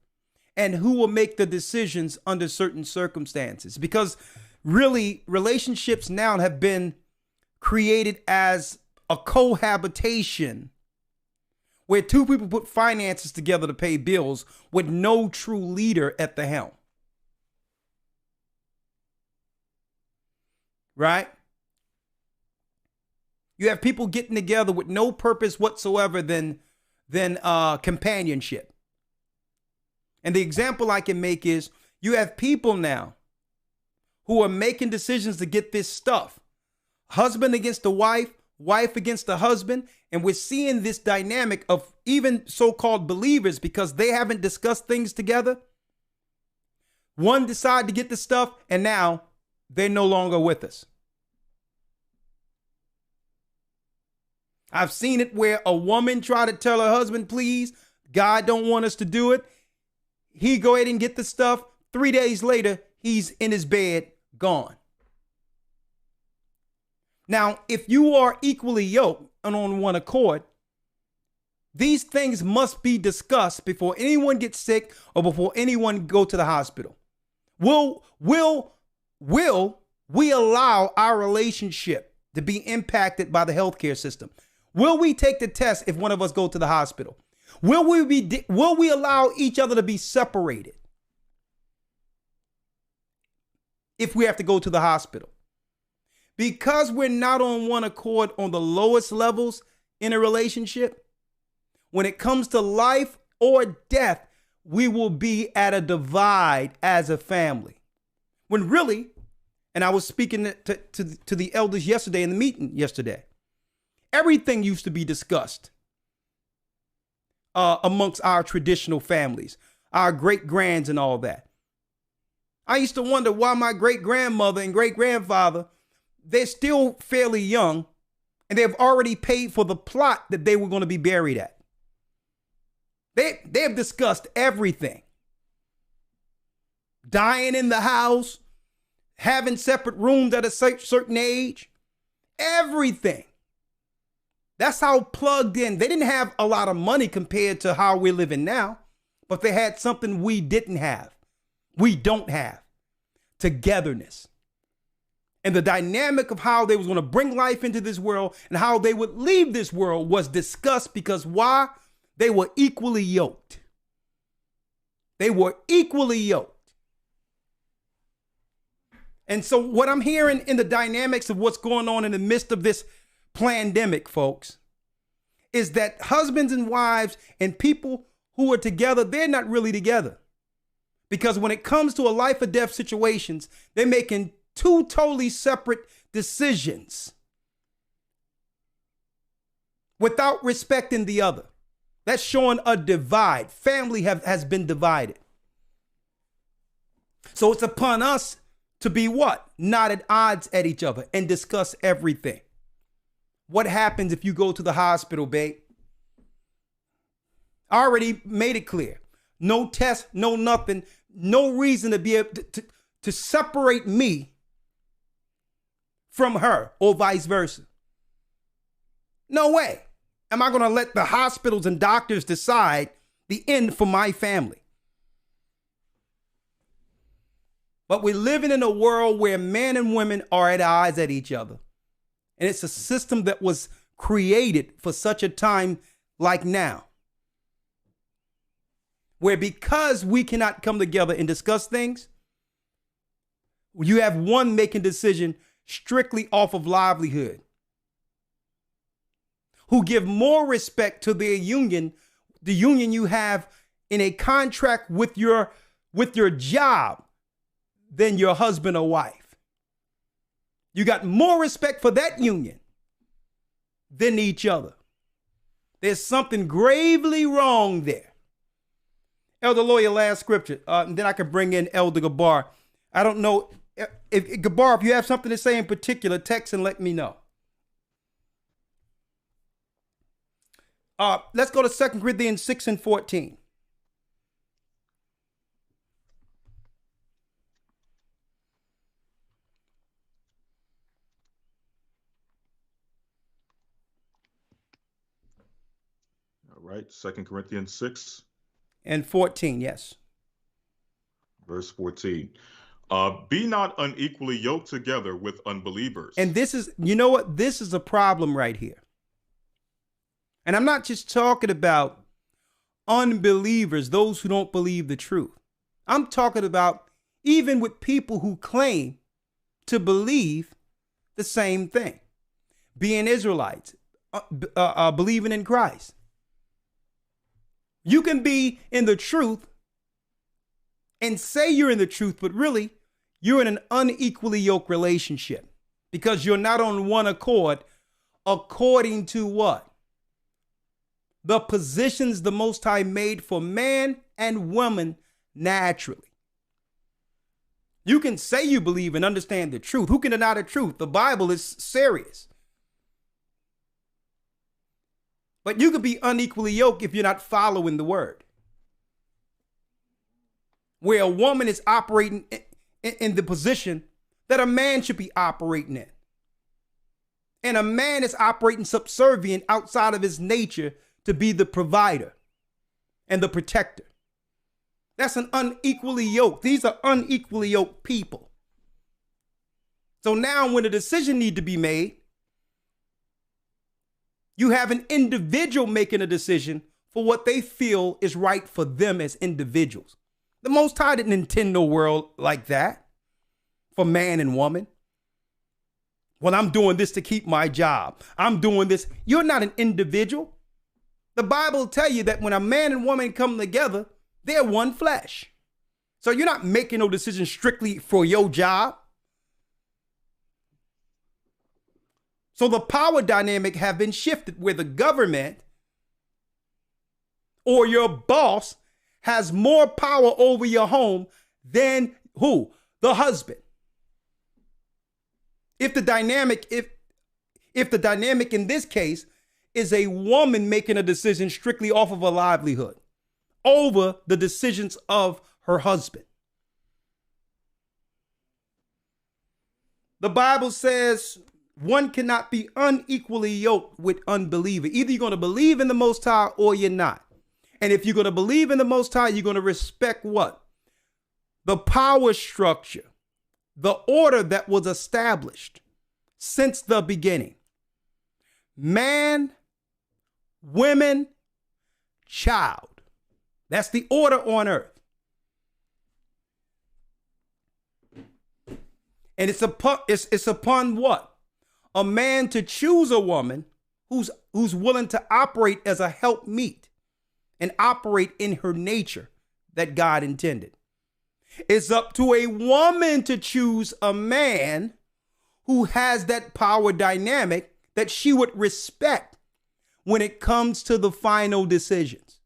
and who will make the decisions under certain circumstances. Because really, relationships now have been created as a cohabitation where two people put finances together to pay bills with no true leader at the helm. Right? You have people getting together with no purpose whatsoever than companionship. And the example I can make is you have people now who are making decisions to get this stuff. Husband against the wife, wife against the husband. And we're seeing this dynamic of even so-called believers because they haven't discussed things together. One decided to get the stuff and now they're no longer with us. I've seen it where a woman tried to tell her husband, please, God don't want us to do it. He go ahead and get the stuff. 3 days later, he's in his bed, gone. Now, if you are equally yoked and on one accord, these things must be discussed before anyone gets sick or before anyone go to the hospital. Will we allow our relationship to be impacted by the healthcare system? Will we take the test if one of us go to the hospital? Will we allow each other to be separated if we have to go to the hospital? Because we're not on one accord on the lowest levels in a relationship, when it comes to life or death, we will be at a divide as a family. When really, and I was speaking to the elders yesterday in the meeting yesterday, everything used to be discussed amongst our traditional families, our great-grands and all that. I used to wonder why my great-grandmother and great-grandfather, they're still fairly young, and they've already paid for the plot that they were going to be buried at. They have discussed everything. Dying in the house, having separate rooms at a certain age, everything. That's how plugged in. They didn't have a lot of money compared to how we're living now, but they had something we didn't have. We don't have. Togetherness. And the dynamic of how they was going to bring life into this world and how they would leave this world was discussed because why? They were equally yoked. They were equally yoked. And so what I'm hearing in the dynamics of what's going on in the midst of this pandemic, folks, is that husbands and wives and people who are together, they're not really together. Because when it comes to a life or death situations, they're making two totally separate decisions without respecting the other. That's showing a divide. Family has been divided. So it's upon us to be what? Not at odds at each other and discuss everything. What happens if you go to the hospital, babe? I already made it clear. No test, no nothing, no reason to be able to separate me from her or vice versa. No way. Am I going to let the hospitals and doctors decide the end for my family? But we're living in a world where men and women are at odds at each other. And it's a system that was created for such a time like now. Where because we cannot come together and discuss things, you have one making decision strictly off of livelihood, who give more respect to their union, the union you have in a contract with your job than your husband or wife. You got more respect for that union than each other. There's something gravely wrong there. Elder Lawyer, last scripture, and then I can bring in Elder Gabar. I don't know if Gabar, if you have something to say in particular, text and let me know. Let's go to 2 Corinthians 6 and 14. All right, 2 Corinthians 6. And 14, yes. Verse 14. Be not unequally yoked together with unbelievers. And this is, you know what? This is a problem right here. And I'm not just talking about unbelievers, those who don't believe the truth. I'm talking about even with people who claim to believe the same thing, being Israelites, believing in Christ. You can be in the truth and say you're in the truth, but really you're in an unequally yoked relationship because you're not on one accord according to what? The positions the Most High made for man and woman naturally. You can say you believe and understand the truth. Who can deny the truth? The Bible is serious. But you can be unequally yoked if you're not following the word. Where a woman is operating in the position that a man should be operating in. And a man is operating subservient outside of his nature to be the provider and the protector. That's an unequally yoked. These are unequally yoked people. So now when a decision needs to be made, you have an individual making a decision for what they feel is right for them as individuals. The Most High didn't intend no world like that for man and woman. Well, I'm doing this to keep my job. I'm doing this. You're not an individual. The Bible will tell you that when a man and woman come together, they're one flesh. So you're not making no decision strictly for your job. So the power dynamic have been shifted where the government or your boss has more power over your home than who? The husband. If the dynamic in this case is a woman making a decision strictly off of a livelihood over the decisions of her husband. The Bible says one cannot be unequally yoked with unbeliever. Either you're going to believe in the Most High or you're not. And if you're going to believe in the Most High, you're going to respect what? The power structure, the order that was established since the beginning. Man, women, child. That's the order on earth. And it's upon what? A man to choose a woman who's willing to operate as a helpmeet and operate in her nature that God intended. It's up to a woman to choose a man who has that power dynamic that she would respect when it comes to the final decisions.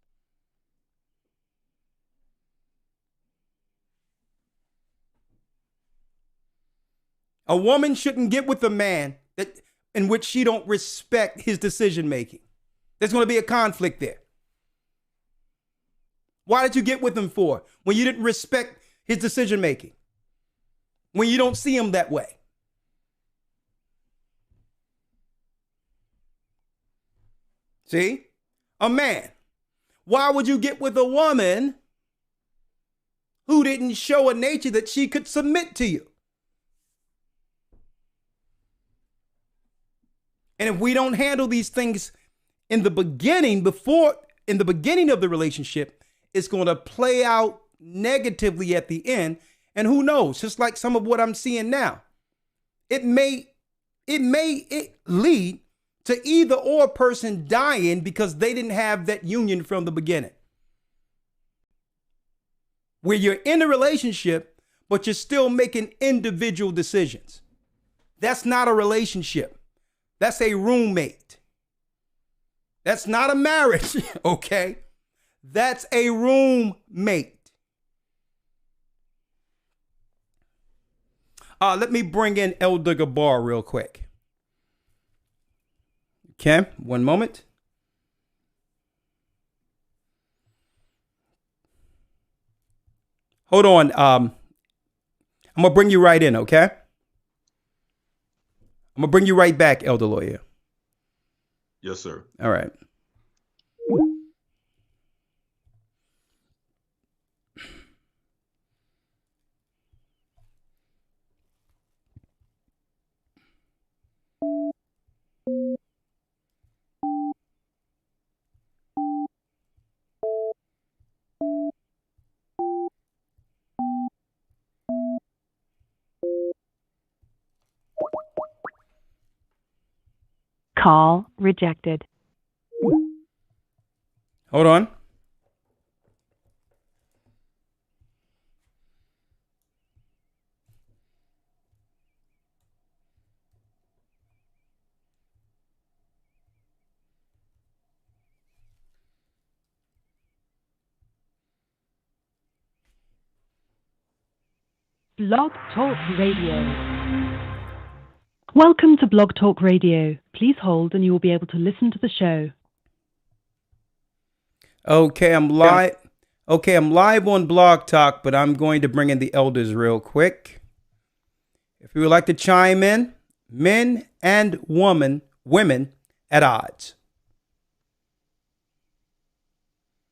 A woman shouldn't get with a man in which she don't respect his decision making. There's going to be a conflict there. Why did you get with him for? When you didn't respect his decision making. When you don't see him that way. See? A man. Why would you get with a woman who didn't show a nature that she could submit to you? And if we don't handle these things in the beginning, in the beginning of the relationship, it's going to play out negatively at the end. And who knows, just like some of what I'm seeing now, it may lead to either or person dying because they didn't have that union from the beginning. Where you're in a relationship, but you're still making individual decisions. That's not a relationship. That's a roommate. That's not a marriage, okay? That's a roommate. Let me bring in Elder Gabar real quick. Okay, one moment. Hold on. I'm going to bring you right in, okay? I'm going to bring you right back, Elder Lawyer. Yes, sir. All right. Call rejected. Hold on. Blog Talk Radio. Welcome to Blog Talk Radio. Please hold and you will be able to listen to the show. Okay, I'm live. Okay, I'm live on Blog Talk, but I'm going to bring in the elders real quick. If you would like to chime in, men and women at odds.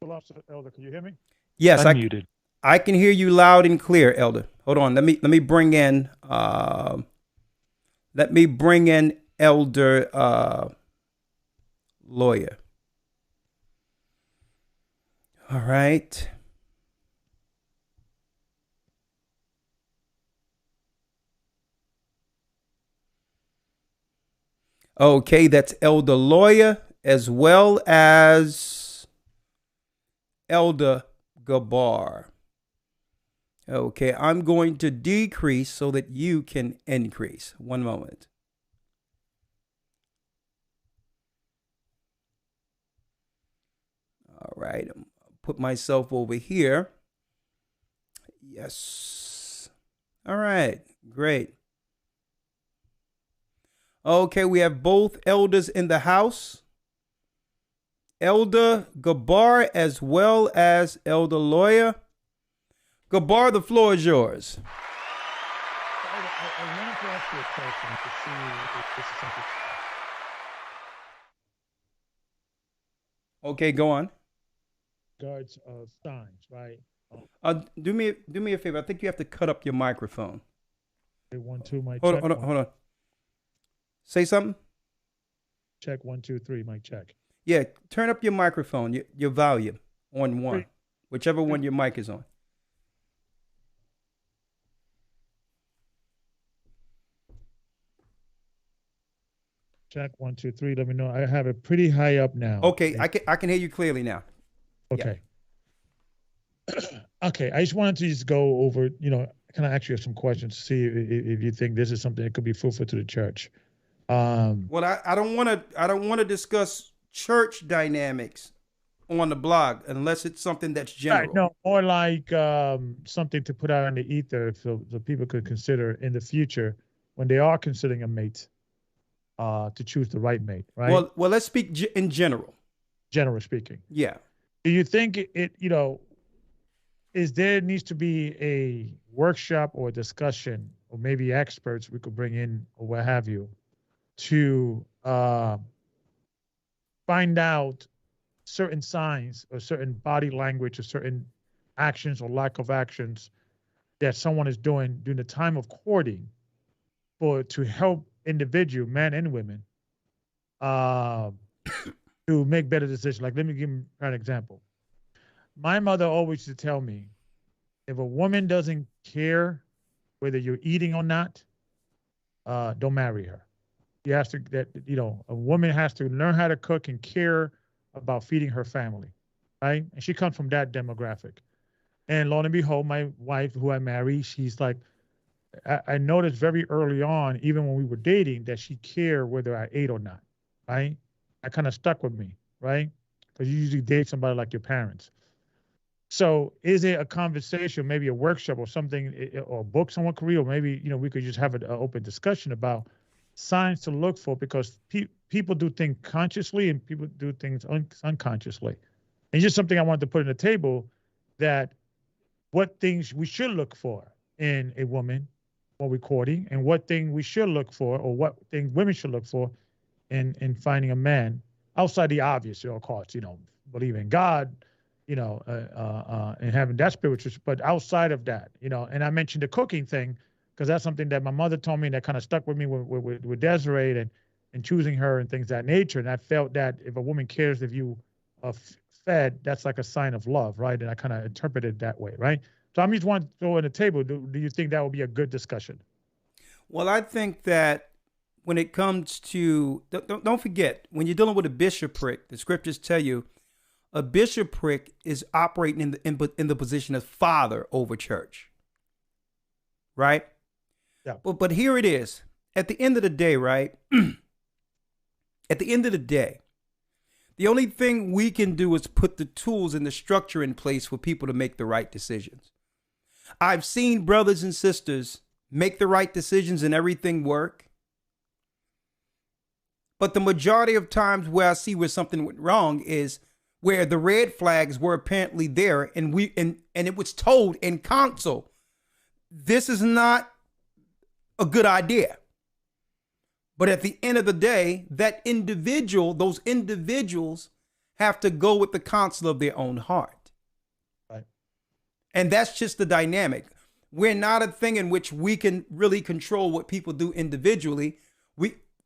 Elder, can you hear me? Yes, Unmuted. I can hear you loud and clear, Elder. Hold on, let me bring in Elder Lawyer. All right. Okay, that's Elder Lawyer as well as Elder Gabar. Okay, I'm going to decrease so that you can increase. One moment. All right, put myself over here. Yes. All right, great. Okay, we have both elders in the house. Elder Gabar as well as Elder Lawyer. Gabar, the floor is yours. I wanted to ask you a question to see if this is something. Okay, go on. Regards of signs, right? Do me a favor. I think you have to cut up your microphone. 1, 2, mic Hold check. on, hold on. Say something. Check 1, 2, 3, mic check. Yeah, turn up your microphone, your volume on one, whichever one your mic is on. Check 1, 2, 3. Let me know. I have it pretty high up now. Okay, I can hear you clearly now. Okay. Yeah. Okay, I just wanted to just go over, kind of ask you some questions to see if you think this is something that could be fruitful to the church. Well, I don't want to discuss church dynamics on the blog unless it's something that's general. Right, no, more like something to put out in the ether so people could consider in the future when they are considering a mate, to choose the right mate, right? Well, let's speak in general. Generally speaking. Yeah. Do you think there needs to be a workshop or a discussion, or maybe experts we could bring in or what have you, to find out certain signs or certain body language or certain actions or lack of actions that someone is doing during the time of courting to help individual men and women to make better decisions? Like, let me give you an example. My mother always used to tell me, if a woman doesn't care whether you're eating or not, don't marry her. A woman has to learn how to cook and care about feeding her family, right? And she comes from that demographic. And lo and behold, my wife, who I married, she's like, I noticed very early on, even when we were dating, that she cared whether I ate or not, right? That kind of stuck with me, right? Because you usually date somebody like your parents. So is it a conversation, maybe a workshop or something, or a book someone could read, or maybe, we could just have an open discussion about signs to look for, because people do things consciously and people do things unconsciously. And just something I wanted to put on the table, that what things we should look for in a woman when we're courting, and what thing we should look for, or what things women should look for in finding a man, outside the obvious, of course, believe in God, and having that spiritual, but outside of that, and I mentioned the cooking thing, because that's something that my mother told me that kind of stuck with me with Desiree and choosing her and things of that nature. And I felt that if a woman cares if you are fed, that's like a sign of love, right? And I kind of interpreted it that way, right? So I'm just wanting to throw on the table. Do you think that would be a good discussion? Well, I think that when it comes to, don't forget, when you're dealing with a bishopric, the scriptures tell you a bishopric is operating in the position of father over church, right? Yeah. But here it is. At the end of the day, right? At the end of the day, the only thing we can do is put the tools and the structure in place for people to make the right decisions. I've seen brothers and sisters make the right decisions and everything work. But the majority of times where I see where something went wrong is where the red flags were apparently there, and it was told in council, this is not a good idea. But at the end of the day, those individuals have to go with the counsel of their own heart. Right. And that's just the dynamic. We're not a thing in which we can really control what people do individually.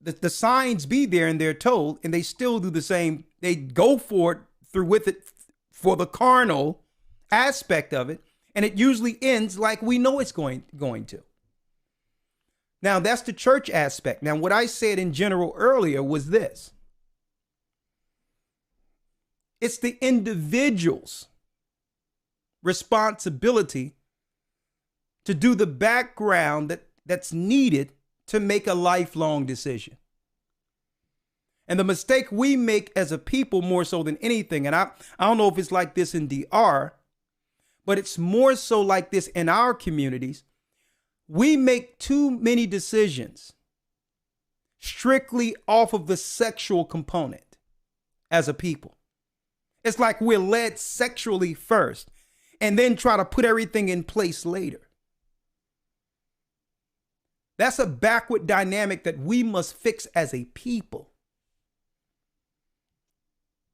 The signs be there and they're told, and they still do the same. They go for it for the carnal aspect of it. And it usually ends like we know it's going to. Now, that's the church aspect. Now, what I said in general earlier was this. It's the individual's responsibility to do the background that's needed to make a lifelong decision. And the mistake we make as a people more so than anything, and I don't know if it's like this in DR, but it's more so like this in our communities. We make too many decisions strictly off of the sexual component as a people. It's like we're led sexually first and then try to put everything in place later. That's a backward dynamic that we must fix as a people.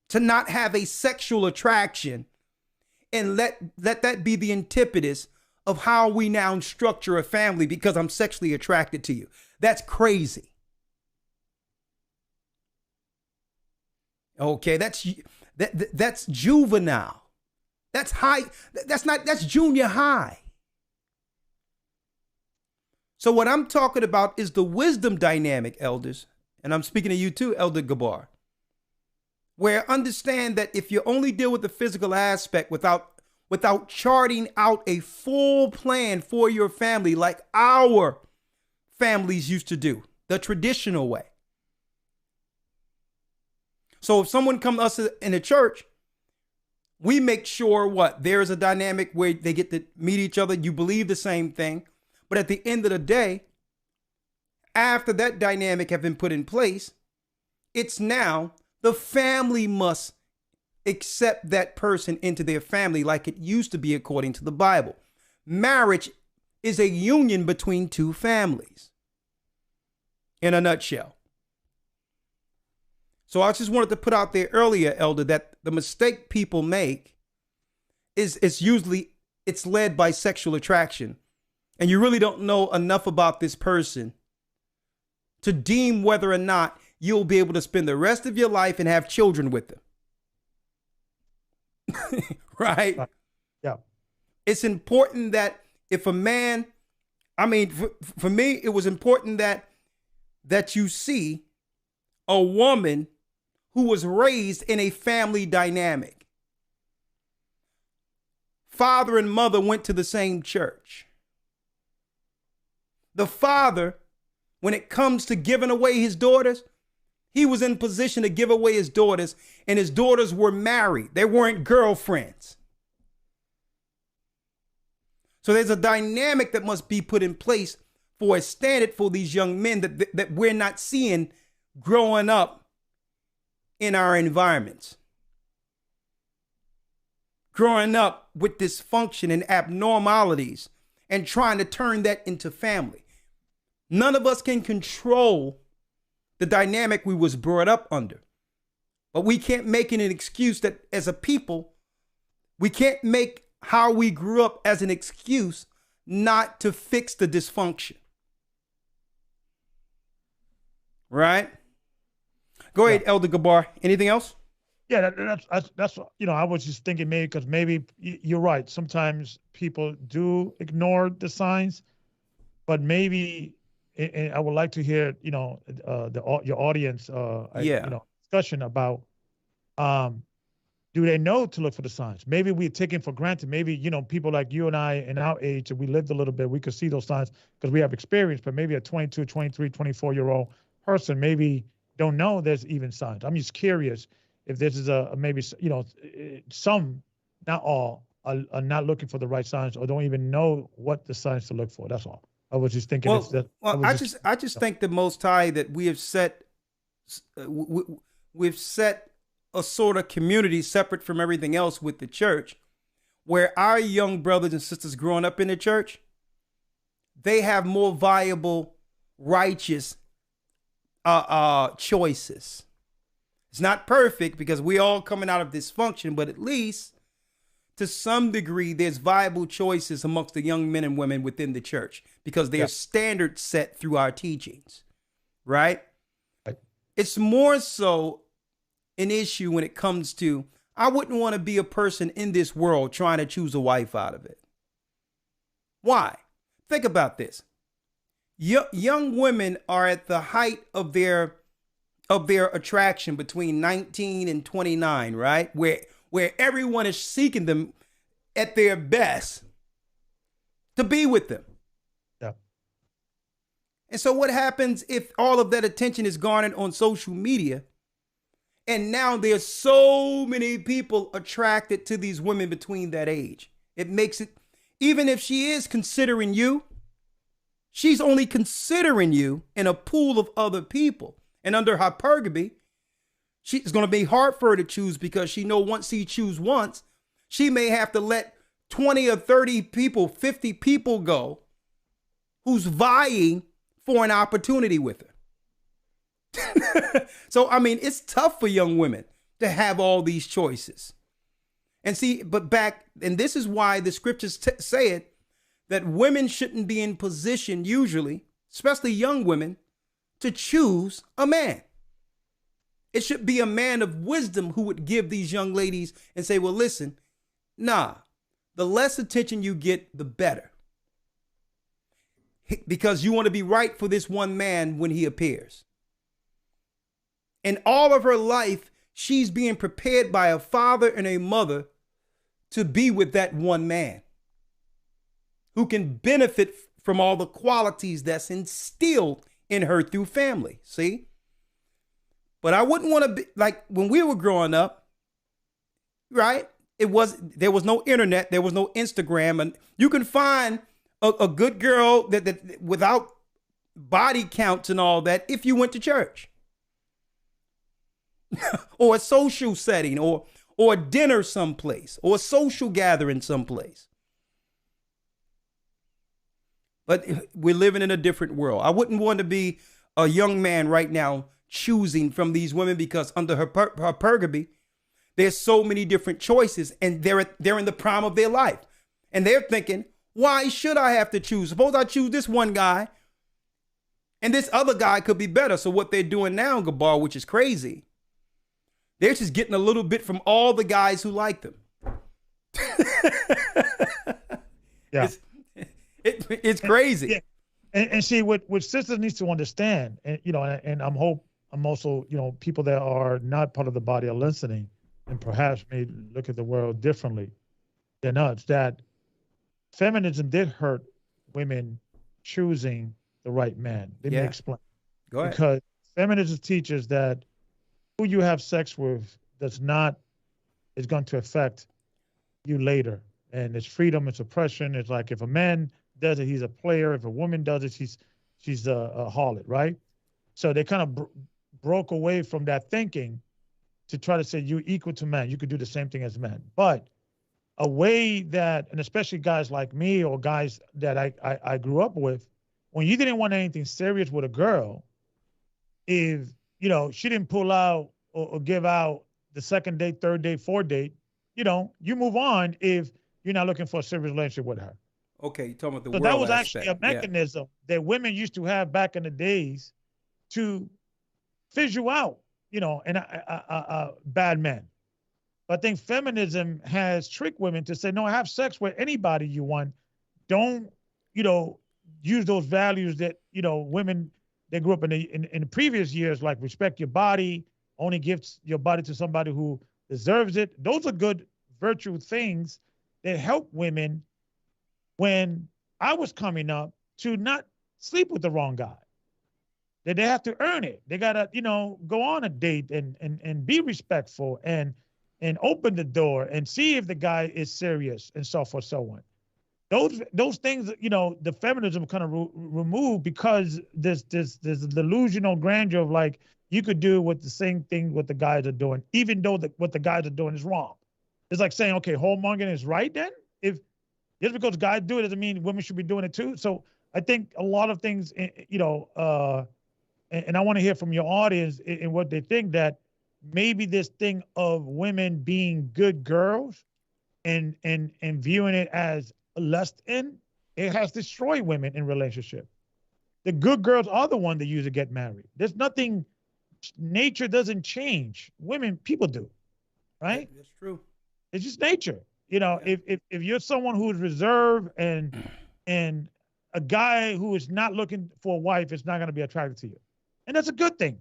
To not have a sexual attraction and let that be the antithesis of how we now structure a family because I'm sexually attracted to you. That's crazy. Okay, that's juvenile. That's high. That's junior high. So what I'm talking about is the wisdom dynamic, elders. And I'm speaking to you too, Elder Gabar. Where understand that if you only deal with the physical aspect without charting out a full plan for your family like our families used to do, the traditional way. So if someone comes to us in a church, we make sure there's a dynamic where they get to meet each other. You believe the same thing. But at the end of the day, after that dynamic have been put in place, it's now the family must accept that person into their family like it used to be according to the Bible. Marriage is a union between two families in a nutshell. So I just wanted to put out there earlier, Elder, that the mistake people make is it's led by sexual attraction. And you really don't know enough about this person to deem whether or not you'll be able to spend the rest of your life and have children with them. Right? Yeah. It's important that if a man, for me, it was important that you see a woman who was raised in a family dynamic. Father and mother went to the same church. The father, when it comes to giving away his daughters, he was in position to give away his daughters, and his daughters were married. They weren't girlfriends. So there's a dynamic that must be put in place for a standard for these young men that we're not seeing growing up in our environments. Growing up with dysfunction and abnormalities and trying to turn that into family. None of us can control the dynamic we was brought up under. But we can't make it an excuse that as a people, we can't make how we grew up as an excuse not to fix the dysfunction. Right? Go ahead, Elder Gabar. Anything else? Yeah, that's I was just thinking maybe you're right. Sometimes people do ignore the signs, but maybe, and I would like to hear your audience discussion about do they know to look for the signs? Maybe we're taking for granted. Maybe people like you and I in our age, if we lived a little bit, we could see those signs because we have experience. But maybe a 22, 23, 24-year-old person maybe don't know there's even signs. I'm just curious if this is maybe some, not all, are not looking for the right signs or don't even know what the signs to look for. That's all. I was just thinking. I just think the Most High that we have set, we've set a sort of community separate from everything else with the church, where our young brothers and sisters growing up in the church, they have more viable, righteous choices. It's not perfect because we all coming out of dysfunction, but at least to some degree, there's viable choices amongst the young men and women within the church because there's standards set through our teachings, right? It's more so an issue when it comes to, I wouldn't want to be a person in this world trying to choose a wife out of it. Why? Think about this. Young women are at the height of their attraction between 19 and 29, right? Where everyone is seeking them at their best to be with them. Yeah. And so what happens if all of that attention is garnered on social media? And now there's so many people attracted to these women between that age. It makes it, even if she is considering you, she's only considering you in a pool of other people. And under hypergamy, it's going to be hard for her to choose, because she know once she choose once, she may have to let 20 or 30 people, 50 people go who's vying for an opportunity with her. So, I mean, it's tough for young women to have all these choices. And see, and this is why the scriptures say it, that women shouldn't be in position usually, especially young women, to choose a man. It should be a man of wisdom who would give these young ladies and say, well, listen, nah, the less attention you get, the better. Because you want to be right for this one man when he appears. And all of her life, she's being prepared by a father and a mother to be with that one man who can benefit from all the qualities that's instilled in her through family. See? But I wouldn't want to be like when we were growing up, right? There was no internet, there was no Instagram, and you can find a good girl that without body counts and all that if you went to church. Or a social setting, or a dinner someplace, or a social gathering someplace. But we're living in a different world. I wouldn't want to be a young man right now choosing from these women, because under her hypergamy, there's so many different choices, and they're in the prime of their life. And they're thinking, why should I have to choose? Suppose I choose this one guy and this other guy could be better. So what they're doing now, Gabar, which is crazy, they're just getting a little bit from all the guys who like them. Yeah. It's crazy. Yeah. And see what sisters needs to understand, and and I'm also, people that are not part of the body are listening and perhaps may look at the world differently than us, that feminism did hurt women choosing the right man. Let me explain. Go ahead. Because feminism teaches that who you have sex with is going to affect you later. And it's freedom, it's oppression. It's like if a man does it, he's a player. If a woman does it, she's a harlot, right? So they kind of broke away from that thinking to try to say you're equal to men. You could do the same thing as men. But a way that, and especially guys like me or guys that I grew up with, when you didn't want anything serious with a girl, if, she didn't pull out or give out the second date, third date, fourth date, you move on if you're not looking for a serious relationship with her. Okay, you're talking about the so world that was aspect. actually a mechanism that women used to have back in the days to fish you out, and a bad man. But I think feminism has tricked women to say, no, have sex with anybody you want. Don't, use those values that, women that grew up in the previous years, like respect your body, only give your body to somebody who deserves it. Those are good virtue things that help women when I was coming up to not sleep with the wrong guy. That they have to earn it. They gotta, go on a date and be respectful and open the door and see if the guy is serious and so forth, so on. Those things, the feminism kind of removed because there's delusional grandeur of like you could do what the same thing what the guys are doing, even though what the guys are doing is wrong. It's like saying, okay, whoremongering is right then. If just because guys do it doesn't mean women should be doing it too. So I think a lot of things, and I want to hear from your audience in what they think, that maybe this thing of women being good girls and viewing it as lust it has destroyed women in relationship. The good girls are the one that usually get married. There's nothing, nature doesn't change. People do, right? That's true. It's just nature. If you're someone who's reserved and a guy who is not looking for a wife is not going to be attracted to you, and that's a good thing.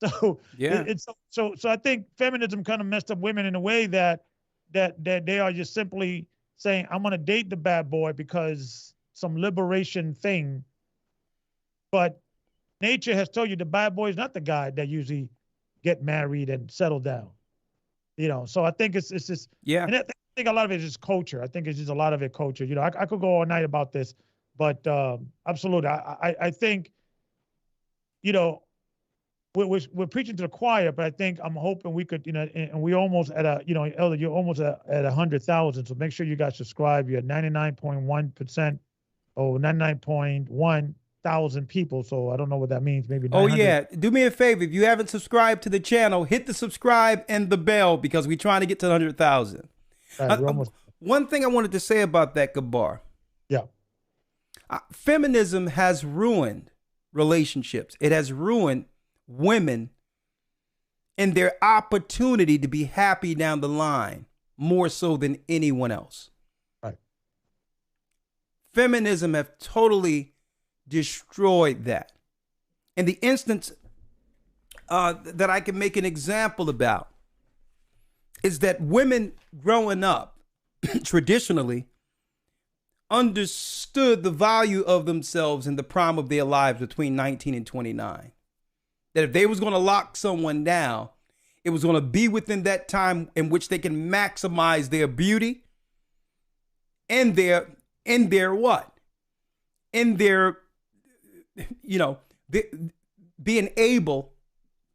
So Yeah. So I think feminism kind of messed up women in a way that they are just simply saying, I'm going to date the bad boy because some liberation thing. But nature has told you the bad boy is not the guy that usually get married and settle down. So I think it's just, Yeah. and I think a lot of it is just culture. I think it's just a lot of it culture. I could go all night about this, but absolutely. I think, we're preaching to the choir, but I think I'm hoping we could, and we almost at Elder, you're almost at 100,000. So make sure you guys subscribe. You're at 99.1% or 99.1 thousand people. So I don't know what that means. Maybe 900. Oh yeah. Do me a favor. If you haven't subscribed to the channel, hit the subscribe and the bell because we're trying to get to 100,000. Right, we're almost. One thing I wanted to say about that, Gabar. Yeah. Feminism has ruined relationships. It has ruined women and their opportunity to be happy down the line more so than anyone else. Right. Feminism have totally destroyed that. And the instance that I can make an example about is that women growing up traditionally understood the value of themselves in the prime of their lives between 19 and 29. That if they was going to lock someone down, it was going to be within that time in which they can maximize their beauty and their what? In their, being able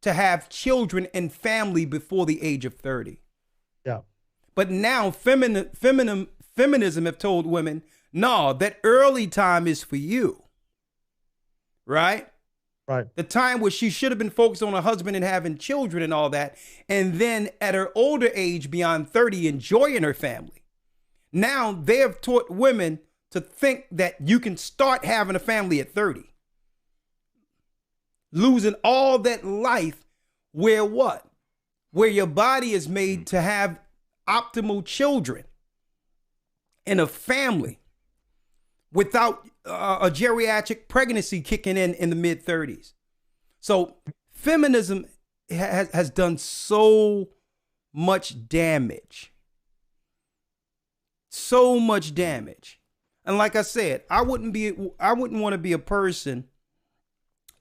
to have children and family before the age of 30. Yeah. But now feminism have told women, no, that early time is for you. Right? Right. The time where she should have been focused on her husband and having children and all that. And then at her older age, beyond 30, enjoying her family. Now they have taught women to think that you can start having a family at 30. Losing all that life where what? Where your body is made to have optimal children and a family without a geriatric pregnancy kicking in the mid 30s. So feminism has done so much damage. So much damage. And like I said, I wouldn't want to be a person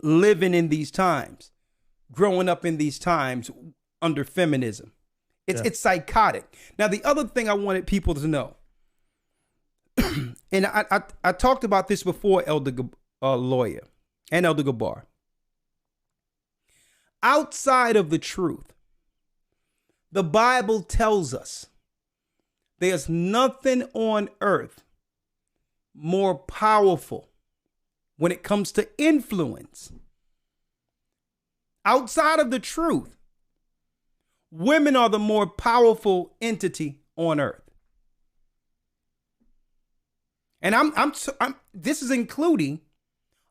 living in these times, growing up in these times under feminism. It's psychotic. Now, the other thing I wanted people to know, and I talked about this before, Elder Lawyer and Elder Gabar. Outside of the truth, the Bible tells us there's nothing on earth more powerful when it comes to influence. Outside of the truth, women are the more powerful entity on earth. And this is including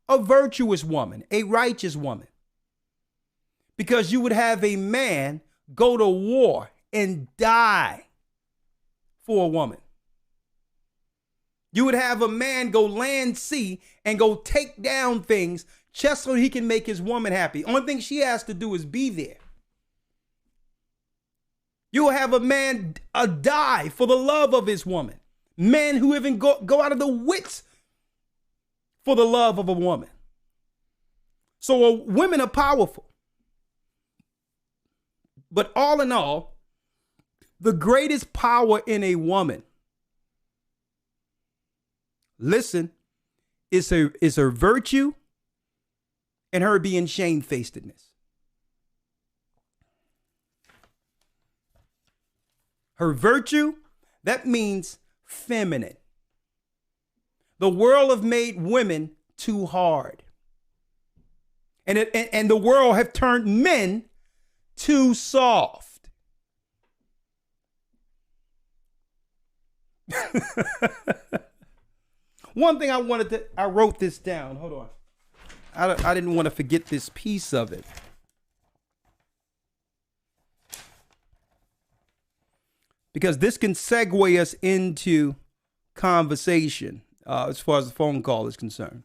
a virtuous woman, a righteous woman. Because you would have a man go to war and die for a woman. You would have a man go land, sea, and go take down things just so he can make his woman happy. Only thing she has to do is be there. You will have a man die for the love of his woman. Men who even go out of the wits for the love of a woman. So women are powerful. But all in all, the greatest power in a woman, listen, is her virtue and her being shamefacedness. Her virtue, that means feminine. The world have made women too hard. And the world have turned men too soft. One thing I wrote this down. Hold on. I didn't want to forget this piece of it. Because this can segue us into conversation. as far as the phone call is concerned.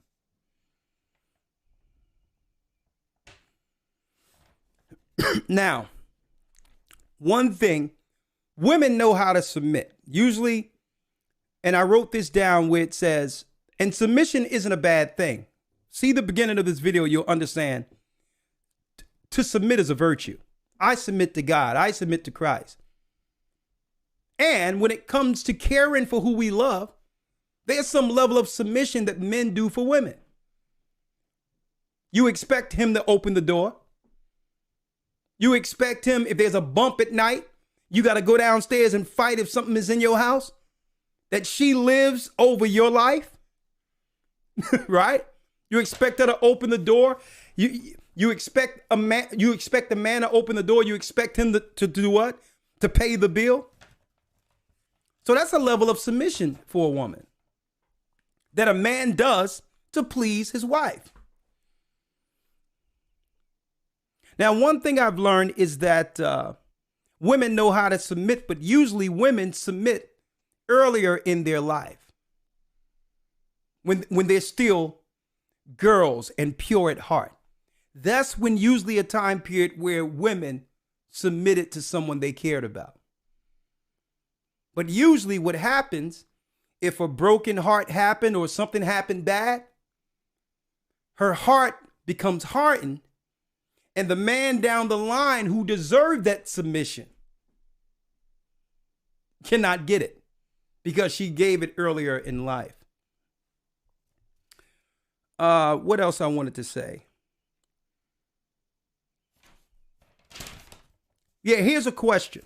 Now, one thing, women know how to submit. Usually, and I wrote this down where it says, and submission isn't a bad thing. See the beginning of this video, you'll understand. To submit is a virtue. I submit to God. I submit to Christ. And when it comes to caring for who we love, there's some level of submission that men do for women. You expect him to open the door. You expect him, if there's a bump at night, you got to go downstairs and fight if something is in your house, that she lives over your life, right? You expect her to open the door. You expect a man. You expect the man to open the door. You expect him to do what? To pay the bill. So that's a level of submission for a woman that a man does to please his wife. Now, one thing I've learned is that women know how to submit, but usually women submit earlier in their life when they're still girls and pure at heart. That's when usually a time period where women submitted to someone they cared about. But usually what happens, if a broken heart happened or something happened bad, her heart becomes hardened, and the man down the line who deserved that submission cannot get it because she gave it earlier in life. What else I wanted to say? Yeah, here's a question.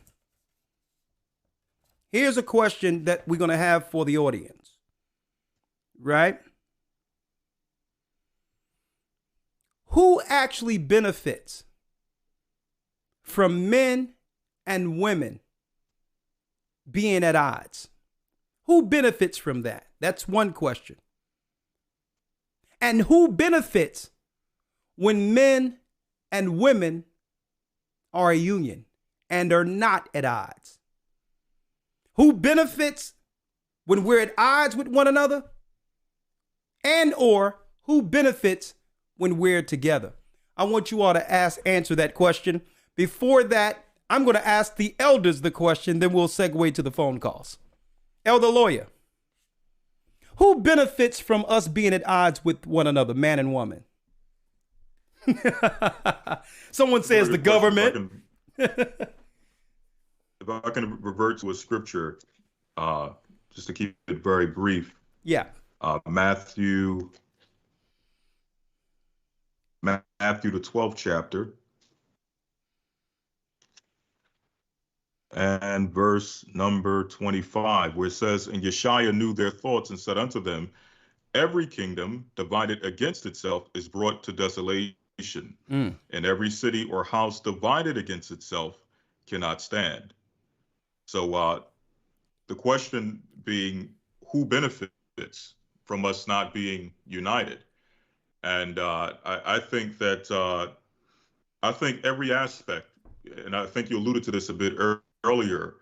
Here's a question that we're going to have for the audience, right? Who actually benefits from men and women being at odds? Who benefits from that? That's one question. And who benefits when men and women are a union and are not at odds? Who benefits when we're at odds with one another? And or who benefits when we're together? I want you all to answer that question. Before that, I'm going to ask the elders the question, then we'll segue to the phone calls. Elder Lawyer, who benefits from us being at odds with one another, man and woman? Someone says the government. If I can revert to a scripture, just to keep it very brief. Yeah. Matthew, the 12th chapter, and verse number 25, where it says, "And Yeshua knew their thoughts and said unto them, every kingdom divided against itself is brought to desolation, and every city or house divided against itself cannot stand." So the question being, who benefits from us not being united? And I think that I think every aspect, and I think you alluded to this a bit earlier,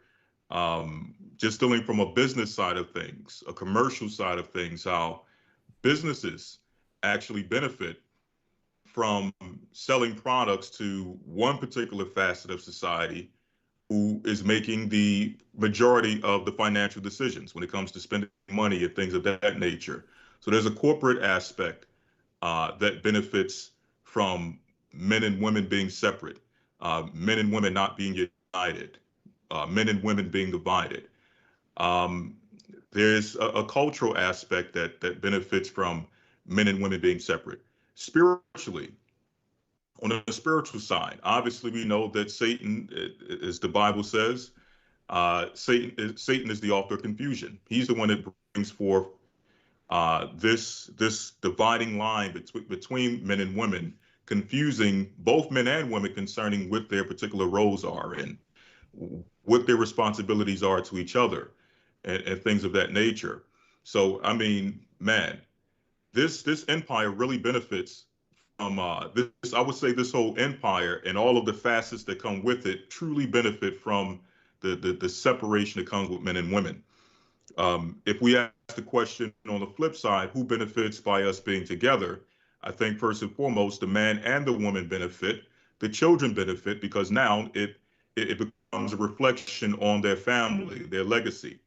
just dealing from a business side of things, a commercial side of things, how businesses actually benefit from selling products to one particular facet of society who is making the majority of the financial decisions when it comes to spending money and things of that nature. So there's a corporate aspect that benefits from men and women being separate, men and women not being united, men and women being divided. There's a cultural aspect that benefits from men and women being separate. Spiritually, on the spiritual side, obviously we know that Satan, as the Bible says, Satan is the author of confusion. He's the one that brings forth this dividing line between men and women, confusing both men and women concerning what their particular roles are and what their responsibilities are to each other and things of that nature. So, I mean, man, this empire really benefits from this. I would say this whole empire and all of the facets that come with it truly benefit from the separation that comes with men and women. If we ask the question on the flip side, who benefits by us being together? I think first and foremost, the man and the woman benefit. The children benefit because now it becomes a reflection on their family, their legacy.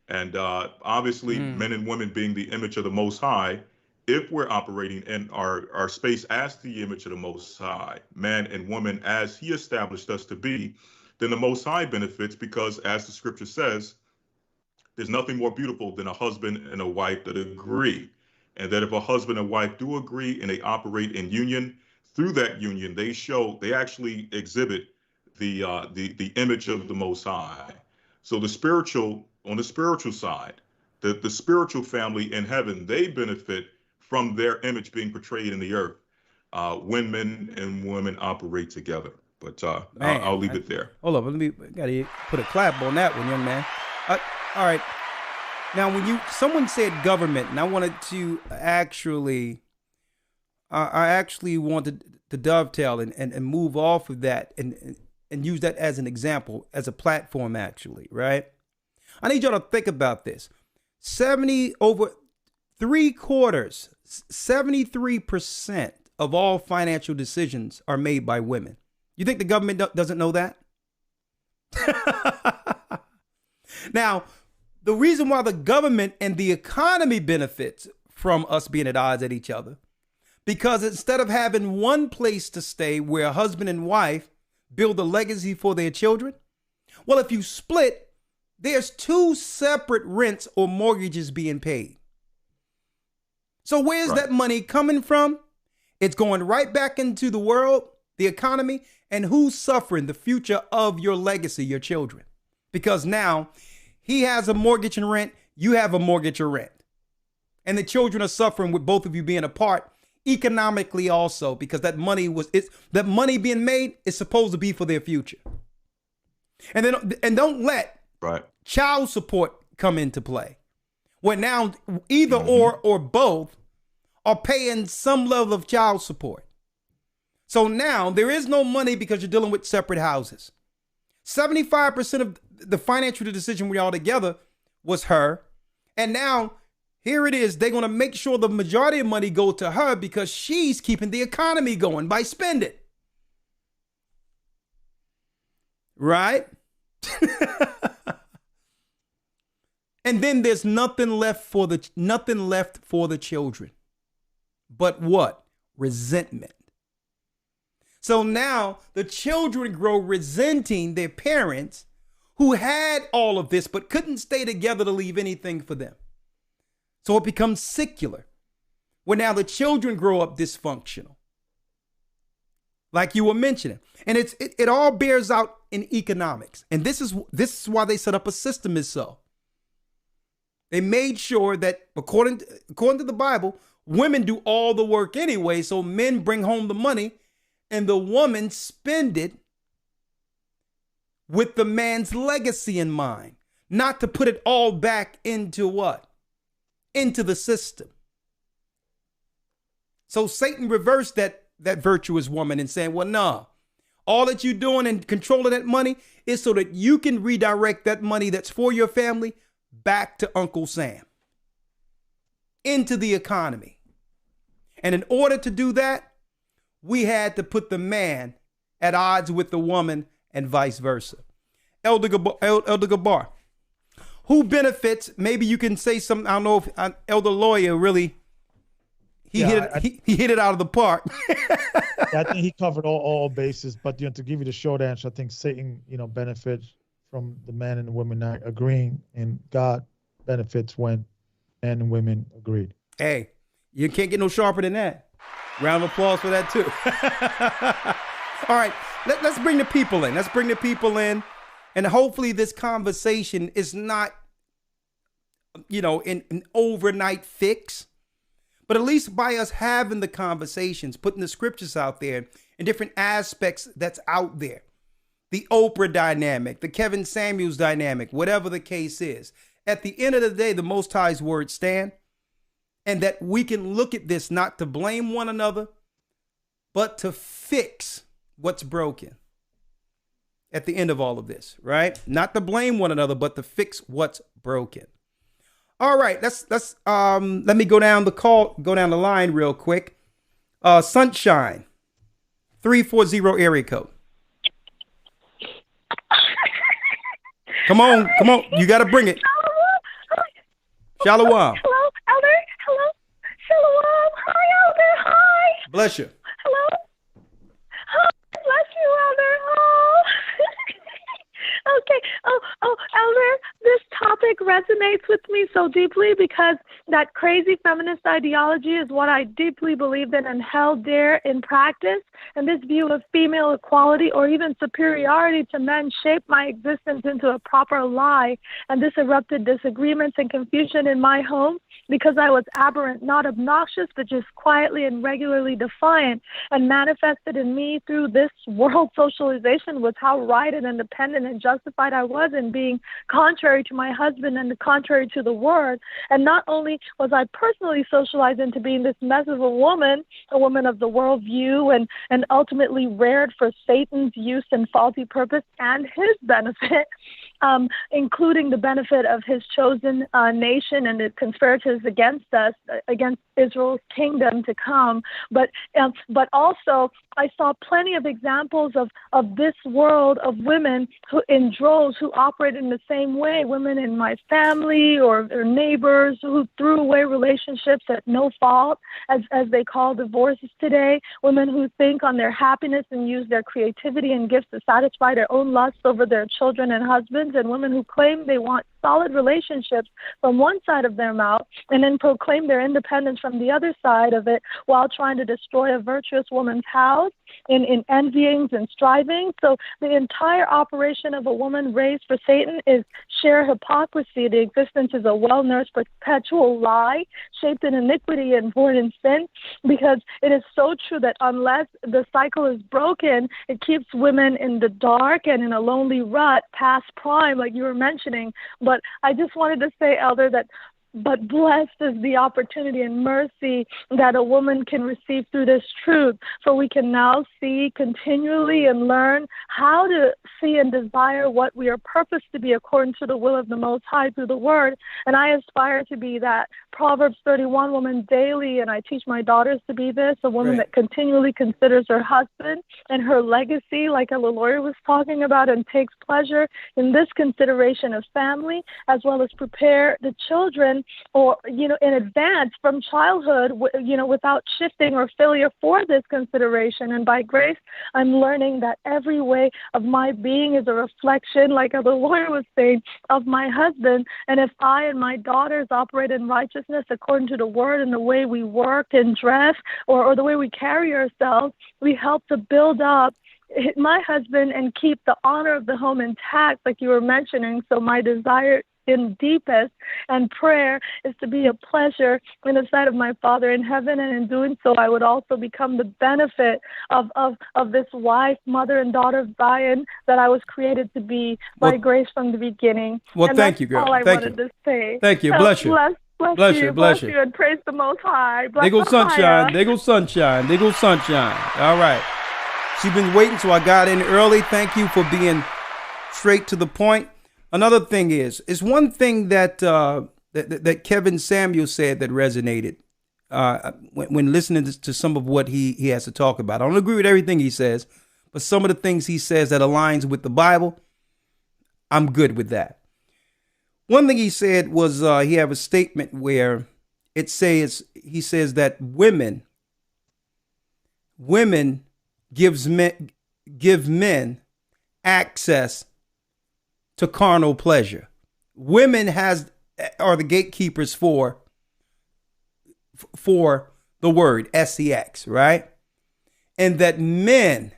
And obviously, men and women being the image of the Most High, if we're operating in our space as the image of the Most High, man and woman as He established us to be, then the Most High benefits because, as the scripture says, there's nothing more beautiful than a husband and a wife that agree. And that if a husband and wife do agree and they operate in union, through that union, they actually exhibit the image of the Most High. So on the spiritual side, the spiritual family in heaven, they benefit from their image being portrayed in the earth when men and women operate together. But I'll leave it there. Hold up, gotta put a clap on that one, young man. All right. Now, when someone said government, and I wanted to actually, I actually wanted to dovetail and move off of that and use that as an example, as a platform, actually, right? I need y'all to think about this. 73% of all financial decisions are made by women. You think the government doesn't know that? Now, the reason why the government and the economy benefits from us being at odds at each other, because instead of having one place to stay where a husband and wife build a legacy for their children, well, if you split, there's 2 separate rents or mortgages being paid. So where's that money coming from? It's going right back into the world, the economy, and who's suffering? The future of your legacy, your children. Because now he has a mortgage and rent, you have a mortgage or rent. And the children are suffering with both of you being apart economically also, because that money being made is supposed to be for their future. And then don't let child support come into play. Where now either or both are paying some level of child support. So now there is no money because you're dealing with separate houses. 75% of the financial decision we all together was her. And now here it is. They're going to make sure the majority of money go to her because she's keeping the economy going by spending. Right? And then there's nothing left for the children. But what? Resentment. So now the children grow resenting their parents who had all of this but couldn't stay together to leave anything for them. So it becomes secular, where now the children grow up dysfunctional, like you were mentioning. And it all bears out in economics. And this is why they set up a system as so. They made sure that according to the Bible, women do all the work anyway, so men bring home the money and the woman spend it with the man's legacy in mind, not to put it all back into what? Into the system. So Satan reversed that virtuous woman and saying, well, no, all that you're doing and controlling that money is so that you can redirect that money that's for your family back to Uncle Sam, into the economy. And in order to do that, we had to put the man at odds with the woman and vice versa. Elder Gabar, who benefits? Maybe you can say something. I don't know if Elder Lawyer really, he hit it out of the park. I think he covered all bases, but to give you the short answer, I think Satan, benefits from the man and the woman not agreeing, and God benefits when men and women agreed. Hey, you can't get no sharper than that. Round of applause for that too. All right, let's bring the people in. Let's bring the people in, and hopefully this conversation is not, an overnight fix, but at least by us having the conversations, putting the scriptures out there and different aspects that's out there. The Oprah dynamic, the Kevin Samuels dynamic, whatever the case is. At the end of the day, the Most High's words stand, and that we can look at this not to blame one another, but to fix what's broken at the end of all of this, right? Not to blame one another, but to fix what's broken. All right, let's let me go down the line real quick. Sunshine, 340 area code. Come on, you got to bring it. Shalom. Hello, Elder. Hello. Shalom. Hi, Elder. Hi. Bless you. Hello. Hi. Bless you, Elder. Oh. Okay. Oh, Elder, this topic resonates with me so deeply because that crazy feminist ideology is what I deeply believed in and held dear in practice. And this view of female equality or even superiority to men shaped my existence into a proper lie. And this erupted disagreements and confusion in my home because I was aberrant, not obnoxious, but just quietly and regularly defiant. And manifested in me through this world socialization was how right and independent and justified I was in being contrary to my husband and contrary to the word. And not only was I personally socialized into being this mess of a woman of the worldview, and ultimately reared for Satan's use and faulty purpose and his benefit, including the benefit of his chosen nation and the conspirators against us, against Israel's kingdom to come. But also I saw plenty of examples of this world of women who, in droves, who operate in the same way. Women in my family or their neighbors who threw away relationships at no fault, as they call divorces today. Women who think on their happiness and use their creativity and gifts to satisfy their own lusts over their children and husbands. And women who claim they want solid relationships from one side of their mouth and then proclaim their independence from the other side of it while trying to destroy a virtuous woman's house in envyings and striving. So the entire operation of a woman raised for Satan is sheer hypocrisy. The existence is a well-nursed perpetual lie shaped in iniquity and born in sin, because it is so true that unless the cycle is broken, it keeps women in the dark and in a lonely rut past prime, like you were mentioning. But I just wanted to say, Elder, that but blessed is the opportunity and mercy that a woman can receive through this truth. For we can now see continually and learn how to see and desire what we are purposed to be according to the will of the Most High through the Word. And I aspire to be that Proverbs 31 woman daily, and I teach my daughters to be this, a woman that continually considers her husband and her legacy, like a lawyer was talking about, and takes pleasure in this consideration of family, as well as prepare the children or, in advance from childhood, without shifting or failure for this consideration. And by grace, I'm learning that every way of my being is a reflection, like the lawyer was saying, of my husband. And if I and my daughters operate in righteousness according to the word and the way we work and dress or the way we carry ourselves, we help to build up my husband and keep the honor of the home intact, like you were mentioning. So my desire in deepest and prayer is to be a pleasure in the sight of my Father in heaven, and in doing so I would also become the benefit of this wife, mother, and daughter of Zion that I was created to be by grace from the beginning. Well, and thank you, girl. all I Thank wanted you. to say. Thank you. So Bless you. Bless you, and praise the Most High. Bless There goes the sunshine. Higher. There goes sunshine. There goes sunshine. All right. She's been waiting, so I got in early. Thank you for being straight to the point. Another thing is one thing that that Kevin Samuel said that resonated when listening to some of what he has to talk about. I don't agree with everything he says, but some of the things he says that aligns with the Bible, I'm good with that. One thing he said was he have a statement where he says that women give men access to carnal pleasure. Women are the gatekeepers for the word sex, right? And that men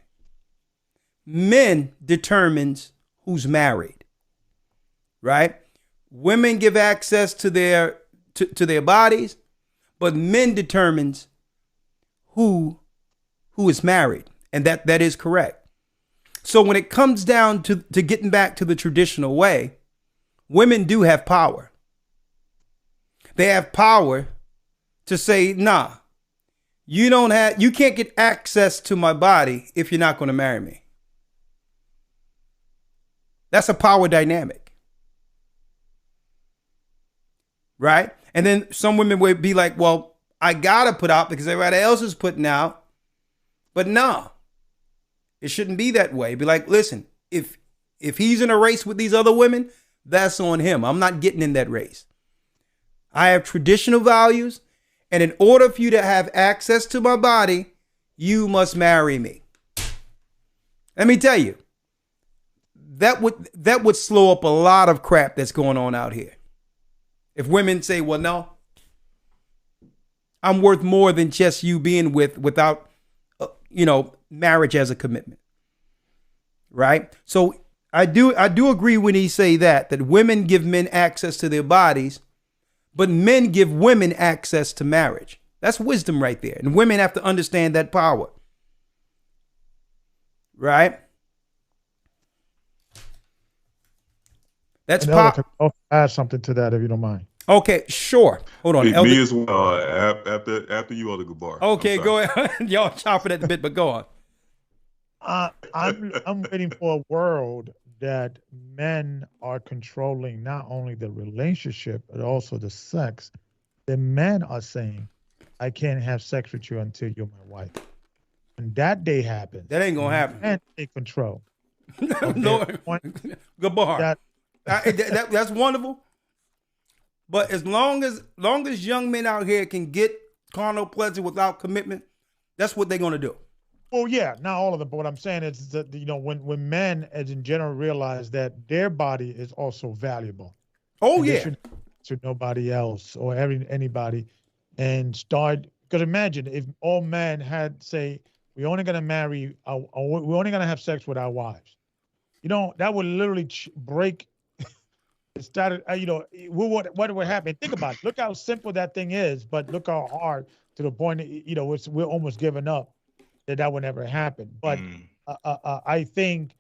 determines who's married, right? Women give access to their bodies, but men determines who is married, and that is correct. So when it comes down to getting back to the traditional way, women do have power. They have power to say, nah, you can't get access to my body if you're not going to marry me. That's a power dynamic. right? And then some women would be like, well, I gotta put out because everybody else is putting out. But no, it shouldn't be that way. Be like, listen, if he's in a race with these other women, that's on him. I'm not getting in that race. I have traditional values, and in order for you to have access to my body, you must marry me. Let me tell you, that would slow up a lot of crap that's going on out here. If women say, well, no, I'm worth more than just you being without, marriage as a commitment. Right? So I do agree when he say that women give men access to their bodies, but men give women access to marriage. That's wisdom right there. And women have to understand that power. Right? That's power. I'll add something to that if you don't mind. Okay, sure. Hold on. Me as well. After you, Elder Gabar. Okay, go ahead. Y'all chopping at the bit, but go on. I'm waiting for a world that men are controlling not only the relationship but also the sex. The men are saying, "I can't have sex with you until you're my wife." When that day happens, that ain't gonna happen. Men take control. No, Gabar. That's wonderful. But as long as young men out here can get carnal pleasure without commitment, that's what they're gonna do. Well, yeah, not all of them. But what I'm saying is that when men, as in general, realize that their body is also valuable. Oh yeah. To nobody else or anybody, and start, because imagine if all men had say we're only gonna marry, we're only gonna have sex with our wives. That would literally break. It started, what would happen? Think about it. Look how simple that thing is, but look how hard, to the point that, we're almost giving up that would never happen. But I think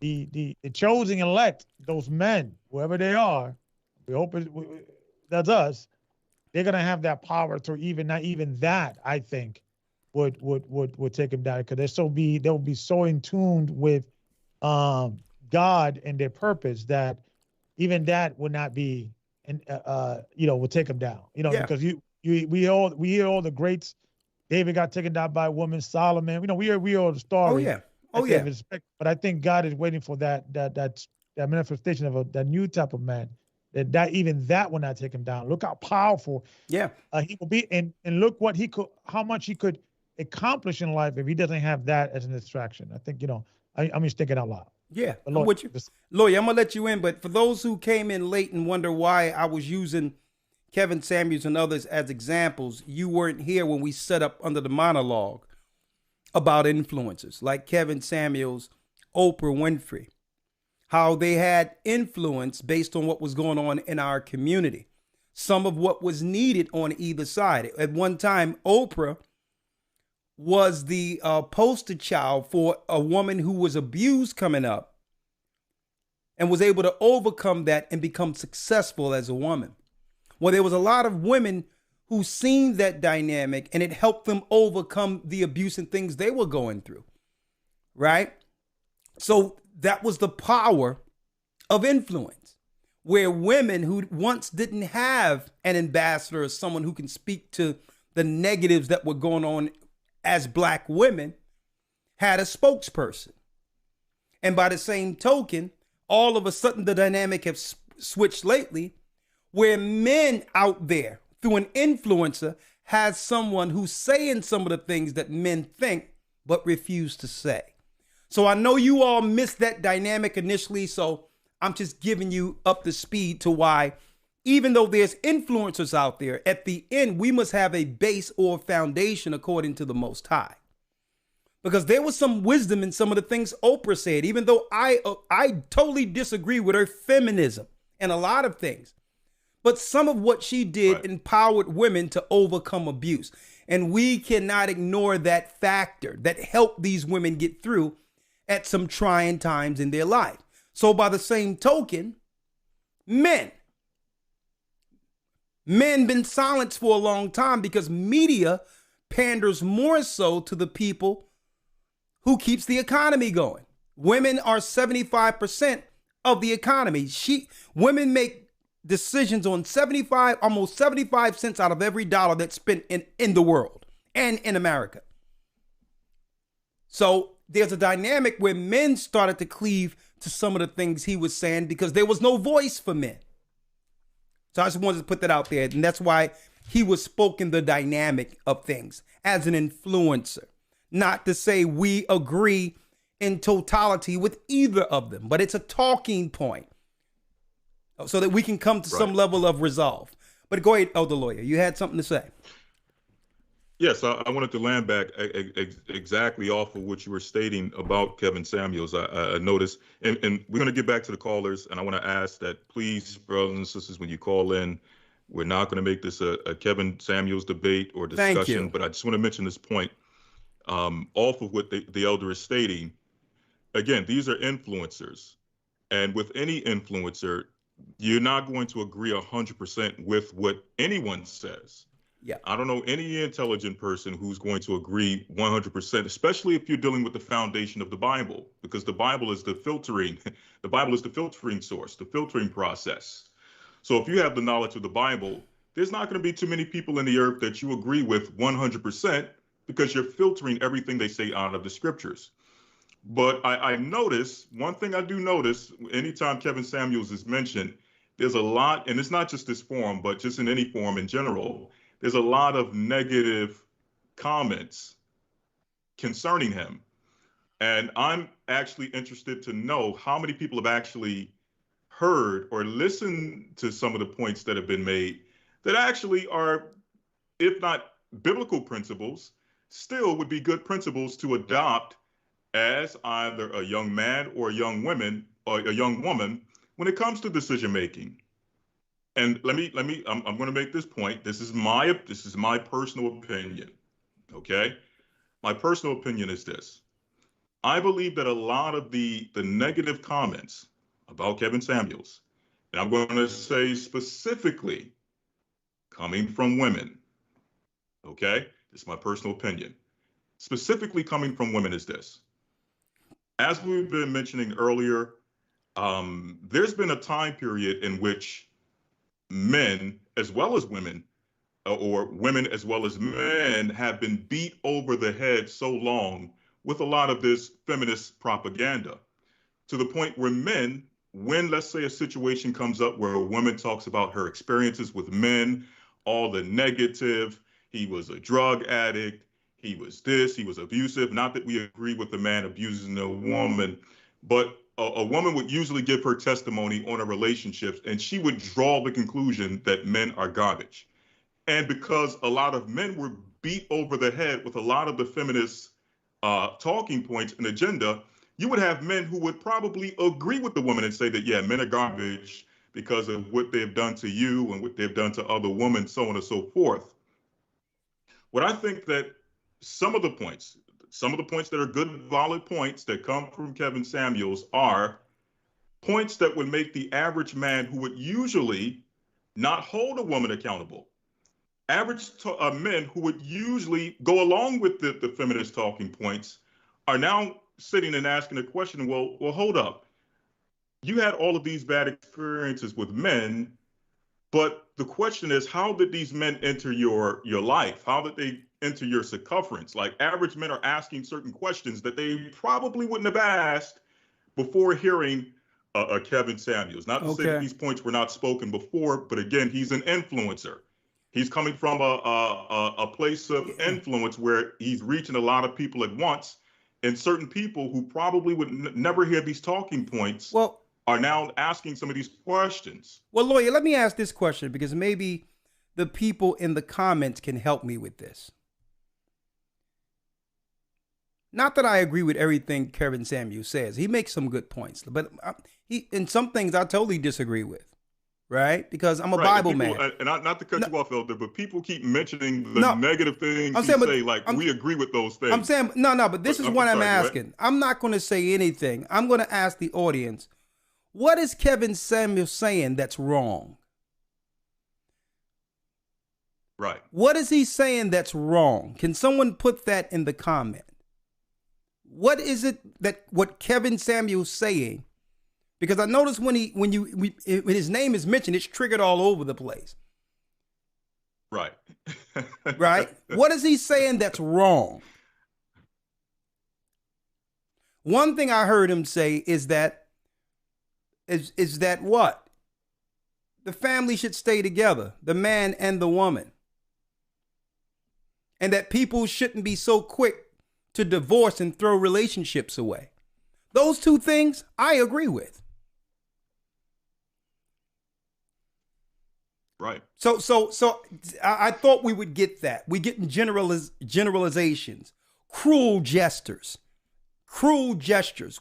the chosen elect, those men, whoever they are, we hope that's us. They're gonna have that power to not even that. I think would take them down, because they'll be so in tune with God and their purpose that even that would not be, would take them down. Because we hear all the greats. David got taken down by a woman. Solomon. We hear the story. Oh yeah. But I think God is waiting for that manifestation of that new type of man. That even that will not take him down. Look how powerful. Yeah. He will be, and look how much he could accomplish in life if he doesn't have that as an distraction. I think I'm just thinking out loud. Yeah, I'm with you. Lawyer, I'm going to let you in, but for those who came in late and wonder why I was using Kevin Samuels and others as examples, you weren't here when we set up under the monologue about influencers like Kevin Samuels, Oprah Winfrey, how they had influence based on what was going on in our community, some of what was needed on either side. At one time, Oprah was the poster child for a woman who was abused coming up and was able to overcome that and become successful as a woman. Well, there was a lot of women who seen that dynamic, and it helped them overcome the abuse and things they were going through, right? So that was the power of influence, where women who once didn't have an ambassador or someone who can speak to the negatives that were going on as Black women had a spokesperson. And by the same token, all of a sudden the dynamic has switched lately, where men out there through an influencer has someone who's saying some of the things that men think but refuse to say. So I know you all missed that dynamic initially, so I'm just giving you up to speed to why, even though there's influencers out there, at the end, we must have a base or foundation according to the Most High. Because there was some wisdom in some of the things Oprah said, even though I totally disagree with her feminism and a lot of things. But some of what she did empowered women to overcome abuse. And we cannot ignore that factor that helped these women get through at some trying times in their life. So by the same token, men been silenced for a long time because media panders more so to the people who keeps the economy going. Women are 75% of the economy. Women make decisions on almost 75 cents out of every dollar that's spent in the world and in America. So there's a dynamic where men started to cleave to some of the things he was saying because there was no voice for men. So I just wanted to put that out there. And that's why he was spoken the dynamic of things as an influencer. Not to say we agree in totality with either of them, but it's a talking point so that we can come to some level of resolve. But go ahead, Elder Lawyer. You had something to say. Yes, I wanted to land back exactly off of what you were stating about Kevin Samuels. I noticed, and we're going to get back to the callers, and I want to ask that please, brothers and sisters, when you call in, we're not going to make this a Kevin Samuels debate or discussion, but I just want to mention this point off of what the elder is stating. Again, these are influencers, and with any influencer, you're not going to agree 100% with what anyone says. Yeah, I don't know any intelligent person who's going to agree 100%, especially if you're dealing with the foundation of the Bible, because the Bible is the filtering source, the filtering process. So if you have the knowledge of the Bible, there's not going to be too many people in the earth that you agree with 100% because you're filtering everything they say out of the scriptures. But I notice, one thing I do notice, anytime Kevin Samuels is mentioned, there's a lot, and it's not just this forum, but just in any forum in general, there's a lot of negative comments concerning him. And I'm actually interested to know how many people have actually heard or listened to some of the points that have been made that actually are, if not biblical principles, still would be good principles to adopt as either a young man or a young woman when it comes to decision making. And I'm going to make this point. This is my personal opinion. Okay. My personal opinion is this. I believe that a lot of the negative comments about Kevin Samuels, and I'm going to say specifically coming from women. Okay. This is my personal opinion. Specifically coming from women is this. As we've been mentioning earlier, there's been a time period in which men as well as women, or women as well as men, have been beat over the head so long with a lot of this feminist propaganda, to the point where men, when let's say a situation comes up where a woman talks about her experiences with men, all the negative, he was a drug addict, he was this, he was abusive. Not that we agree with the man abusing a woman, but a woman would usually give her testimony on a relationship, and she would draw the conclusion that men are garbage. And because a lot of men were beat over the head with a lot of the feminist talking points and agenda, you would have men who would probably agree with the woman and say that, yeah, men are garbage because of what they've done to you and what they've done to other women, so on and so forth. What I think that some of the points that are good, valid points that come from Kevin Samuels are points that would make the average man who would usually not hold a woman accountable, average men who would usually go along with the feminist talking points, are now sitting and asking the question, well, hold up. You had all of these bad experiences with men, but the question is, how did these men enter your life? How did they enter your circumference? Like, average men are asking certain questions that they probably wouldn't have asked before hearing Kevin Samuels. Not to say that these points were not spoken before, but again, he's an influencer. He's coming from a place of influence where he's reaching a lot of people at once, and certain people who probably would never hear these talking points are now asking some of these questions. Well, Lawyer, let me ask this question, because maybe the people in the comments can help me with this. Not that I agree with everything Kevin Samuels says. He makes some good points, but in some things I totally disagree with, right? Because I'm a Bible man. And not to cut you off, Elder, but people keep mentioning the negative things we agree with those things. I'm saying, but this is what I'm asking. I'm not going to say anything. I'm going to ask the audience, what is Kevin Samuels saying that's wrong? Right. What is he saying that's wrong? Can someone put that in the comment? What is it that what Kevin Samuels saying Because I noticed when his name is mentioned, it's triggered all over the place. Right. Right? What is he saying that's wrong? One thing I heard him say is that what? The family should stay together, the man and the woman. And that people shouldn't be so quick to divorce and throw relationships away. Those two things I agree with. Right. So I thought we would get that. We get generalizations, cruel gestures,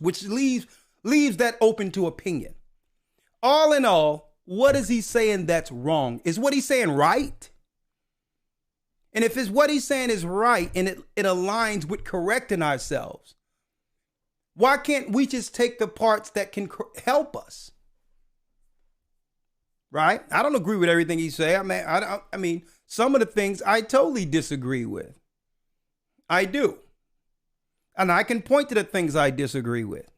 which leaves that open to opinion. All in all, what is he saying that's wrong? Is what he's saying right? And if it's what he's saying is right and it aligns with correcting ourselves, why can't we just take the parts that can help us? Right? I don't agree with everything he say. I mean, some of the things I totally disagree with. I do. And I can point to the things I disagree with.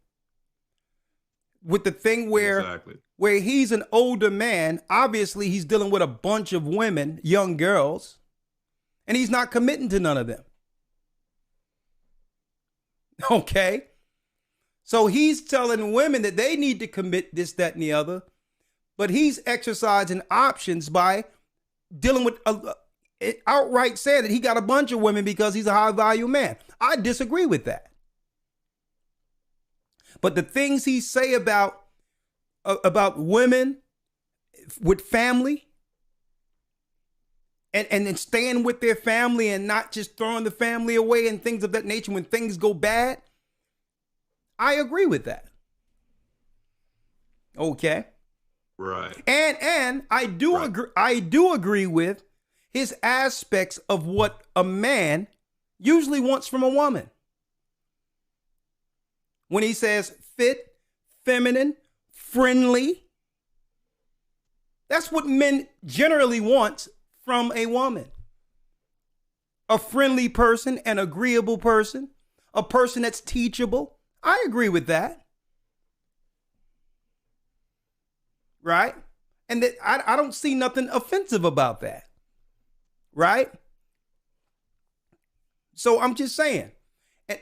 With the thing where he's an older man, obviously he's dealing with a bunch of women, young girls, and he's not committing to none of them. Okay? So he's telling women that they need to commit this, that, and the other. But he's exercising options by dealing with outright saying that he got a bunch of women because he's a high value man. I disagree with that. But the things he say about women with family and then staying with their family and not just throwing the family away and things of that nature when things go bad, I agree with that. Okay. Right. And I do agree. I do agree with his aspects of what a man usually wants from a woman. When he says fit, feminine, friendly, that's what men generally want from a woman. A friendly person, an agreeable person, a person that's teachable. I agree with that. Right? And that I don't see nothing offensive about that. Right? So I'm just saying,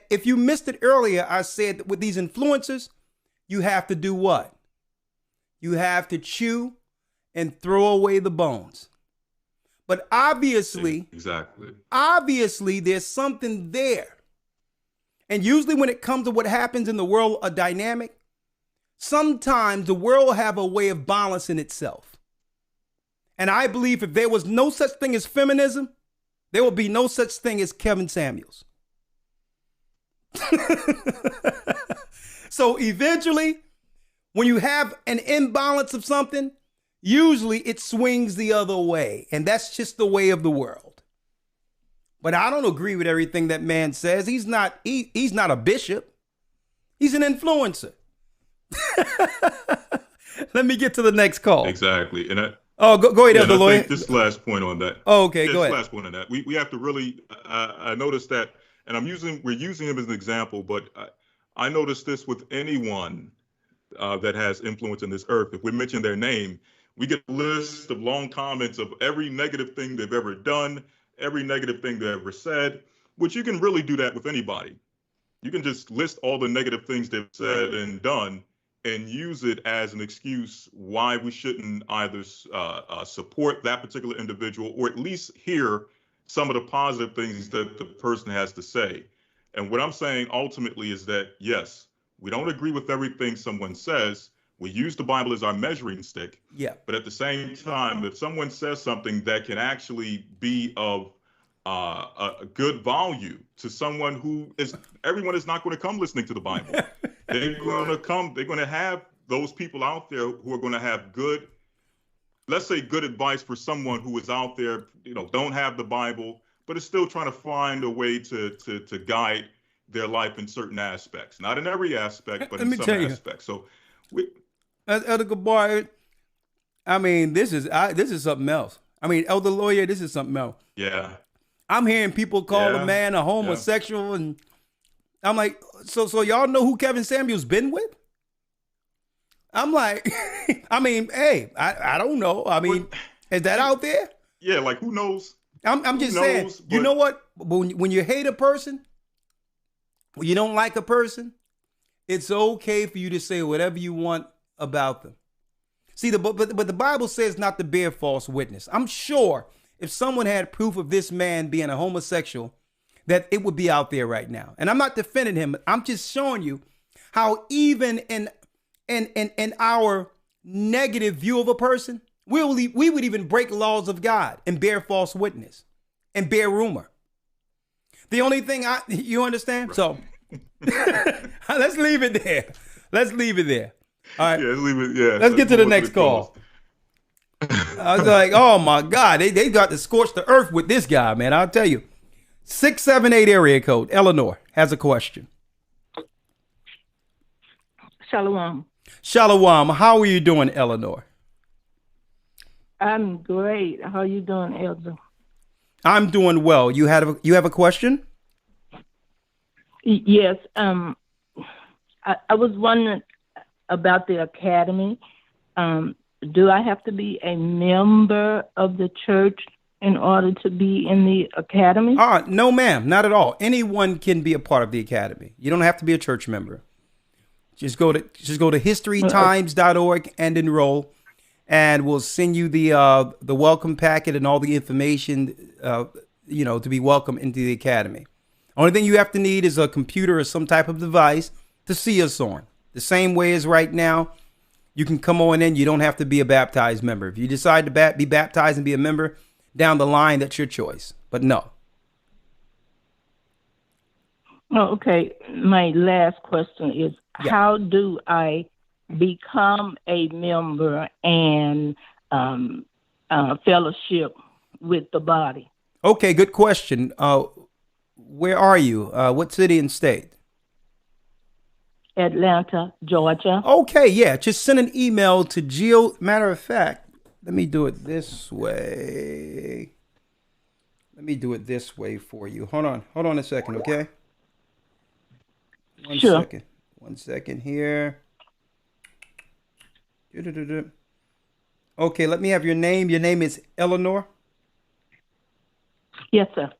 if you missed it earlier, I said that with these influencers, you have to do what? You have to chew and throw away the bones. But obviously, obviously there's something there. And usually when it comes to what happens in the world, a dynamic, sometimes the world will have a way of balancing itself. And I believe if there was no such thing as feminism, there will be no such thing as Kevin Samuels. So eventually, when you have an imbalance of something, usually it swings the other way. And that's just the way of the world. But I don't agree with everything that man says. He's not a bishop. He's an influencer. Let me get to the next call. Exactly. And go ahead, Elder Lawyer. This last point on that. Oh, okay, go ahead. Last point on that. We have to really. I noticed that, and we're using him as an example, but I noticed this with anyone that has influence in this earth. If we mention their name, we get a list of long comments of every negative thing they've ever done, every negative thing they've ever said. Which you can really do that with anybody. You can just list all the negative things they've said and done, and use it as an excuse why we shouldn't either support that particular individual or at least hear some of the positive things that the person has to say. And what I'm saying ultimately is that, yes, we don't agree with everything someone says. We use the Bible as our measuring stick. Yeah. But at the same time, if someone says something that can actually be of a good value to someone everyone is not going to come listening to the Bible. They're going to have those people out there who are going to have good advice for someone who is out there, don't have the Bible, but is still trying to find a way to guide their life in certain aspects. Not in every aspect, but in some aspects. So Elder Gabar, I mean, this is something else. I mean, Elder Lawyer, this is something else. Yeah. I'm hearing people call a man a homosexual, and I'm like, so y'all know who Kevin Samuels been with? I'm like, I mean, hey, I don't know. I mean, is that out there? Yeah, like who knows? I'm just saying, knows, you but- know what? When you hate a person, when you don't like a person, it's okay for you to say whatever you want about them. See, but the Bible says not to bear false witness. I'm sure if someone had proof of this man being a homosexual, that it would be out there right now. And I'm not defending him. I'm just showing you how even in our negative view of a person, we would even break laws of God and bear false witness and bear rumor. The only thing you understand? So let's leave it there. Let's leave it there. All right. Yeah, let's leave it. Yeah. Let's get to the next call. I was like, oh my God, they got to scorch the earth with this guy, man. I'll tell you. 678 area code. Eleanor has a question. Shalom. Shalom. How are you doing, Eleanor? I'm great. How are you doing, Elder? I'm doing well. You have a question? Yes. I was wondering about the academy. Do I have to be a member of the church in order to be in the academy? No, ma'am, not at all. Anyone can be a part of the academy. You don't have to be a church member. Just go to historytimes.org and enroll, and we'll send you the welcome packet and all the information, to be welcome into the academy. Only thing you have to need is a computer or some type of device to see us on. The same way as right now, you can come on in. You don't have to be a baptized member. If you decide to be baptized and be a member down the line, that's your choice. But no. Oh, okay. My last question is, how do I become a member and fellowship with the body? Okay, good question. Where are you? What city and state? Atlanta, Georgia. Okay, yeah. Just send an email to Jill. Matter of fact, let me do it this way. Let me do it this way for you. Hold on a second, okay? One second here. Okay, let me have your name. Your name is Eleanor? Yes, sir.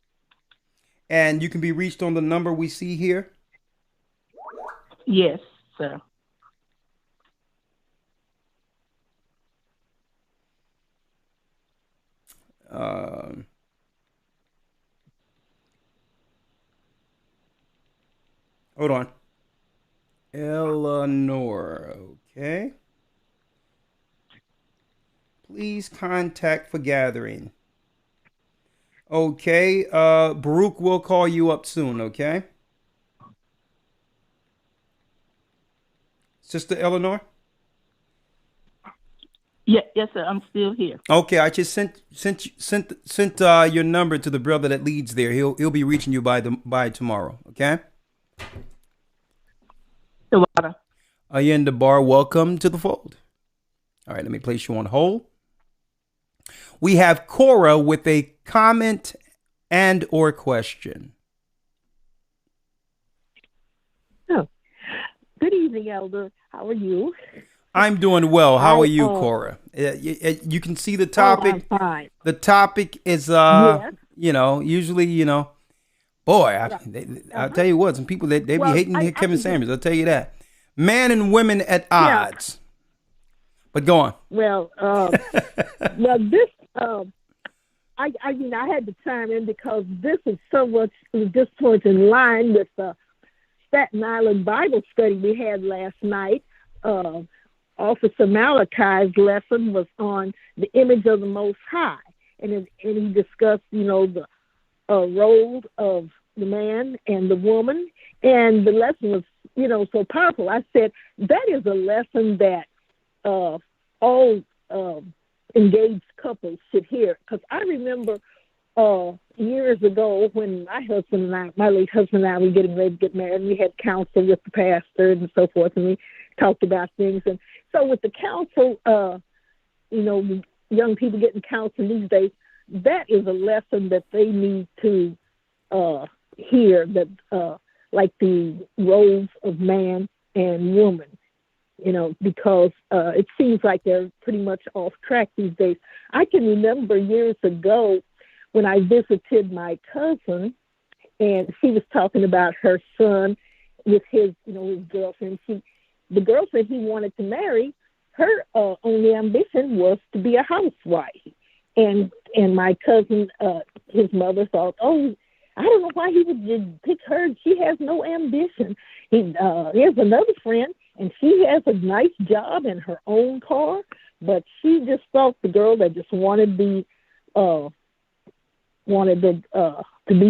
And you can be reached on the number we see here? Yes, sir. Hold on. Eleanor, okay. Please contact for gathering. Okay, Baruch will call you up soon, okay? Sister Eleanor? Yes, sir. I'm still here. Okay, I just sent your number to the brother that leads there. He'll be reaching you by tomorrow, okay? The water. Ayen Bar, welcome to the fold. All right, let me place you on hold. We have Cora with a comment and or question. Oh, good evening, Elder. How are you? I'm doing well. How are you, Cora? You can see the topic. I'm fine. The topic is, yes. Usually, boy, I'll tell you what, some people, they be hating Kevin Samuels. I'll tell you that. Man and women at odds. But go on. Well, this, I mean, I had to chime in because this is so much, this point in line with the Staten Island Bible study we had last night. Officer Malachi's lesson was on the image of the Most High, and he discussed, the role of the man and the woman, and the lesson was, so powerful. I said that is a lesson that all engaged couples should hear, because I remember years ago when my late husband and I were getting ready to get married, and we had counsel with the pastor and so forth, and we talked about things. And so with the counsel, young people getting counsel these days, that is a lesson that they need to hear, that like the roles of man and woman, because it seems like they're pretty much off track these days. I can remember years ago when I visited my cousin, and she was talking about her son with his girlfriend. The girlfriend he wanted to marry, her only ambition was to be a housewife. And my cousin, his mother thought, oh, I don't know why he would just pick her. She has no ambition. Here's another friend, and she has a nice job and her own car, but she just thought the girl that just wanted to be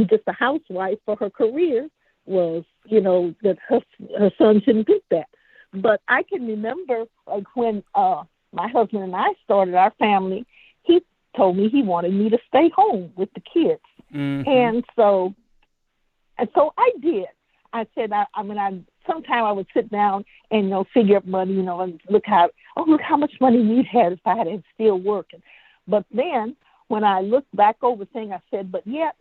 just a housewife for her career was, that her son shouldn't pick that. But I can remember like when my husband and I started our family, he told me he wanted me to stay home with the kids. Mm-hmm. And so I did. I said, sometime I would sit down and, figure up money, and look how much money we'd had if I had still working. But then when I looked back over things, I said, but yet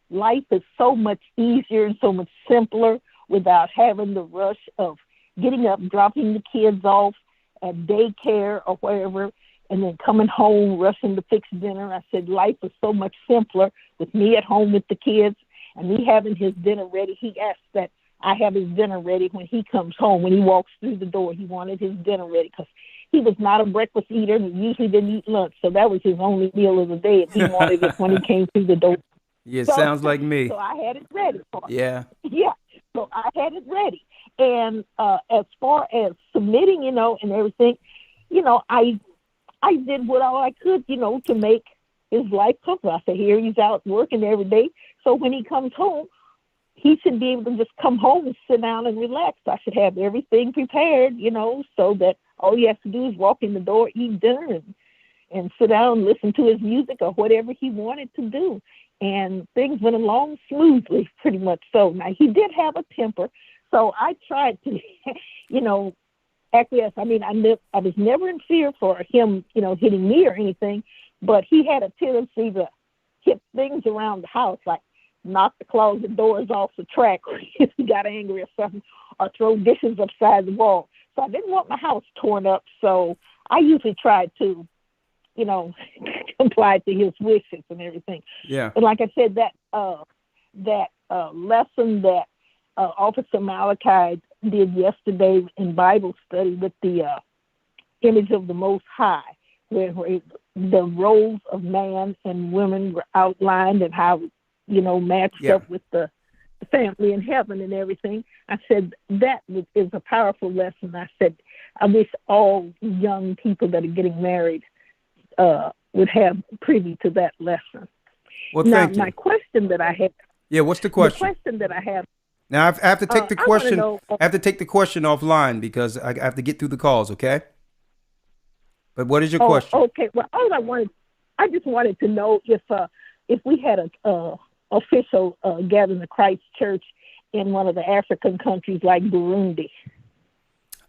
life is so much easier and so much simpler without having the rush of getting up, dropping the kids off at daycare or wherever, and then coming home, rushing to fix dinner. I said, life is so much simpler with me at home with the kids and me having his dinner ready. He asked that I have his dinner ready when he comes home. When he walks through the door, he wanted his dinner ready because he was not a breakfast eater and he usually didn't eat lunch. So that was his only meal of the day, and he wanted it when he came through the door. Yeah, sounds like me. So I had it ready for him. Yeah. Yeah, so I had it ready. And as far as submitting, and everything, I did what all I could, to make his life comfortable. I said, here he's out working every day. So when he comes home, he should be able to just come home and sit down and relax. I should have everything prepared, so that all he has to do is walk in the door, eat dinner, and sit down and listen to his music or whatever he wanted to do. And things went along smoothly, pretty much so. Now, he did have a temper, so I tried to, acquiesce. I mean, I was never in fear for him, hitting me or anything, but he had a tendency to hit things around the house, like knock the closet doors off the track if he got angry or something, or throw dishes upside the wall. So I didn't want my house torn up, so I usually tried to, comply to his wishes and everything. Yeah. And like I said, that lesson that Officer Malachi did yesterday in Bible study with the image of the Most High, where the roles of man and women were outlined and how, matched up with the family in heaven and everything. I said, that is a powerful lesson. I said, I wish all young people that are getting married would have privy to that lesson. Well, now, thank you. my question that I have. Yeah, what's the question? The question that I have. Now, I have to take the question. Know, I have to take the question offline because I have to get through the calls. Okay. But what is your question? Okay. Well, I just wanted to know if we had a official gathering of Christ Church in one of the African countries like Burundi.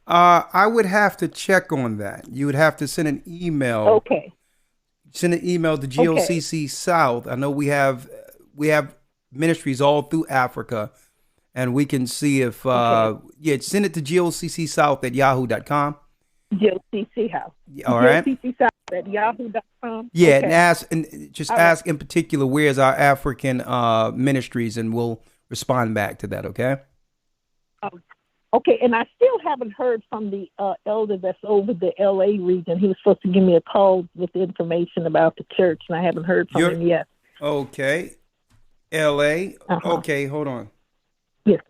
I would have to check on that. You would have to send an email. Okay. Send an email to GOCC South. I know we have ministries all through Africa, and we can see if send it to GOCC South at yahoo.com. GOCC House. All right. GOCC South at yahoo.com. Yeah, okay. and ask in particular where's our African ministries, and we'll respond back to that. Okay. Okay, and I still haven't heard from the elder that's over the L.A. region. He was supposed to give me a call with information about the church, and I haven't heard from him yet. Okay. L.A. Uh-huh. Okay, hold on. Yes.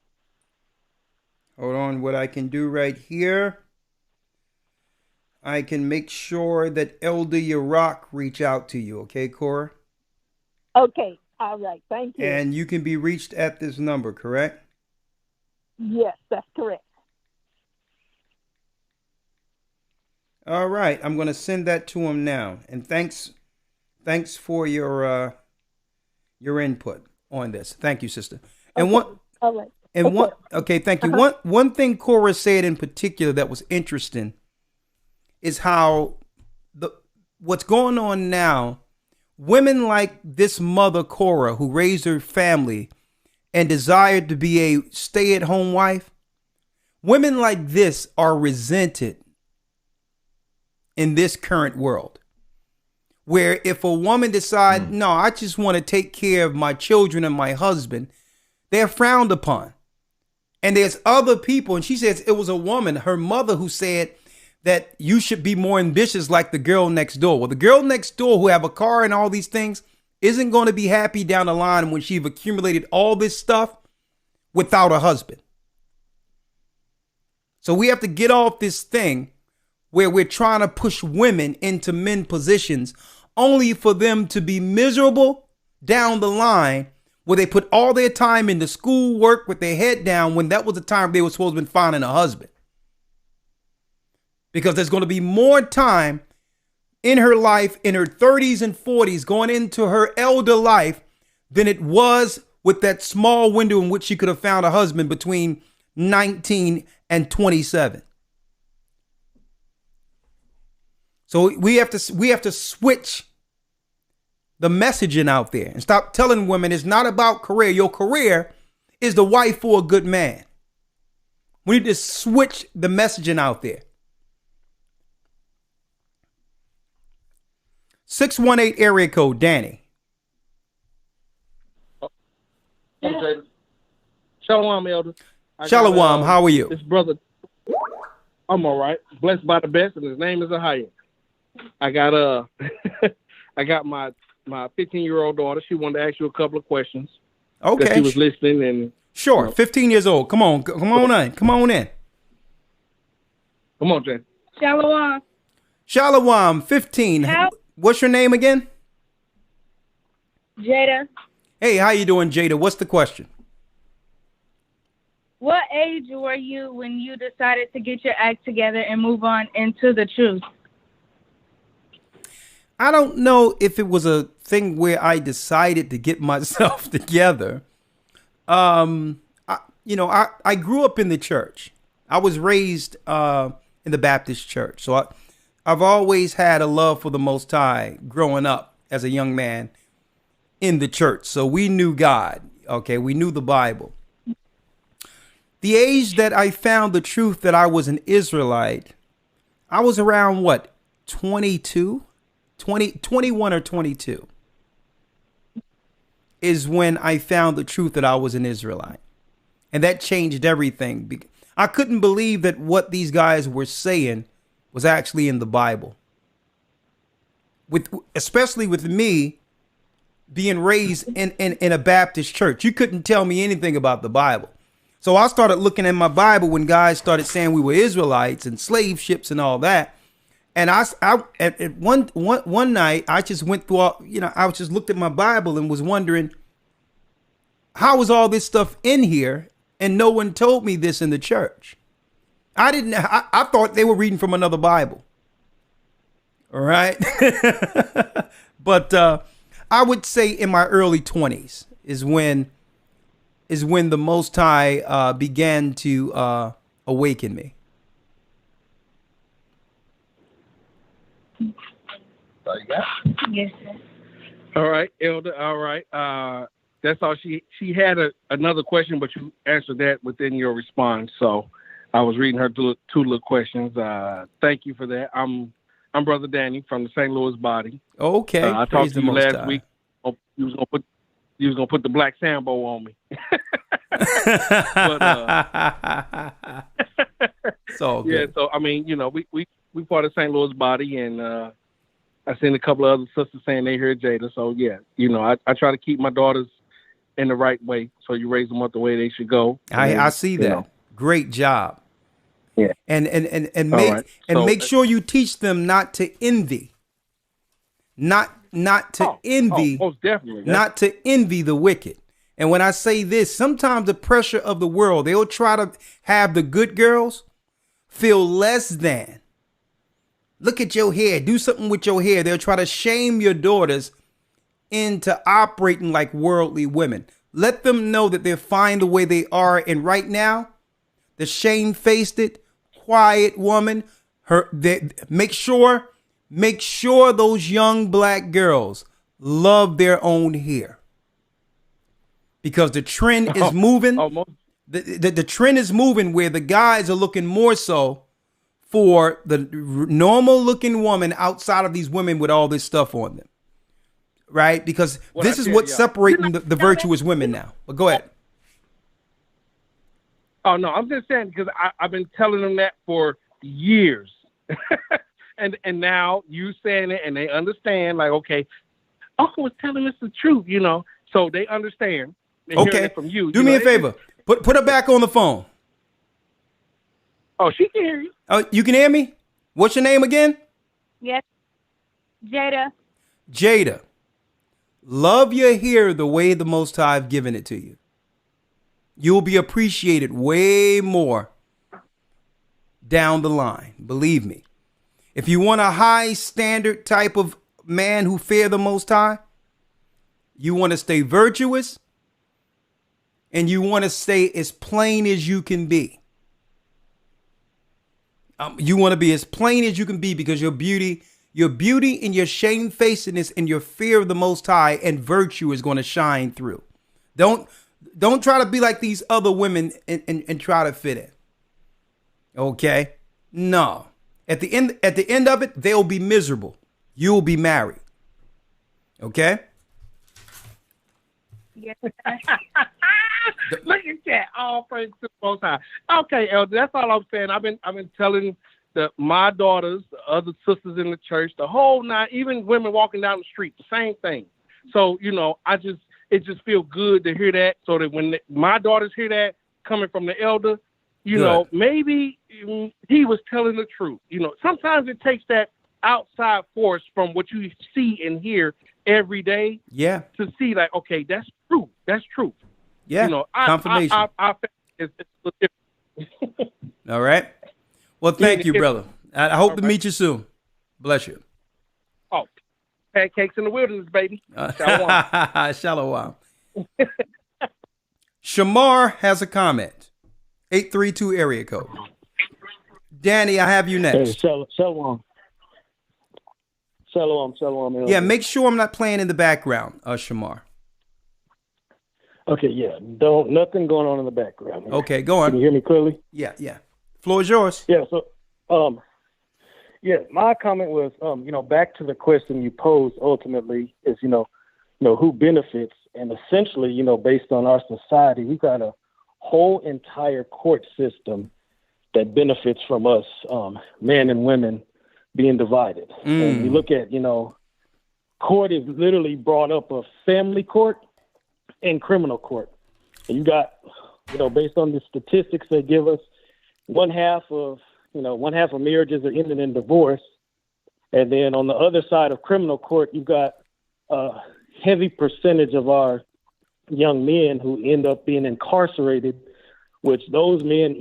Hold on. What I can do right here, I can make sure that Elder Yarack reach out to you. Okay, Cora? Okay. All right. Thank you. And you can be reached at this number, correct? Yes, that's correct. All right, I'm going to send that to him now. And thanks for your input on this. Thank you, sister. And okay. All right. And okay. Thank you. Uh-huh. One thing Cora said in particular that was interesting is how what's going on now, women like this mother Cora who raised her family and desired to be a stay-at-home wife, Women like this are resented in this current world, where if a woman decides, no, I just want to take care of my children and my husband, they're frowned upon. And there's other people, and she says it was a woman, her mother, who said that you should be more ambitious like the girl next door. Well, the girl next door who have a car and all these things isn't going to be happy down the line when she've accumulated all this stuff without a husband. So we have to get off this thing where we're trying to push women into men positions only for them to be miserable down the line, where they put all their time into school work with their head down when that was the time they were supposed to be finding a husband. Because there's going to be more time in her life, in her 30s and 40s, going into her elder life, than it was with that small window in which she could have found a husband between 19 and 27. So we have to switch the messaging out there and stop telling women it's not about career. Your career is the wife for a good man. We need to switch the messaging out there. 618 area code, Danny. Shalom, Elder. Shalom, how are you? This brother, I'm all right. Blessed by the best, and his name is Ahaya. I got I got my 15-year-old daughter. She wanted to ask you a couple of questions. Okay. She was listening, and sure. 15 years old. Come on in. Come on in. Come on, Jay. Shalom. Shalom, 15. What's your name again? Jada. Hey, how you doing, Jada? What's the question? What age were you when you decided to get your act together and move on into the truth? I don't know if it was a thing where I decided to get myself together. I grew up in the church. I was raised in the Baptist church. So I've always had a love for the Most High growing up as a young man in the church. So we knew God. Okay, we knew the Bible. The age that I found the truth that I was an Israelite, I was around 21 or 22 is when I found the truth that I was an Israelite. And that changed everything. I couldn't believe that what these guys were saying was actually in the Bible. Especially with me being raised in a Baptist church. You couldn't tell me anything about the Bible. So I started looking at my Bible when guys started saying we were Israelites and slave ships and all that. And one night I just went through I just looked at my Bible and was wondering, how was all this stuff in here and no one told me this in the church? I thought they were reading from another Bible. All right. But I would say in my early 20s is when the Most High began to awaken me. Yes, sir. All right, Elder. All right. That's all. She had another question, but you answered that within your response. So I was reading her two little questions. Thank you for that. I'm Brother Danny from the St. Louis body. Okay. I talked to you last week. Oh, you was gonna put the black Sambo on me. So yeah. So I mean, we part of St. Louis body, and I seen a couple of other sisters saying they hear Jada. So yeah, I try to keep my daughters in the right way. So you raise them up the way they should go. I see that. Great job. Yeah. And make sure you teach them not to envy. Not to envy. Most definitely. Not to envy the wicked. And when I say this, sometimes the pressure of the world, they'll try to have the good girls feel less than. Look at your hair. Do something with your hair. They'll try to shame your daughters into operating like worldly women. Let them know that they're fine the way they are. And right now, the shamefaced, quiet woman, make sure those young black girls love their own hair. Because the trend is moving. The trend is moving where the guys are looking more so for the normal looking woman outside of these women with all this stuff on them. Right? Because this is what's separating the virtuous women now. But go ahead. Oh, no, I'm just saying because I've been telling them that for years. and now you saying it and they understand, like, okay, Uncle was telling us the truth, you know, so they understand. Okay. From you. Do me a favor. Put her back on the phone. Oh, she can hear you. Oh, you can hear me? What's your name again? Yes. Jada. Jada. Love your hair the way the Most High have given it to you. You'll be appreciated way more down the line. Believe me. If you want a high standard type of man who fear the Most High, you want to stay virtuous, and you want to stay as plain as you can be. You want to be as plain as you can be because your beauty and your shamefacedness and your fear of the Most High and virtue is going to shine through. Don't try to be like these other women and try to fit in. Okay? No. At the end of it, they'll be miserable. You'll be married. Okay? Yes. Look at that. All praise to the Most High. Okay, Elder, that's all I'm saying. I've been telling my daughters, the other sisters in the church, the whole nine, even women walking down the street, the same thing. So, you know, it just feels good to hear that, so that when my daughters hear that coming from the elder, you know, maybe he was telling the truth. You know, sometimes it takes that outside force from what you see and hear every day. Yeah. To see like, okay, that's true. That's true. Yeah. You know, confirmation. It's all right. Well, thank you, brother. I hope to meet you soon. Bless you. Oh, pancakes in the wilderness, baby. Shalom. Shalom. Shamar has a comment. 832 area code. Danny, I have you next. Hey, shalom. Shalom. Yeah, make sure I'm not playing in the background, Shamar. Okay, yeah. Nothing going on in the background here. Okay, go on. Can you hear me clearly? Yeah. Floor is yours. Yeah, so my comment was back to the question you posed ultimately is, who benefits, and essentially, based on our society, we've got a whole entire court system that benefits from us, men and women, being divided. And you look at, court is literally brought up of family court and criminal court. And you got, based on the statistics they give us, one half of marriages are ending in divorce. And then on the other side of criminal court, you've got a heavy percentage of our young men who end up being incarcerated, which those men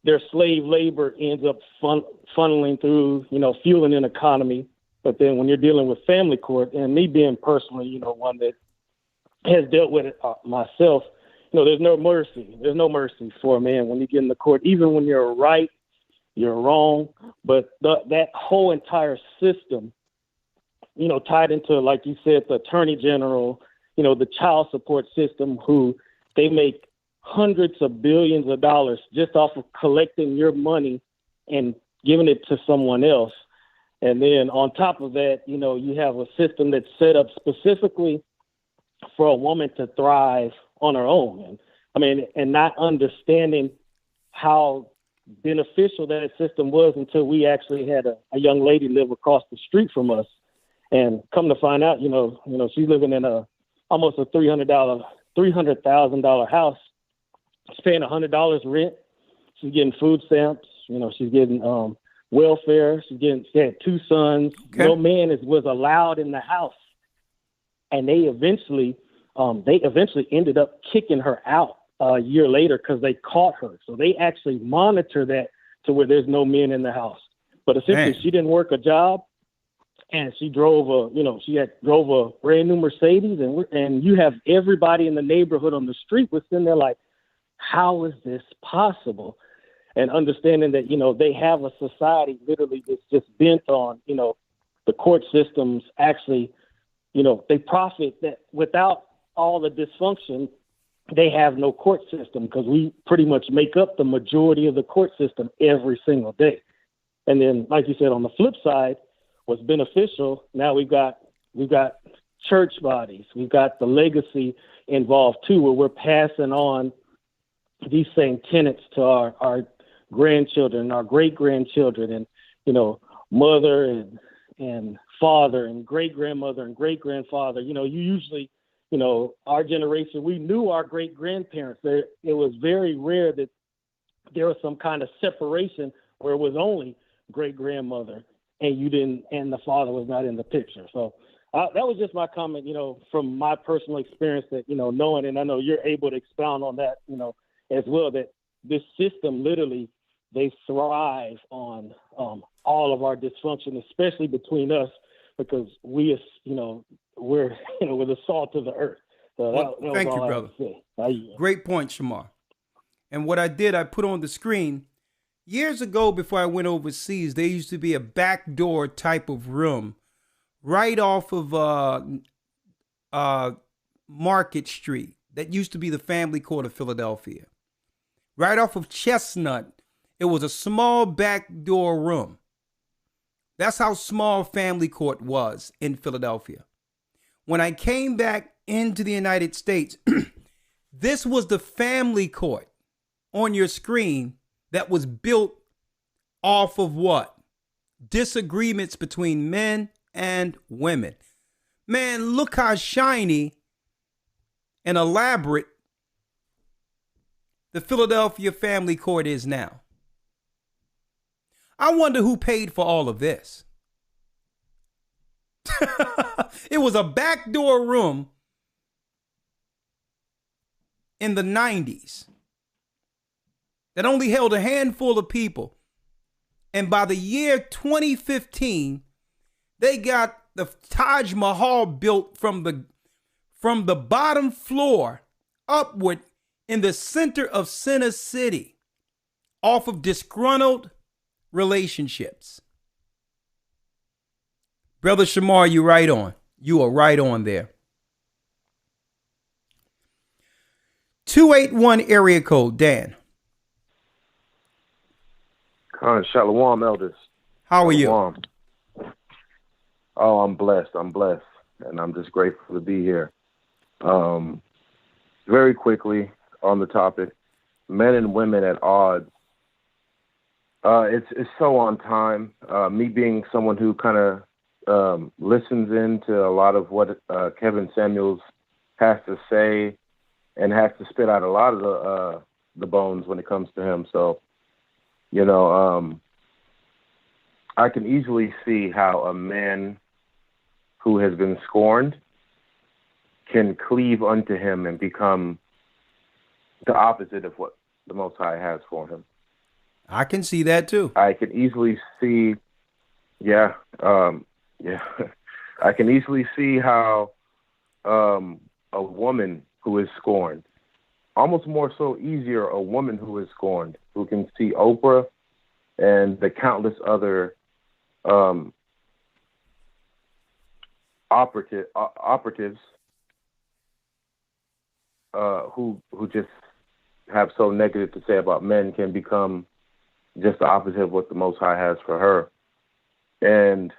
their slave labor ends up funneling through, fueling an economy. But then when you're dealing with family court, and me being personally, one that has dealt with it myself, there's no mercy. There's no mercy for a man when you get in the court, even when you're right, you're wrong. But that whole entire system, tied into, like you said, the attorney general, the child support system, who they make hundreds of billions of dollars just off of collecting your money and giving it to someone else. And then on top of that, you have a system that's set up specifically for a woman to thrive on her own. And not understanding how beneficial that system was until we actually had a young lady live across the street from us. And come to find out, she's living in almost a $300,000 house. She's paying $100 rent. She's getting food stamps. She's getting welfare. She had 2 sons. Okay. No man was allowed in the house, and they eventually ended up kicking her out a year later because they caught her. So they actually monitor that to where there's no men in the house. But essentially, she didn't work a job, and she drove a brand new Mercedes, and you have everybody in the neighborhood on the street was sitting there like, how is this possible? And understanding that, they have a society literally that's just bent on, the court systems actually, they profit that without all the dysfunction, they have no court system because we pretty much make up the majority of the court system every single day. And then, like you said, on the flip side, what's beneficial, now we've got church bodies. We've got the legacy involved too, where we're passing on these same tenets to our grandchildren, our great grandchildren, and, you know, mother and father and great grandmother and great grandfather. You know, you usually, you know, our generation, we knew our great grandparents. It was very rare that there was some kind of separation where it was only great grandmother and you didn't, and the father was not in the picture. So that was just my comment, you know, from my personal experience that, you know, knowing, and I know you're able to expound on that, you know, as well, that this system literally, they thrive on all of our dysfunction, especially between us, because we, you know, we're the salt of the earth. So that thank was you, all I brother. had to say. Great point, Shamar. And what I did, I put on the screen, years ago before I went overseas, there used to be a backdoor type of room right off of Market Street. That used to be the family court of Philadelphia. Right off of Chestnut, it was a small backdoor room. That's how small family court was in Philadelphia. When I came back into the United States, this was the family court on your screen that was built off of what? Disagreements between men and women. Man, look how shiny and elaborate the Philadelphia family court is now. I wonder who paid for all of this. It was a backdoor room in the 90s that only held a handful of people. And by the year 2015, they got the Taj Mahal built from the bottom floor upward in the center of Center City off of disgruntled relationships. Brother Shamar, you're right on. You are right on there. 281 area code, Dan. Shalom, elders. How are Shalom. Oh, I'm blessed. And I'm just grateful to be here. Very quickly on the topic, men and women at odds. It's so on time. Me being someone who kind of listens into a lot of what Kevin Samuels has to say and has to spit out a lot of the bones when it comes to him. So, you know, I can easily see how a man who has been scorned can cleave unto him and become the opposite of what the Most High has for him. I can see that too. I can easily see, I can easily see how a woman who is scorned, almost more so easier, a woman who is scorned, who can see Oprah and the countless other operatives who just have so negative to say about men can become just the opposite of what the Most High has for her. And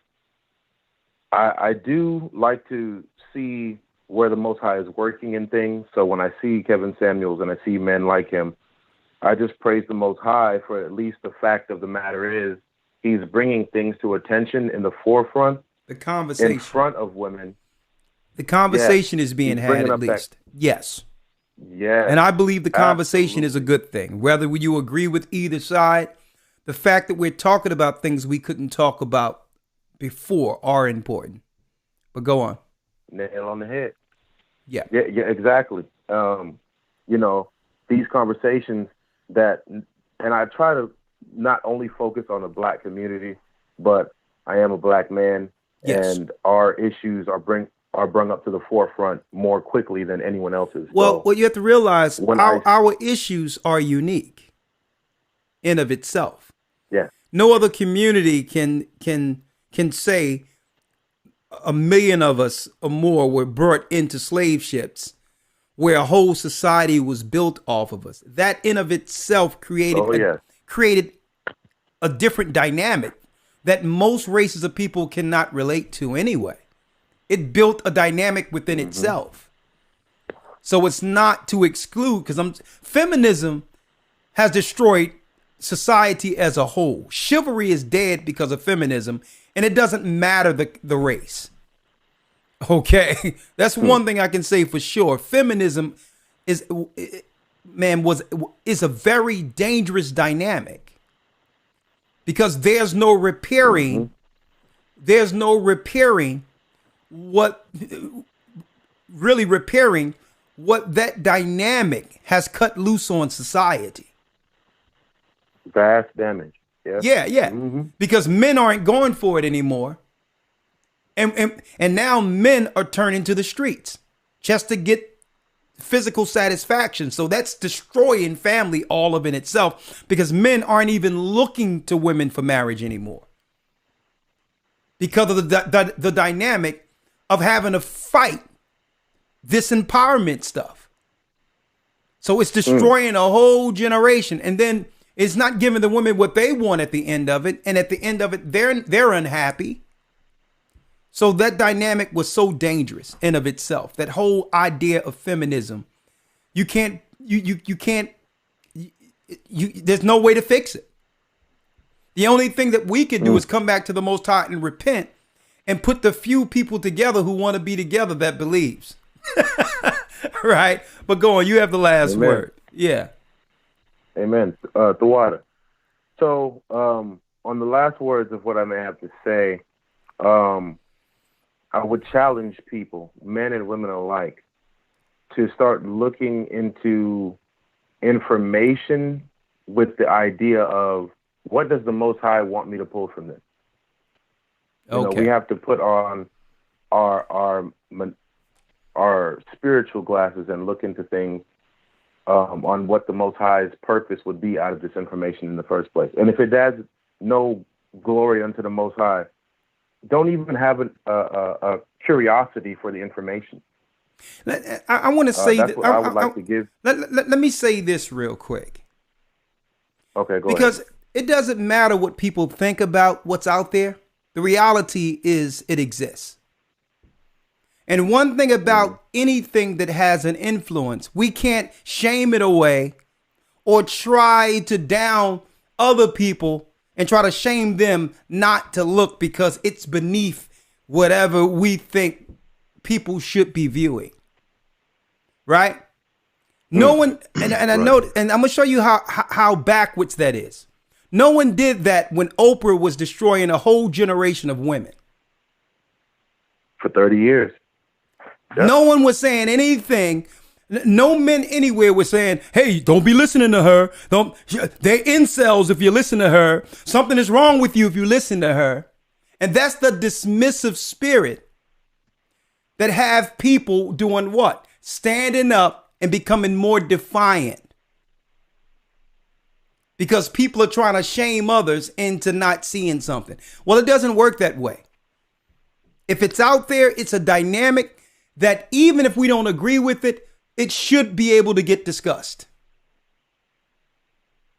I do like to see where the Most High is working in things. So when I see Kevin Samuels and I see men like him, I just praise the Most High for at least the fact of the matter is he's bringing things to attention in the forefront. The conversation. In front of women. The conversation is being had at least. Yes. Yeah. And I believe the conversation is a good thing. Whether you agree with either side, the fact that we're talking about things we couldn't talk about before are important. But go on. Nail on the head. Yeah, exactly. You know, these conversations that, and I try to not only focus on the black community, but I am a black man, and our issues are brung up to the forefront more quickly than anyone else's. Well, what you have to realize, our issues are unique in of itself. Yeah. No other community can say 1 million of us or more were brought into slave ships where a whole society was built off of us. That in of itself created a different dynamic that most races of people cannot relate to anyway. It built a dynamic within itself. So it's not to exclude, because feminism has destroyed society as a whole. Chivalry is dead because of feminism, and it doesn't matter the race. Okay, that's one thing I can say for sure. Feminism is a very dangerous dynamic, because there's no repairing. There's no repairing what that dynamic has cut loose on society. Vast damage. Yes. Yeah. Because men aren't going for it anymore. And now men are turning to the streets just to get physical satisfaction. So that's destroying family all of in itself, because men aren't even looking to women for marriage anymore, because of the dynamic of having to fight this empowerment stuff. So it's destroying a whole generation, and then it's not giving the women what they want at the end of it. And at the end of it, they're unhappy. So that dynamic was so dangerous in of itself. That whole idea of feminism, there's no way to fix it. The only thing that we can do is come back to the Most High and repent, and put the few people together who want to be together that believes. Right? But go on, you have the last word. Yeah. Amen. The water. So on the last words of what I may have to say, I would challenge people, men and women alike, to start looking into information with the idea of, what does the Most High want me to pull from this? You know, we have to put on our spiritual glasses and look into things on what the Most High's purpose would be out of this information in the first place. And if it adds no glory unto the Most High, don't even have a curiosity for the information. I want to say that's what I would like to give. Let me say this real quick. Okay, go because ahead. It doesn't matter what people think about what's out there. The reality is it exists. And one thing about anything that has an influence, we can't shame it away or try to down other people and try to shame them not to look, because it's beneath whatever we think people should be viewing. Right? No one, and I know, and I'm gonna show you how backwards that is. No one did that when Oprah was destroying a whole generation of women. For 30 years. Yep. No one was saying anything. No men anywhere were saying, hey, don't be listening to her. They're incels if you listen to her. Something is wrong with you if you listen to her. And that's the dismissive spirit that have people doing what? Standing up and becoming more defiant. Because people are trying to shame others into not seeing something. Well, it doesn't work that way. If it's out there, it's a dynamic that even if we don't agree with it, it should be able to get discussed.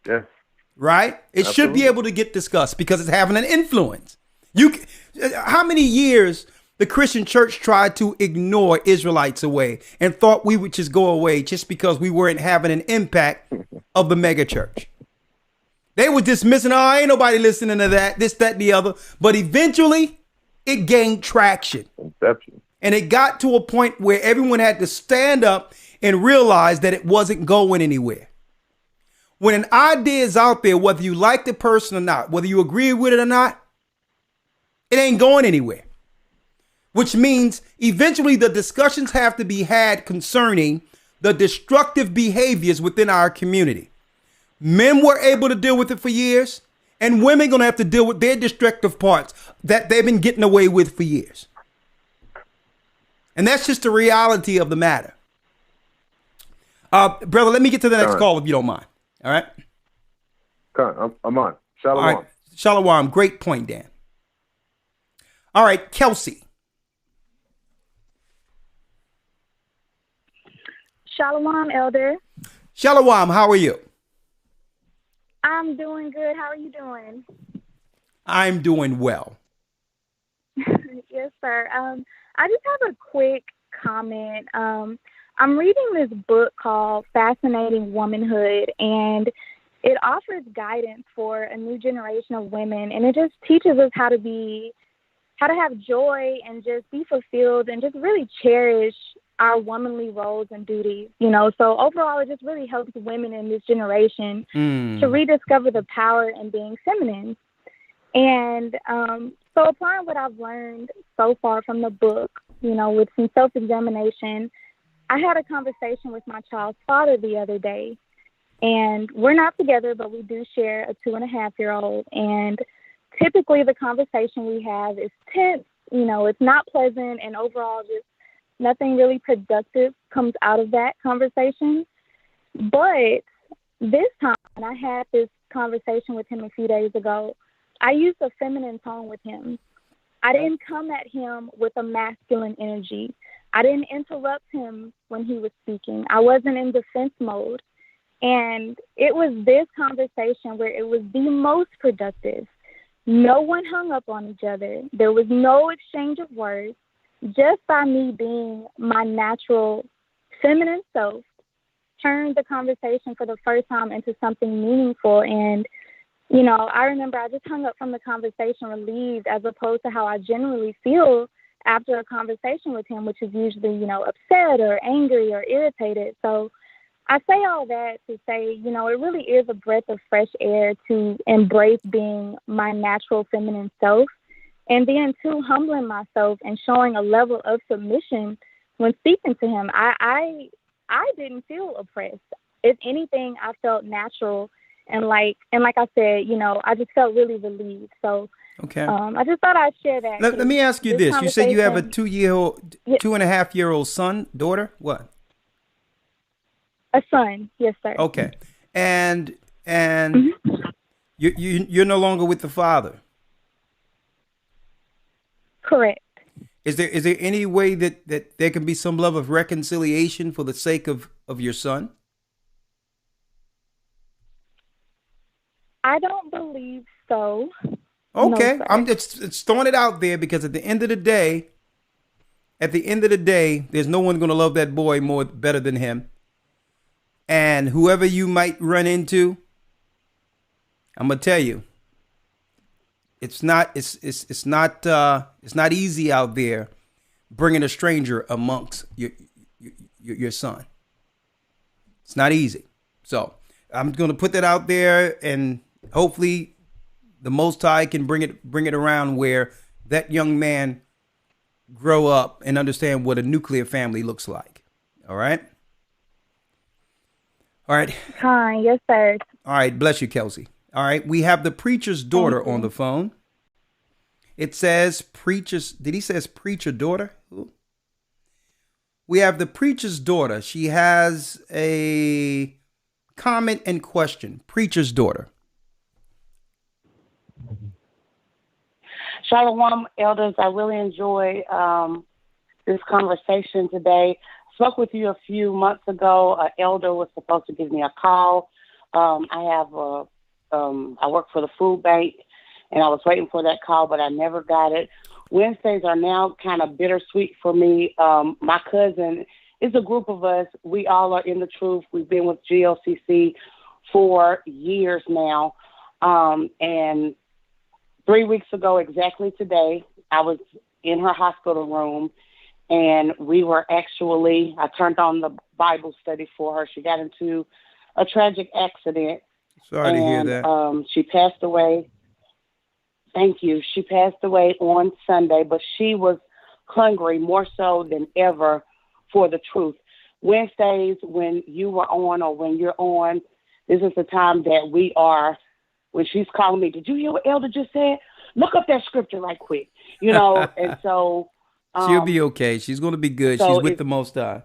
Yes. Right? It should be able to get discussed because it's having an influence. How many years the Christian church tried to ignore Israelites away and thought we would just go away just because we weren't having an impact of the mega church? They were dismissing, oh, ain't nobody listening to that, this, that, and the other. But eventually, it gained traction. Conception. And it got to a point where everyone had to stand up and realize that it wasn't going anywhere. When an idea is out there, whether you like the person or not, whether you agree with it or not, it ain't going anywhere. Which means eventually the discussions have to be had concerning the destructive behaviors within our community. Men were able to deal with it for years, and women going to have to deal with their destructive parts that they've been getting away with for years. And that's just the reality of the matter. Brother, let me get to the next call if you don't mind. All right? I'm on. Shalom. All right. Shalom. Great point, Dan. All right, Kelsey. Shalom, Elder. Shalom, how are you? I'm doing good. How are you doing? I'm doing well. Yes, sir. I just have a quick comment. I'm reading this book called Fascinating Womanhood, and it offers guidance for a new generation of women, and it just teaches us how to have joy and just be fulfilled and just really cherish our womanly roles and duties, So overall, it just really helps women in this generation to rediscover the power in being feminine. And so applying what I've learned so far from the book, with some self-examination, I had a conversation with my child's father the other day. And we're not together, but we do share a 2.5-year-old. And typically the conversation we have is tense. It's not pleasant, and overall just nothing really productive comes out of that conversation. But this time, and I had this conversation with him a few days ago, I used a feminine tone with him. I didn't come at him with a masculine energy. I didn't interrupt him when he was speaking. I wasn't in defense mode. And it was this conversation where it was the most productive. No one hung up on each other. There was no exchange of words. Just by me being my natural feminine self, turned the conversation for the first time into something meaningful. And, I remember I just hung up from the conversation relieved, as opposed to how I generally feel after a conversation with him, which is usually, upset or angry or irritated. So I say all that to say, it really is a breath of fresh air to embrace being my natural feminine self. And then, too, humbling myself and showing a level of submission when speaking to him. I didn't feel oppressed. If anything, I felt natural. And like I said, I just felt really relieved. So okay. I just thought I'd share that. Let me ask you this. You said you have a 2.5-year-old son, daughter? What? A son. Yes, sir. Okay. And you're no longer with the father? Correct. Is there any way that there can be some level of reconciliation for the sake of your son? I don't believe so. Okay. No, I'm just throwing it out there because at the end of the day, there's no one going to love that boy better than him. And whoever you might run into, I'm going to tell you, it's not easy out there bringing a stranger amongst your son. It's not easy. So I'm going to put that out there, and hopefully the Most High can bring it around where that young man grow up and understand what a nuclear family looks like. All right. All right. Hi. Yes, sir. All right. Bless you, Kelsey. All right, we have the preacher's daughter on the phone. It says did he says preacher daughter? Ooh. We have the preacher's daughter. She has a comment and question. Preacher's daughter. Shalom, elders. I really enjoy this conversation today. I spoke with you a few months ago. An elder was supposed to give me a call. I work for the food bank, and I was waiting for that call, but I never got it. Wednesdays are now kind of bittersweet for me. My cousin, it's a group of us. We all are in the truth. We've been with GLCC for years now. And 3 weeks ago, exactly today, I was in her hospital room, and I turned on the Bible study for her. She got into a tragic accident. Sorry to hear that. She passed away. Thank you. She passed away on Sunday, but she was hungry more so than ever for the truth. Wednesdays, when you were on or when you're on, this is the time that we are, when she's calling me, did you hear what Elder just said? Look up that scripture right quick, and so. She'll be okay. She's going to be good. She's with the Most High.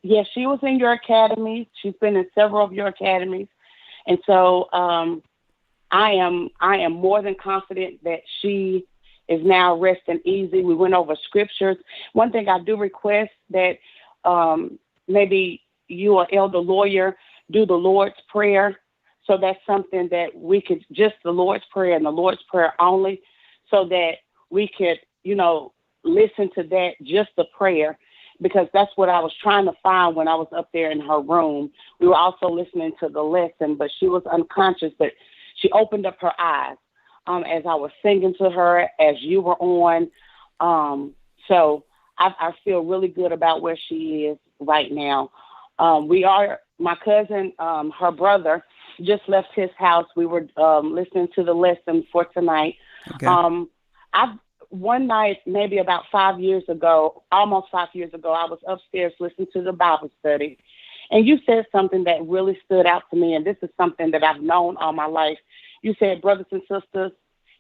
Yes, she was in your academy. She's been in several of your academies. And so I am more than confident that she is now resting easy. We went over scriptures. One thing I do request that maybe you or Elder Lawyer do the Lord's Prayer. So that's something that we could, just the Lord's Prayer and the Lord's Prayer only, so that we could, listen to that, just the prayer, because that's what I was trying to find when I was up there in her room. We were also listening to the lesson, but she was unconscious, but she opened up her eyes as I was singing to her, as you were on. So I feel really good about where she is right now. My cousin, her brother, just left his house. We were listening to the lesson for tonight. Okay. One night, maybe about 5 years ago, almost 5 years ago, I was upstairs listening to the Bible study. And you said something that really stood out to me, and this is something that I've known all my life. You said, brothers and sisters,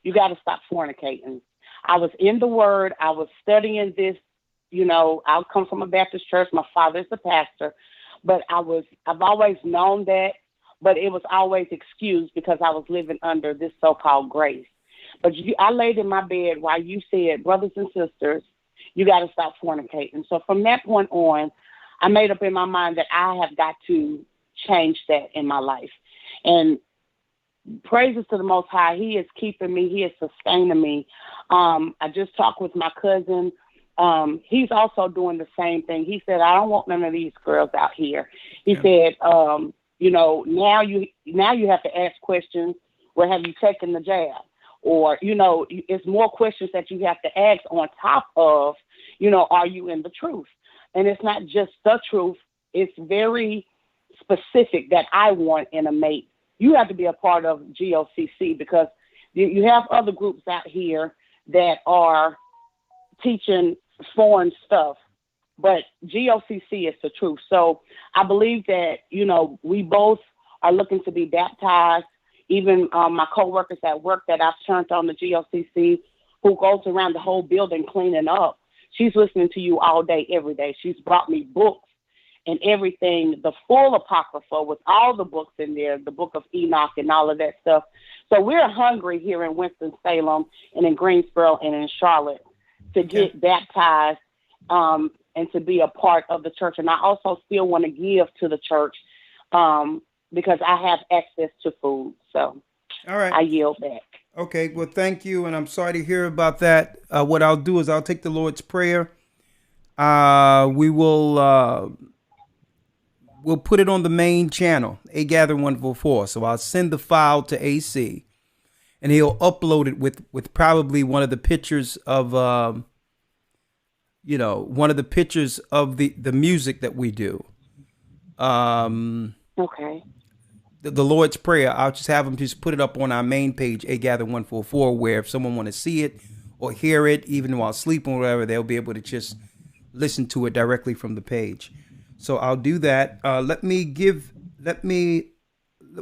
you got to stop fornicating. I was in the Word. I was studying this. I come from a Baptist church. My father's a pastor. But I've always known that, but it was always excused because I was living under this so-called grace. But I laid in my bed while you said, brothers and sisters, you got to stop fornicating. So from that point on, I made up in my mind that I have got to change that in my life. And praises to the Most High. He is keeping me. He is sustaining me. I just talked with my cousin. He's also doing the same thing. He said, I don't want none of these girls out here. He said, now you have to ask questions. Well, have you taken the jab? Or, it's more questions that you have to ask on top of, are you in the truth? And it's not just the truth. It's very specific that I want in a mate. You have to be a part of GOCC, because you have other groups out here that are teaching foreign stuff, but GOCC is the truth. So I believe that, we both are looking to be baptized. Even my coworkers at work that I've turned on the GOCC, who goes around the whole building cleaning up, she's listening to you all day, every day. She's brought me books and everything, the full Apocrypha with all the books in there, the book of Enoch and all of that stuff. So we're hungry here in Winston-Salem and in Greensboro and in Charlotte to get baptized and to be a part of the church. And I also still want to give to the church because I have access to food. So all right, I yield back. Okay, well, thank you, and I'm sorry to hear about that. What I'll do is I'll take the Lord's Prayer. We will we'll put it on the main channel, A Gather 144. So I'll send the file to AC, and he'll upload it with probably one of the pictures of one of the pictures of the music that we do. Okay. The Lord's Prayer, I'll just have them just put it up on our main page, A Gather 144, where if someone want to see it or hear it, even while sleeping or whatever, they'll be able to just listen to it directly from the page. So I'll do that.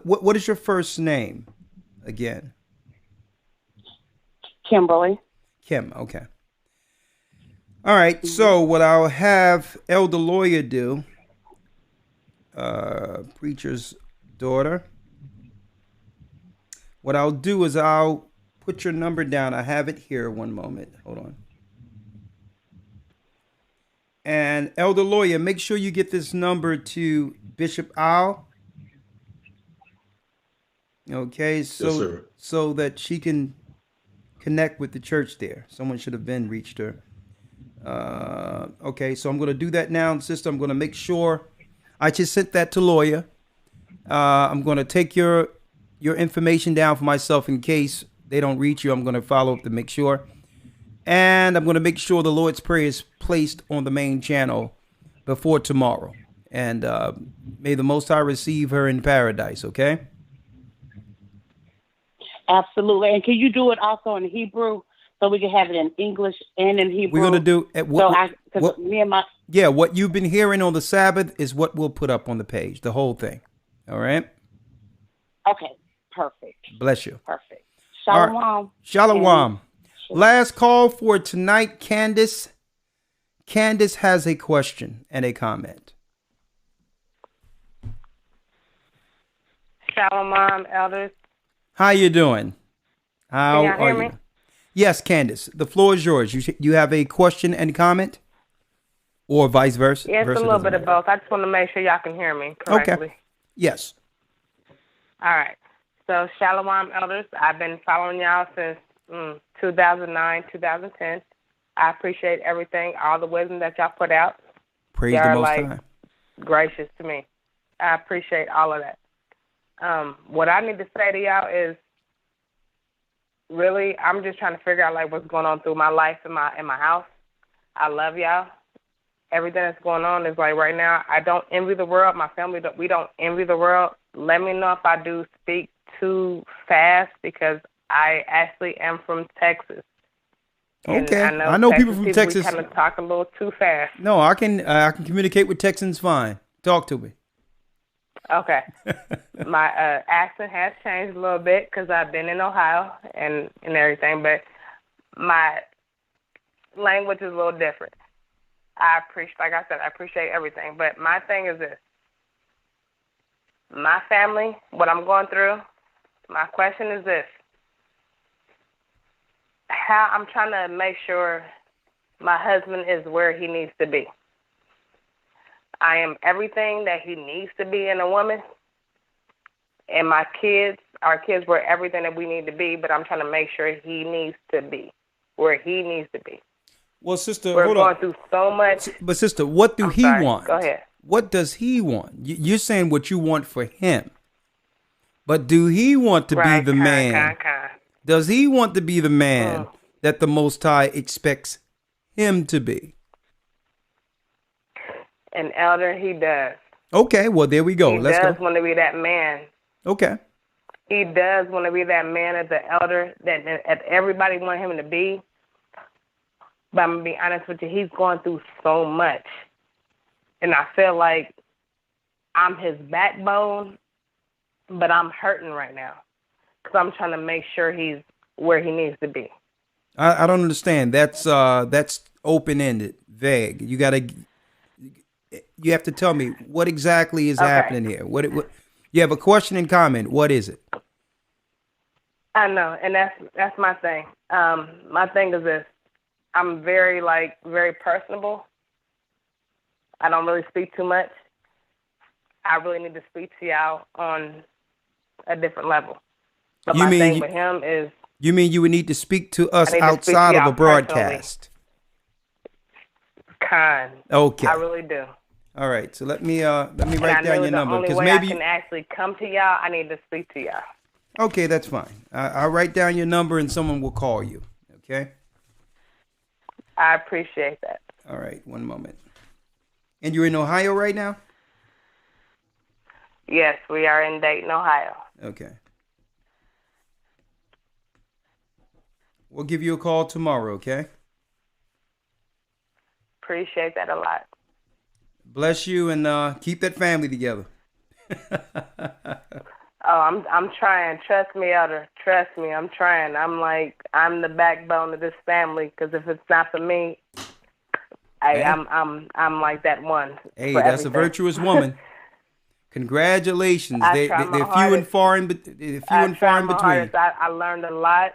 What is your first name again? Kimberly. Kim, okay. All right, so what I'll have Elder Lawyer do, preacher's daughter. What I'll do is I'll put your number down. I have it here. One moment. Hold on. And Elder Lawyer, make sure you get this number to Bishop Al. Okay, so that she can connect with the church there. Someone should have been reached her. Okay, so I'm going to do that now, sister. I'm going to make sure. I just sent that to Lawyer. I'm going to take your information down for myself in case they don't reach you. I'm going to follow up to make sure. And I'm going to make sure the Lord's Prayer is placed on the main channel before tomorrow. And may the Most High receive her in paradise, okay? Absolutely. And can you do it also in Hebrew so we can have it in English and in Hebrew? We're going to do it. What you've been hearing on the Sabbath is what we'll put up on the page, the whole thing. All right? Okay, perfect. Bless you. Perfect. Shalom. Right. Shalom. Last call for tonight, Candace. Candace has a question and a comment. Shalom, elders. How you doing? How Can y'all are hear you? me? Yes, Candace. The floor is yours. You have a question and comment? or vice versa? Yeah, it's a little bit of both. I just want to make sure y'all can hear me correctly. Okay. Yes. All right. So, Shalom Elders, I've been following y'all since 2009, 2010. I appreciate everything, all the wisdom that y'all put out. Praise y'all the are, Most like, High. gracious to me. I appreciate all of that. What I need to say to y'all is, really, I'm just trying to figure out like what's going on through my life in my house. I love y'all. Everything that's going on is like right now. I don't envy the world. My family, we don't envy the world. Let me know if I do speak too fast because I actually am from Texas. And Okay. I know Texas people from Texas. We kind of talk a little too fast. No, I can communicate with Texans fine. Talk to me. Okay. My accent has changed a little bit because I've been in Ohio and everything, but my language is a little different. Like I said, I appreciate everything. But my thing is this. My family, what I'm going through, my question is this. How I'm trying to make sure my husband is where he needs to be. I am everything that he needs to be in a woman. And our kids were everything that we need to be, but I'm trying to make sure he needs to be where he needs to be. Well, sister, We're hold going on. through so much. But sister, what do he sorry. want? Go ahead. What does he want? You're saying what you want for him. But do he want to be the man? Does he want to be the man that the Most High expects him to be? An elder, he does. Okay, well, there we go. He Let's does go. want to be that man. Okay. He does want to be that man as the elder that everybody want him to be. But I'm going to be honest with you, he's going through so much. And I feel like I'm his backbone, but I'm hurting right now because I'm trying to make sure he's where he needs to be. I don't understand. That's open-ended, vague. You have to tell me what exactly is happening here. What you have a question and comment. What is it? I know, and that's my thing. My thing is this. I'm very personable. I don't really speak too much. I really need to speak to y'all on a different level. But my thing with him is... You mean you would need to speak to us outside of a broadcast? Okay. I really do. All right. So let me write down your number because maybe I can actually come to y'all. I need to speak to y'all. Okay, that's fine. I'll write down your number and someone will call you. Okay. I appreciate that. All right. One moment. And you're in Ohio right now? Yes, we are in Dayton, Ohio. Okay. We'll give you a call tomorrow, okay? Appreciate that a lot. Bless you and keep that family together. I'm trying. Trust me, Elder. Trust me. I'm trying. I'm the backbone of this family because if it's not for me, I'm like that one. Hey, that's everything. A virtuous woman. Congratulations. They're few and far in between. I learned a lot.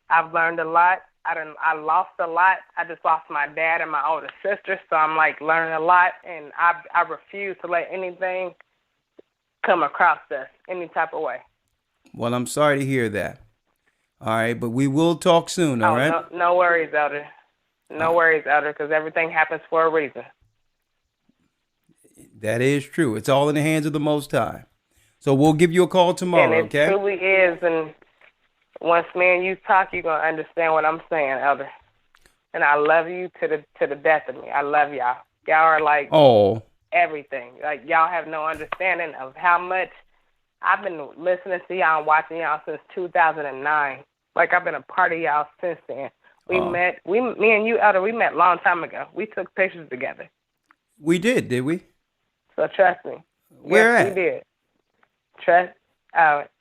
I've learned a lot. I lost a lot. I just lost my dad and my older sister, so I'm learning a lot, and I refuse to let anything come across us any type of way. Well, I'm sorry to hear that. All right, but we will talk soon, all right? No worries, Elder. No worries, Elder, because everything happens for a reason. That is true. It's all in the hands of the Most High. So we'll give you a call tomorrow, and it truly is, and once me and you talk, you're going to understand what I'm saying, Elder. And I love you to the death of me. I love y'all. Y'all are everything. Y'all have no understanding of how much I've been listening to y'all and watching y'all since 2009. I've been a part of y'all since then. Me and you, Elder, we met a long time ago. We took pictures together. We did we? So trust me. Where yes, at? We did.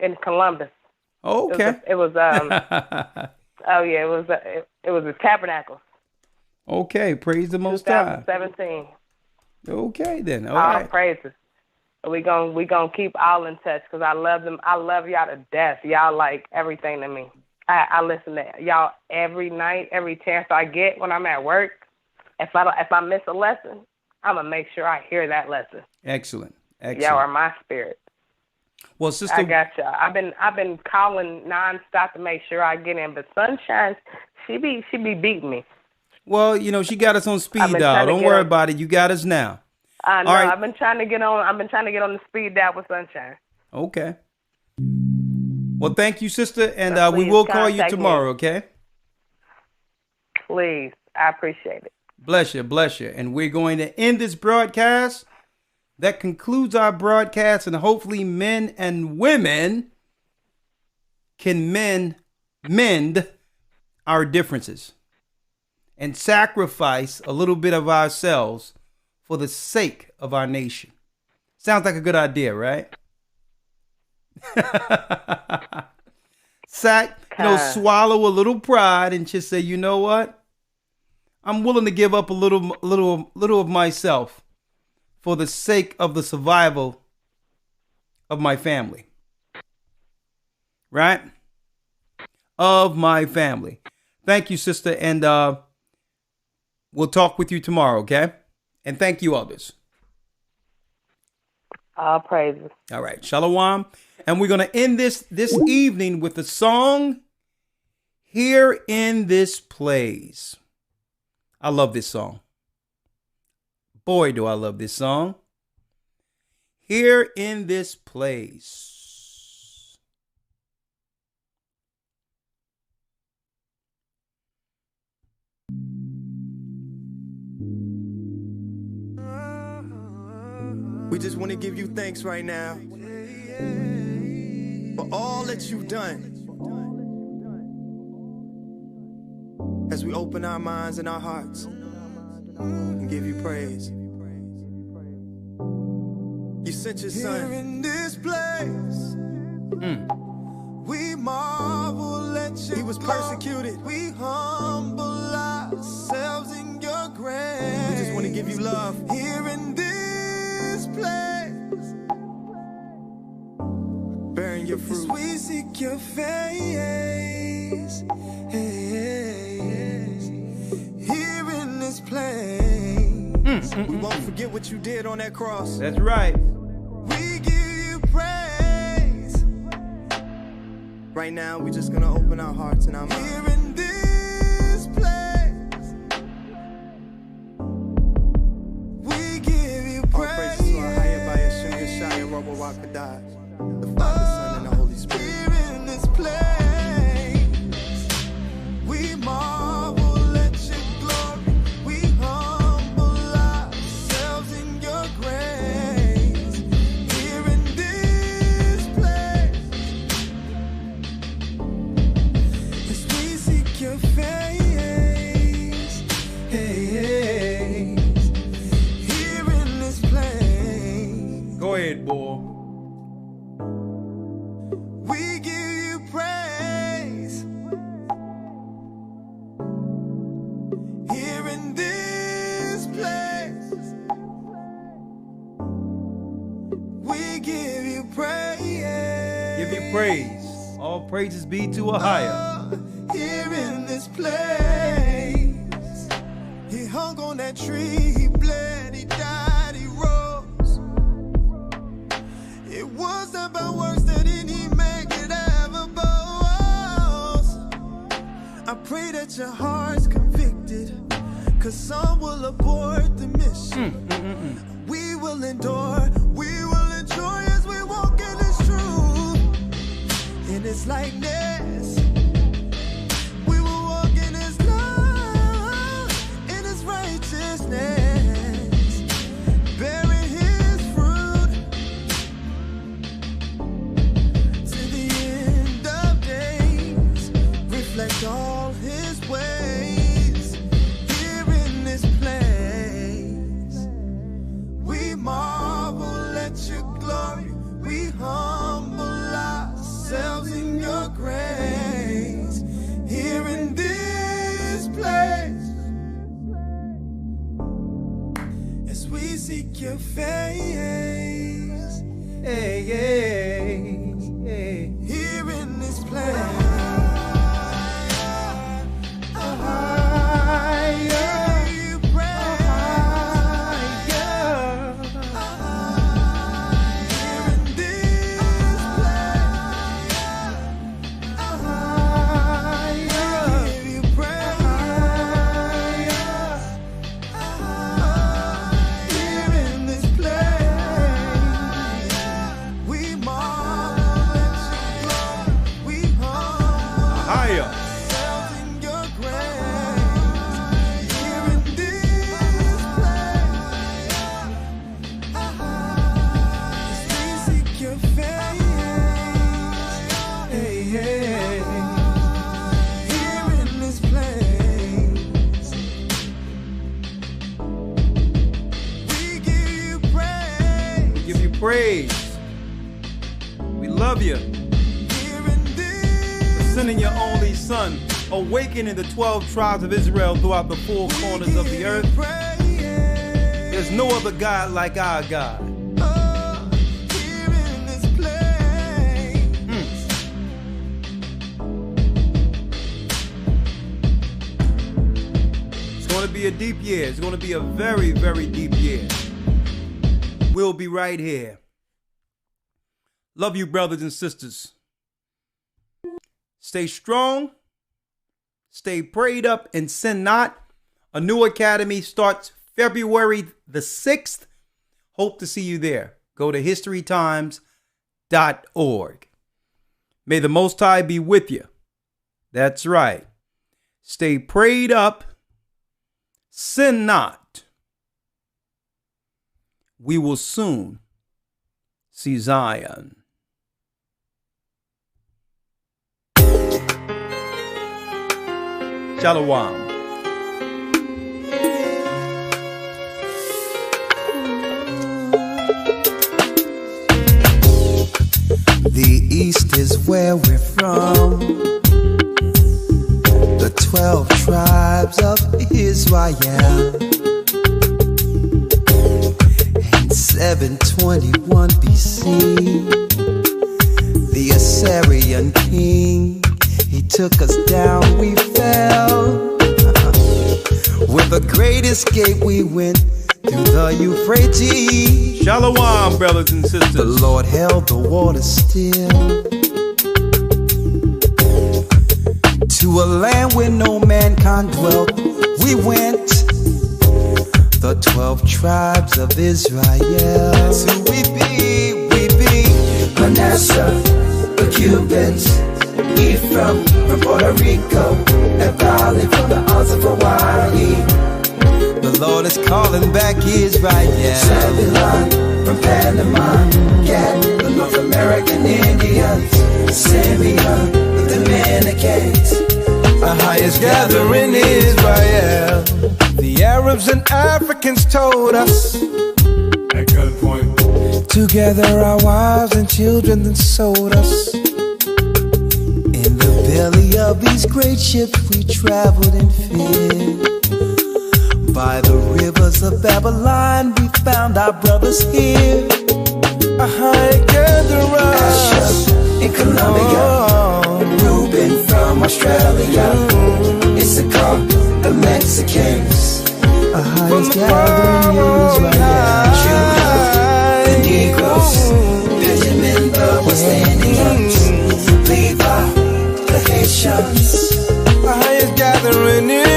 In Columbus. Oh, okay. It was it was the Tabernacles. Okay, praise the Most High. 2017. Okay, then. All All right. praises. We gonna keep all in touch because I love them. I love y'all to death. Y'all like everything to me. I listen to y'all every night, every chance I get when I'm at work. if I miss a lesson, I'm gonna make sure I hear that lesson. Excellent. Y'all are my spirit. Well, sister, I got y'all. I've been calling nonstop to make sure I get in, but Sunshine, she be beating me. Well, you know, she got us on speed dial. Don't worry about it. You got us now. I know. All right. I've been trying to get on the speed dial with Sunshine. Okay. Well, thank you, sister, and So we please will call you contact tomorrow. me. Okay. Please, I appreciate it. Bless you, bless you. And we're going to end this broadcast. That concludes our broadcast, and hopefully men and women can mend our differences and sacrifice a little bit of ourselves for the sake of our nation. Sounds like a good idea, right? Swallow a little pride and just say, you know what? I'm willing to give up a little of myself for the sake of the survival of my family. Right? Of my family. Thank you, sister, and we'll talk with you tomorrow, okay? And thank you, others. All praises. All right, Shalom. And we're going to end this evening with the song, Here in This Place. I love this song. Boy, do I love this song. Here in This Place. We just want to give you thanks right now for all that you've done. As we open our minds and our hearts and give you praise. You sent your son. Here in this place, we marvel at you. He was persecuted. We humble ourselves in your grace. We just want to give you love. Here in this place, bearing your fruit. As we seek your face, here in this place, we won't forget what you did on that cross. That's right. We give you praise. Right now, we're just gonna open our hearts and our minds. Here in this place, we give you praise. All praises to our higher by Yeshua Yeshaya, Robo Wakadash, the Father, Son, and the Holy Spirit. Here in this place, we marvel at your glory. We humble ourselves in your grace. Here in this place, as we seek your face, here in this place. Go ahead, boy. We give you praise. Here in this place, we give you praise. Give you praise. All praises be to a higher. Here in this place, he hung on that tree, he bled, he died, he rose. It wasn't by works that any man could ever boast. I pray that your heart's convicted, cause some will abort the mission. We will endure, we will enjoy as we walk in this truth. In His likeness, we will walk in His love, in His righteousness, bearing His fruit to the end of days. Reflect all His ways. Here in this place, we marvel at your glory. We humble ourselves in your grace. Here in this place, as we seek your face. Here in this place. You praise. praise. We love you for sending your only son, awakening the 12 tribes of Israel throughout the four corners of the earth. There's no other God like our God. It's going to be a deep year. It's going to be a very, very deep year. We'll be right here. Love you, brothers and sisters. Stay strong. Stay prayed up and sin not. A new academy starts February the 6th. Hope to see you there. Go to historytimes.org. May the Most High be with you. That's right. Stay prayed up. Sin not. We will soon see Zion. Shalom. The East is where we're from. The 12 tribes of Israel. In 721 BC, the Assyrian king, he took us down, we fell. With a great escape, we went through the Euphrates. Shalom, brothers and sisters. The Lord held the water still. To a land where no mankind dwelt, we went. The 12 tribes of Israel. So we be Manasseh, the Cubans, Ephraim from Puerto Rico, and Valley from the Isles of Hawaii. The Lord is calling back Israel. Zebulon from Panama, Gad, the North American Indians, Simeon, the Dominicans. The highest gathering in Israel. The Arabs and Africans told us at gunpoint to gather our wives and children, then sold us. In the belly of these great ships we traveled in fear. By the rivers of Babylon we found our brothers here. A high gatherer Asher in Colombia, Reuben from Australia, Issachar, the Mexicans, a highest gathering in Israel. Judah, the Negroes, Benjamin, the West Indians, Levi, the Haitians, a highest gathering in